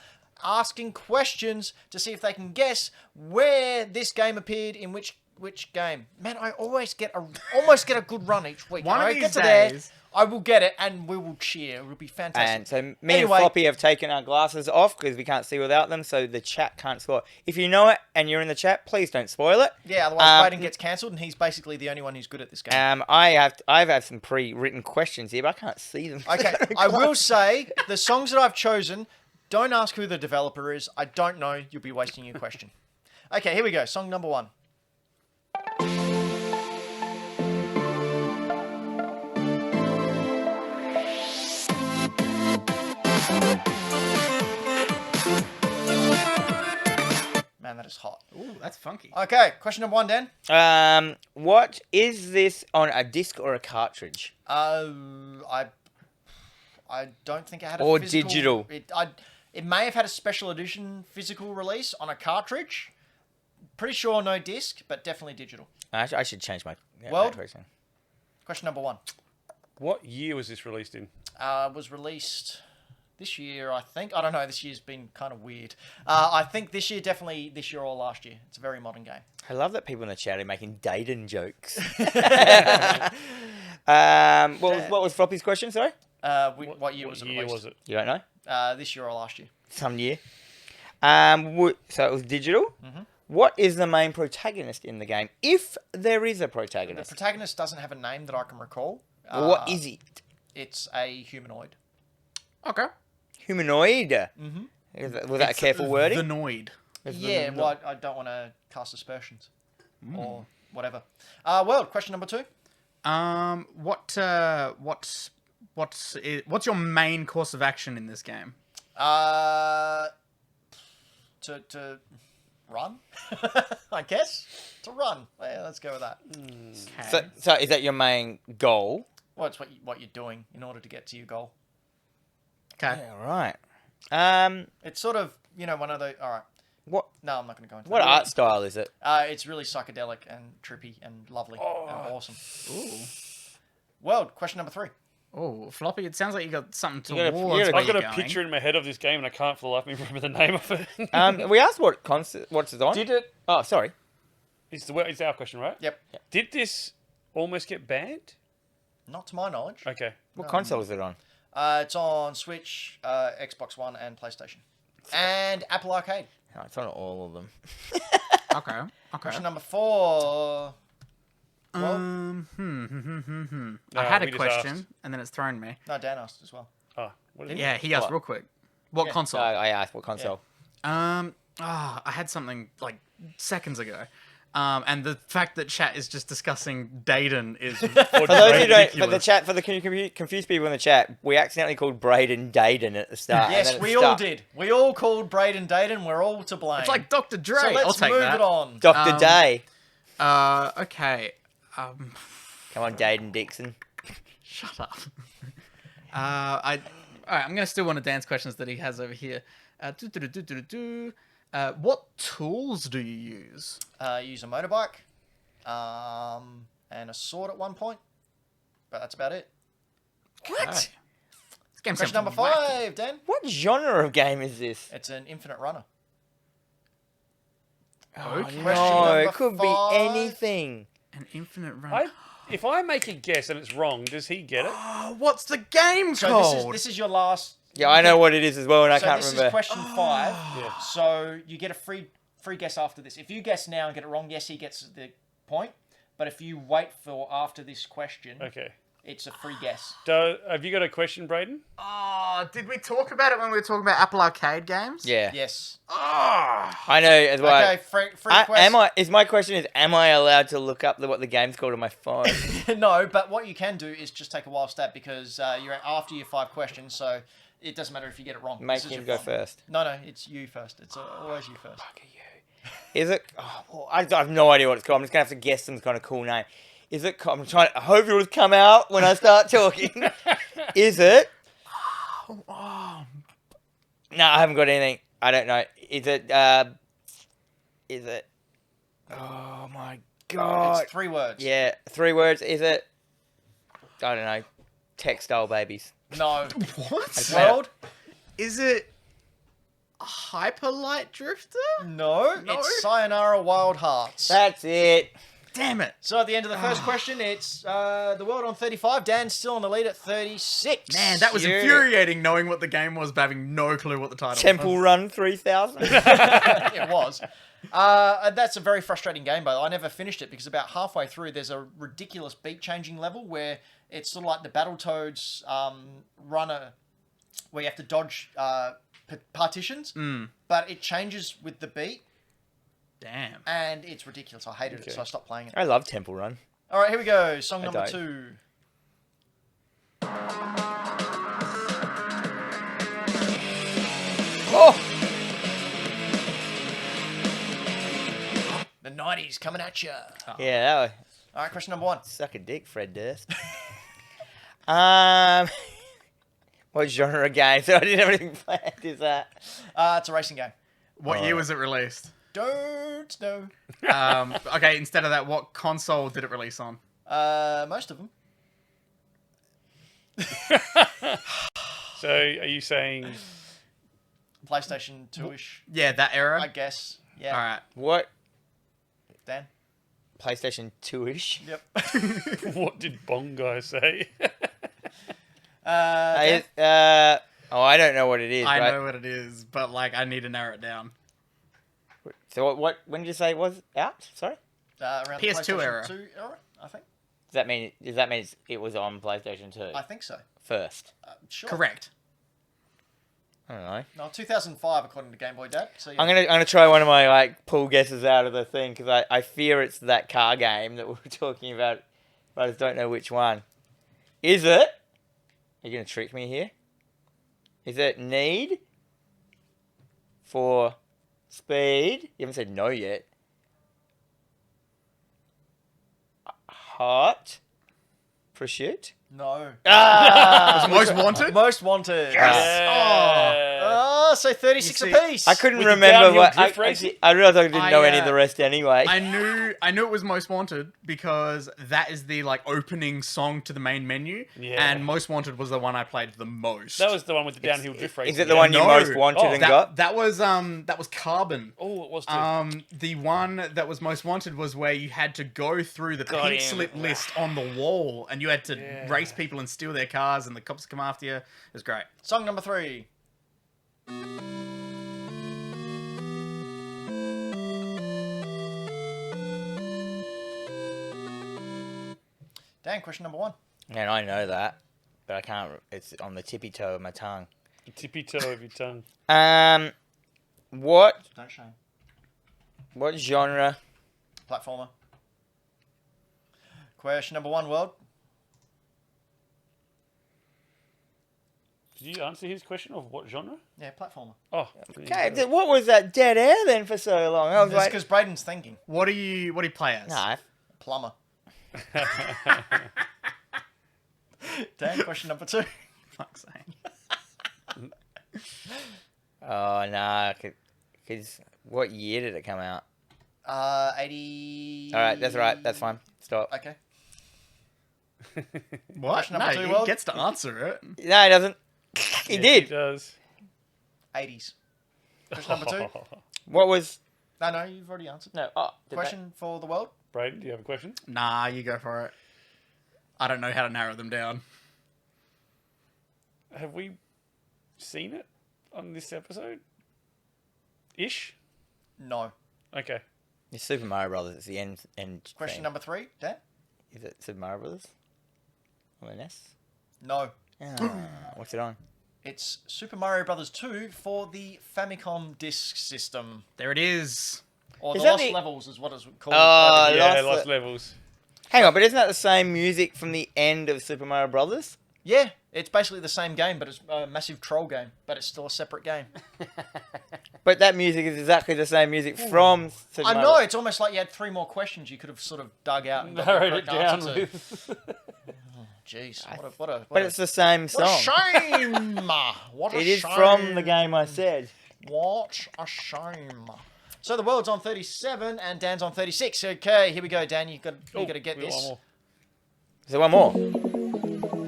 asking questions to see if they can guess where this game appeared in which game. Man, I almost get a good run each week. One of I these get to there, days. I will get it, and we will cheer. It will be fantastic. And so me Anyway. and Floppy have taken our glasses off because we can't see without them, so the chat can't spoil it. If you know it and you're in the chat, please don't spoil it. Yeah, otherwise Braden gets cancelled, and he's basically the only one who's good at this game. I've had some pre-written questions here, but I can't see them. Okay, I will say the songs that I've chosen. Don't ask who the developer is. I don't know. You'll be wasting your question. Okay, here we go. Song number 1. Man, that is hot. Ooh, that's funky. Okay, question number 1, Dan. What is this on a disc or a cartridge? I don't think it had a Or physical... digital. It may have had a special edition physical release on a cartridge. Pretty sure no disc, but definitely digital. I should change my World? question. Question number 1. What year was this released in? Was released this year, I think. I don't know. This year's been kind of weird. I think definitely this year or last year. It's a very modern game. I love that people in the chat are making Dayton jokes. What was Floppy's question, sorry? What year was it released? You don't know? This year or last year. Some year. So it was digital. Mm-hmm. What is the main protagonist in the game, if there is a The protagonist? protagonist doesn't have a name that I can recall. What is it? It's a humanoid. Okay. Humanoid. Mm-hmm. Was that a careful wording? The Noid. Yeah, well, I don't want to cast aspersions or whatever. World, question number 2. What's your main course of action in this game? To run, I guess. To run. Yeah, let's go with that. Okay. So is that your main goal? Well, it's what you're doing in order to get to your goal. Okay. Yeah, right. It's sort of, one of those... All right. What No, I'm not going to go into what that. art style is it? It's really psychedelic and trippy and lovely and awesome. Ooh. World, question number 3. Oh, Floppy, it sounds like you got something You gotta- towards you gotta- where I've got you're a going. picture in my head of this game, and I can't for the life of me remember the name of it. We asked what's it on. Did it? Oh, sorry. It's our question, right? Yep. Did this almost get banned? Not to my knowledge. Okay. What console is it on? It's on Switch, Xbox One, and PlayStation. And Apple Arcade. Oh, it's on all of them. Okay. Question number 4. No, I had we a just question, asked. and then it's thrown me. No, Dan asked as well. Oh, what is it? Yeah, he asked What? real quick. What Yeah. console? I asked what console. I had something like seconds ago. And the fact that chat is just discussing Dayton is For those who don't, ridiculous. for the confused people in the chat, we accidentally called Braden Dayton at the start. Yes, and then we it all stuck. did. We all called Braden Dayton. We're all to blame. It's like Dr. Dre. so I'll let's take move that. it on. Dr. Day. Okay. Come on, Dayton Dixon. Shut up. All right, I'm gonna steal one of Dan's questions that he has over here. What tools do you use? Use a motorbike, and a sword at one point, but that's about it. What? Game Question sounds number wacky. 5, Dan. What genre of game is this? It's an infinite runner. Oh, Okay. Question no, number it could 5. be anything. An infinite run. If I make a guess and it's wrong, does he get it? Oh, what's the game So called? this is your last. Yeah, I know what it is as well, and I So can't this remember. is question 5. Yeah. So you get a free guess after this. If you guess now and get it wrong, yes, he gets the point. But if you wait for after this question, Okay. it's a free guess. Have you got a question, Braden? Oh, did we talk about it when we were talking about Apple Arcade games? Yeah, Yes. Oh. I know as well. Okay, free question. My question is, am I allowed to look up what the game's called on my phone? No, but what you can do is just take a wild stab because you're after your 5 questions, so it doesn't matter if you get it wrong. Make This is him your go final. first. No, it's you first. It's always you first. Fuck you. Is it? Oh, well, I have no idea what it's called. I'm just gonna have to guess some kind of cool name. Is it? I hope it will come out when I start talking. Is it? Oh. No, I haven't got anything. I don't know. Is it? Is it? Oh my god! It's 3 words. Yeah, 3 words. Is it? I don't know. Textile babies. No. What? World? Is it Hyper Light Drifter? No. No? It's Sayonara Wild Hearts. That's it. Damn it. So at the end of the first question, it's the world on 35. Dan's still in the lead at 36. Man, that was Yeah. infuriating knowing what the game was, but having no clue what the title Temple was. Run 3000. It was. That's a very frustrating game, but I never finished it because about halfway through, there's a ridiculous beat changing level where it's sort of like the Battletoads runner, where you have to dodge partitions, but it changes with the beat, Damn. and it's ridiculous. I hated it, so I stopped playing it. I love Temple Run. All right, here we go. Song number don't. 2. Oh, The 90s coming at you. yeah, that was All right, question number 1. suck a dick, Fred Durst. What genre of game? So I didn't have anything planned. Is that? It's a racing game. What year was it released? Don't know. Okay, instead of that, what console did it release on? Most of them. So are you saying PlayStation 2-ish, Yeah, that era? I guess. Yeah. All right. What? Dan? PlayStation 2-ish? Yep. what did Bong guy say? Dan? I don't know what it is. I right? know what it is, but like I need to narrow it down. So what? When did you say it was out? Sorry. Around PS2 the PlayStation era. 2 era, I think. Does that mean it was on PlayStation 2 I think so. first? Sure. Correct. I don't know. No, 2005 according to Game Boy Dad. So yeah. I'm gonna try one of my like pull guesses out of the thing because I fear it's that car game that we were talking about, but I just don't know which one. Is it? Are you gonna trick me here? Is it Need for Speed? You haven't said no yet. Hot Pursuit? No. Ah! Most Wanted? Most Wanted. Yeah. Oh, so 36 You see, apiece. I couldn't With the remember downhill what. drift racing? I realized I didn't know any of I, the rest anyway. I knew it was Most Wanted because that is the like opening song to the main menu, Yeah. and Most Wanted was the one I played the most. That was the one with the downhill drift racing. Is it the yeah? one you No. most wanted Oh, and that got? was Carbon. Oh, it was too. The one that was Most Wanted was where you had to go through the Got pink him. slip list on the wall, and you had to Yeah. race people and steal their cars, and the cops come after you. It was great. Song number 3. Dan, question number 1. Man, I know that, but I can't. It's on the tippy toe of my tongue. The tippy toe of your tongue. What Don't shame. genre? Platformer. Question number 1, World. Did you answer his question of what genre? Yeah, platformer. Oh, Okay, what was that dead air then for so long? I was That's like, because Braden's thinking. What do you play as? nah. Plumber. Dan, question number 2. Fuck's sake. Oh nah, because what year did it come out? 80. All right, that's all right. That's fine. Stop. Okay. What? Question number No, 2, he World. gets to answer it. No, it doesn't. He Yes, did. He does. 80s. Question number 2. What was... No, you've already answered. No, Question for the world? Braden, do you have a question? Nah, you go for it. I don't know how to narrow them down. Have we seen it on this episode? Ish? No. Okay. It's Super Mario Brothers. It's the end Question thing. number 3, Dan? Is it Super Mario Brothers? On the NES? No. What's it on? It's Super Mario Brothers 2 for the Famicom Disk System. There it is. Or Is the that Lost the- Levels is what it's called. Oh, over here. Yeah, Lost Lost Levels. Hang on, but isn't that the same music from the end of Super Mario Brothers? Yeah, it's basically the same game, but it's a massive troll game. But it's still a separate game. But that music is exactly the same music from Super I Mario. know, it's almost like you had 3 more questions you could have sort of dug out and got the Narrowed it correct down answer to. with. Jeez, what a But it's the same what a song. shame! What a It is shame. from the game I said. What a shame. So the world's on 37 and Dan's on 36. Okay, here we go, Dan. You got to get we got this. one more. Is there one more?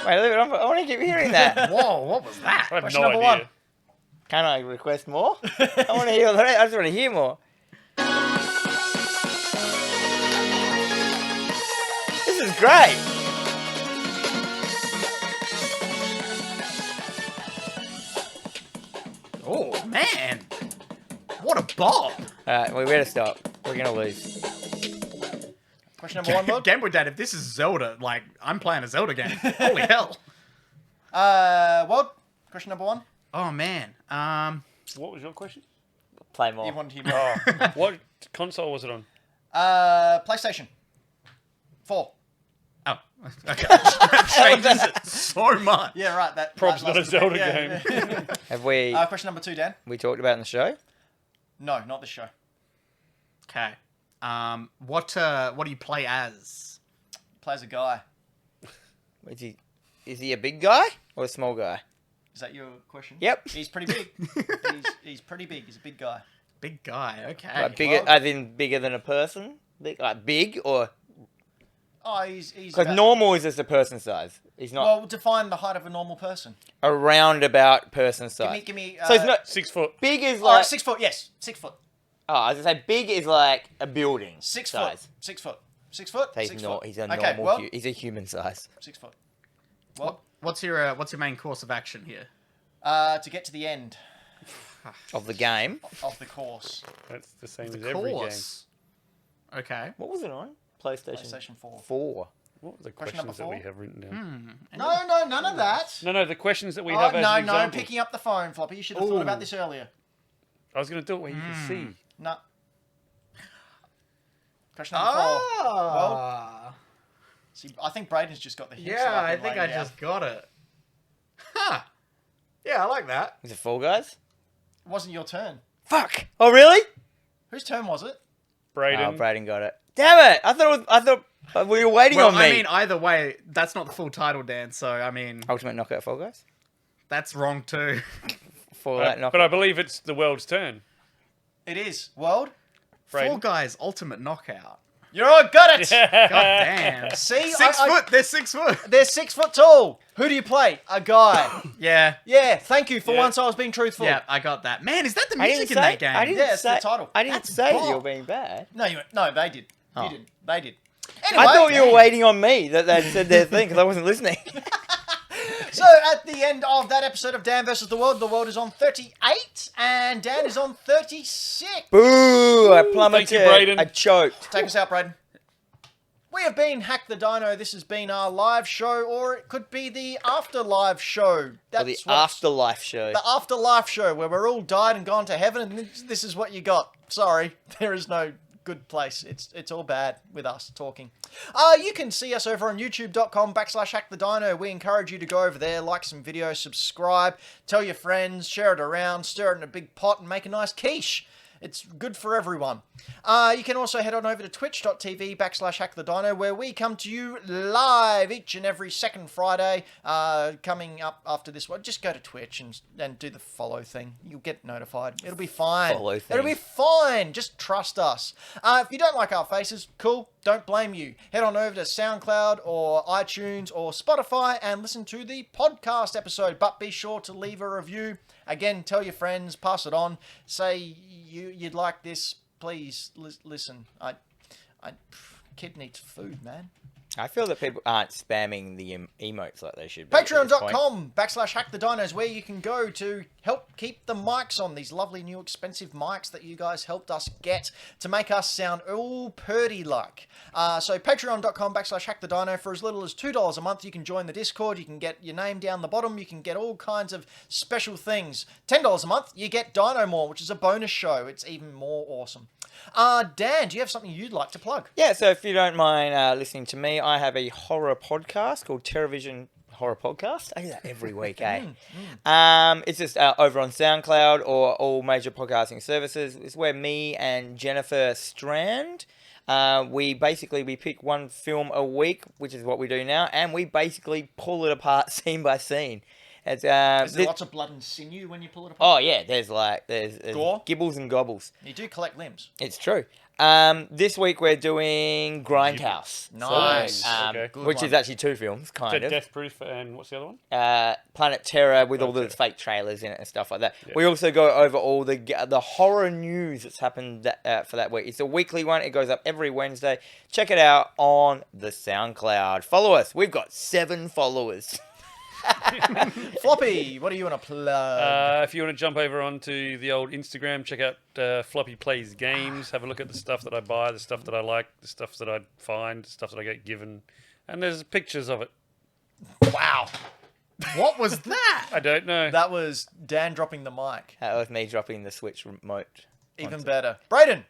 Wait, leave it on. I want to keep hearing that. Whoa, what was that? I have Question no number idea. 1. Can I request more? I want to hear the rest. I just want to hear more. This is great. Oh, man. What a bop. Alright, we better stop. We're going to lose. Question number 1, Lord. Game Boy Dad, if this is Zelda, like, I'm playing a Zelda game. Holy hell. World. Question number 1. Oh, man. What was your question? Play more. You wanted to hear more. Oh, what console was it on? PlayStation 4. Oh, okay. Changes it so much. Yeah, right. That Prob's that not a last- Zelda yeah. game. Have we Question number 2, Dan. we talked about in the show? No, not this show. Okay. What do you play as? Plays a guy. Is he a big guy or a small guy? Is that your question? Yep. He's pretty big. he's pretty big. He's a big guy. Big guy, okay. Like bigger, well- as in bigger than a person? Like big or... Oh, he's Because about- normal is just a person size. He's not Well, define the height of a normal person. a roundabout person size. Give me. So he's not... 6 foot. Big is All right, like... 6 foot. Yes, 6 foot. Oh, I was going to say big is like a building 6 size. foot. 6 foot. 6 foot. So he's 6 not. foot. He's a okay, normal. well, He's a human size 6 foot. Well, What's your main course of action here? to get to the end of the game. of the course, That's the same as every game. Course. Okay. What was it on? PlayStation PlayStation 4. 4. What were the Question number questions that we 4? have written down? No, none of that. No, the questions that we Oh, have as no, an example. picking up the phone, Floppy. You should have thought about this earlier. I was going to do it where you can see. No. Question number 4. Ah. See, I think Braden's just got the hints. Yeah, that I I've been think I laying down. just got it. Huh. Yeah, I like that. Is it Fall Guys? It wasn't your turn. Fuck. Oh really? Whose turn was it? Braden. Oh, Braden got it. Damn it! I thought we were waiting Well, on me. I mean, either way, that's not the full title, Dan. So, I mean, Ultimate Knockout Fall Guys. that's wrong too. Fallout Knockout. But I believe it's the world's turn. It is. World? Braden. Fall Guys Ultimate Knockout. You all got it! God damn. See? 6 foot. They're 6 foot. They're 6 foot tall. Who do you play? A guy. Yeah. Yeah, thank you. For Yeah. once I was being truthful. Yeah, I got that. Man, is that the I music didn't in say. that game? I didn't Yeah, it's say. the title. I didn't That's say Bob. you were being bad. No, they did. Oh. You didn't. They did. Anyway, I thought you were waiting on me that they said their thing because I wasn't listening. So at the end of that episode of Dan versus the world is on 38 and Dan is on 36. Boo! I plummeted. Thank you, Braden. I choked. Take us out, Braden. We have been Hack the Dino. This has been our live show, or it could be the after live show. Or the what's- afterlife show. The afterlife show where we're all died and gone to heaven, and this is what you got. Sorry, there is no good place. It's all bad with us talking. You can see us over on youtube.com/hackthedino. We encourage you to go over there, like some videos, subscribe, tell your friends, share it around, stir it in a big pot, and make a nice quiche. It's good for everyone. You can also head on over to twitch.tv/HackTheDino, where we come to you live each and every second Friday. Coming up after this one, just go to Twitch and do the follow thing. You'll get notified. It'll be fine. Follow thing. It'll be fine. Just trust us. If you don't like our faces, cool. Don't blame you. Head on over to SoundCloud or iTunes or Spotify and listen to the podcast episode. But be sure to leave a review. Again, tell your friends, pass it on. Say you'd like this. Please listen. Kid needs food, man. I feel that people aren't spamming the emotes like they should be. Patreon.com/HackTheDino is where you can go to help keep the mics on. These lovely new expensive mics that you guys helped us get to make us sound all purdy like. So Patreon.com/HackTheDino for as little as $2 a month. You can join the Discord. You can get your name down the bottom. You can get all kinds of special things. $10 a month, you get Dino More, which is a bonus show. It's even more awesome. Dan, do you have something you'd like to plug? Yeah, so if you don't mind listening to me, I have a horror podcast called TerraVision Horror Podcast. I do that every week, eh? It's just over on SoundCloud or all major podcasting services. It's where me and Jennifer Strand, we pick one film a week, which is what we do now, and we basically pull it apart scene by scene. It's, Is there lots of blood and sinew when you pull it apart? Oh yeah, there's Gore? gibbles and gobbles. You do collect limbs. It's true. This week we're doing Grindhouse. Nice. Okay. Good Which one. is actually two films, kind of. Death Proof and what's the other one? Planet Terror with all the Terror. fake trailers in it and stuff like that. Yeah. We also go over all the horror news that's happened for that week. It's a weekly one. It goes up every Wednesday. Check it out on the SoundCloud. Follow us. We've got 7 followers. Floppy, what do you want to plug? If you want to jump over onto the old Instagram, check out Floppy Plays Games. Have a look at the stuff that I buy, the stuff that I like, the stuff that I find, the stuff that I get given. And there's pictures of it. Wow. What was that? I don't know. That was Dan dropping the mic. That was me dropping the Switch remote. Even better. Brayden.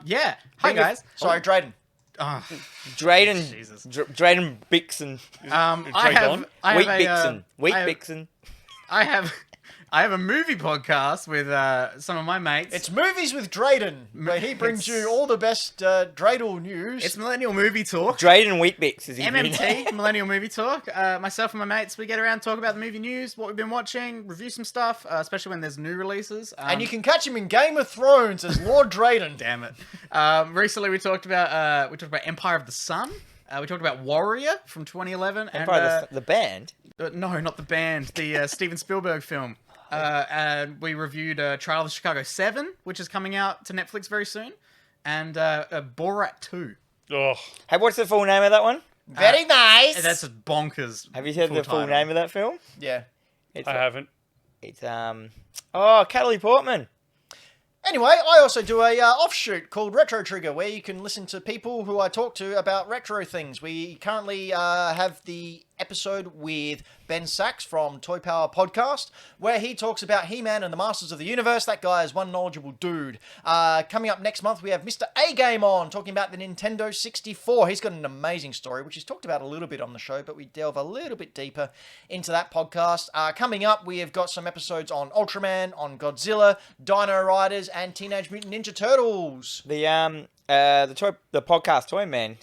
Yeah. Hi, guys. Sorry, Drayden. Oh, Drayden, Jesus. Drayden Bixon. I have Wheat a, Bixon. Wheat I have- Bixon. I have a movie podcast with some of my mates. It's Movies with Drayden, where he brings you all the best Dreidel news. It's Millennial Movie Talk. Drayden Wheatbix is his new name. MMT, Millennial Movie Talk. Myself and my mates, we get around, talk about the movie news, what we've been watching, review some stuff, especially when there's new releases. And you can catch him in Game of Thrones as Lord Drayden. Damn it. Recently, we talked about Empire of the Sun. We talked about Warrior from 2011. Empire, the band. No, not the band. The Steven Spielberg film. And we reviewed Trial of the Chicago 7, which is coming out to Netflix very soon. And Borat 2. Oh, Hey, what's the full name of that one? Very nice. That's a bonkers. Have you heard the full title. name of that film? Yeah. It's I haven't. It's Natalie Portman. Anyway, I also do a offshoot called Retro Trigger, where you can listen to people who I talk to about retro things. We currently have the episode with Ben Sachs from Toy Power Podcast, where he talks about He-Man and the Masters of the Universe. That guy is one knowledgeable dude. Coming up next month, we have Mr. A-Game on, talking about the Nintendo 64. He's got an amazing story, which he's talked about a little bit on the show, but we delve a little bit deeper into that podcast. Coming up, we have got some episodes on Ultraman, on Godzilla, Dino Riders, and Teenage Mutant Ninja Turtles. The podcast Toy Man.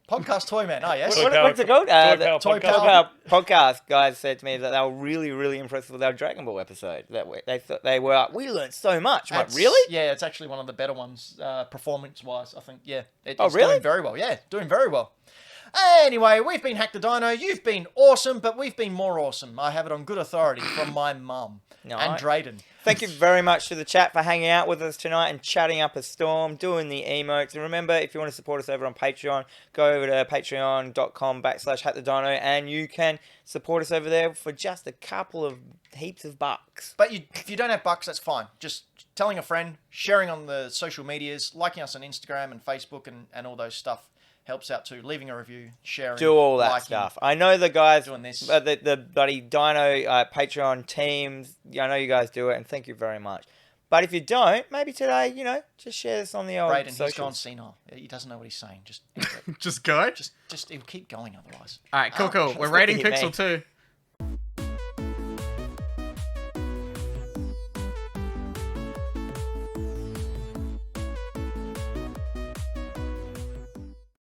Podcast Toyman, oh yes. What's it called? The Toy Power Toy Podcast. Power. podcast guys said to me that they were really, really impressed with our Dragon Ball episode. That week. They thought they were like, we learned so much. I'm like, That's- really? Yeah, it's actually one of the better ones, performance-wise, I think. Yeah. It's really? doing very well. Yeah, doing very well. Anyway, we've been Hack the Dino. You've been awesome, but we've been more awesome. I have it on good authority from my mum No, and Drayden. Thank you very much to the chat for hanging out with us tonight and chatting up a storm, doing the emotes. And remember, if you want to support us over on Patreon, go over to patreon.com/HackTheDino and you can support us over there for just a couple of heaps of bucks. But if you don't have bucks, that's fine. Just telling a friend, sharing on the social medias, liking us on Instagram and Facebook and all those stuff helps out too. Leaving a review, sharing, Do all that liking. stuff. I know the guys, Doing this. the bloody Dino Patreon teams, I know you guys do it, and thank you very much. But if you don't, maybe today, just share this on the old Brayden, he's socials. gone senile. He doesn't know what he's saying. Just Just go. just he'll keep going otherwise. All right, cool. Let's We're get rating to hit Pixel me. 2.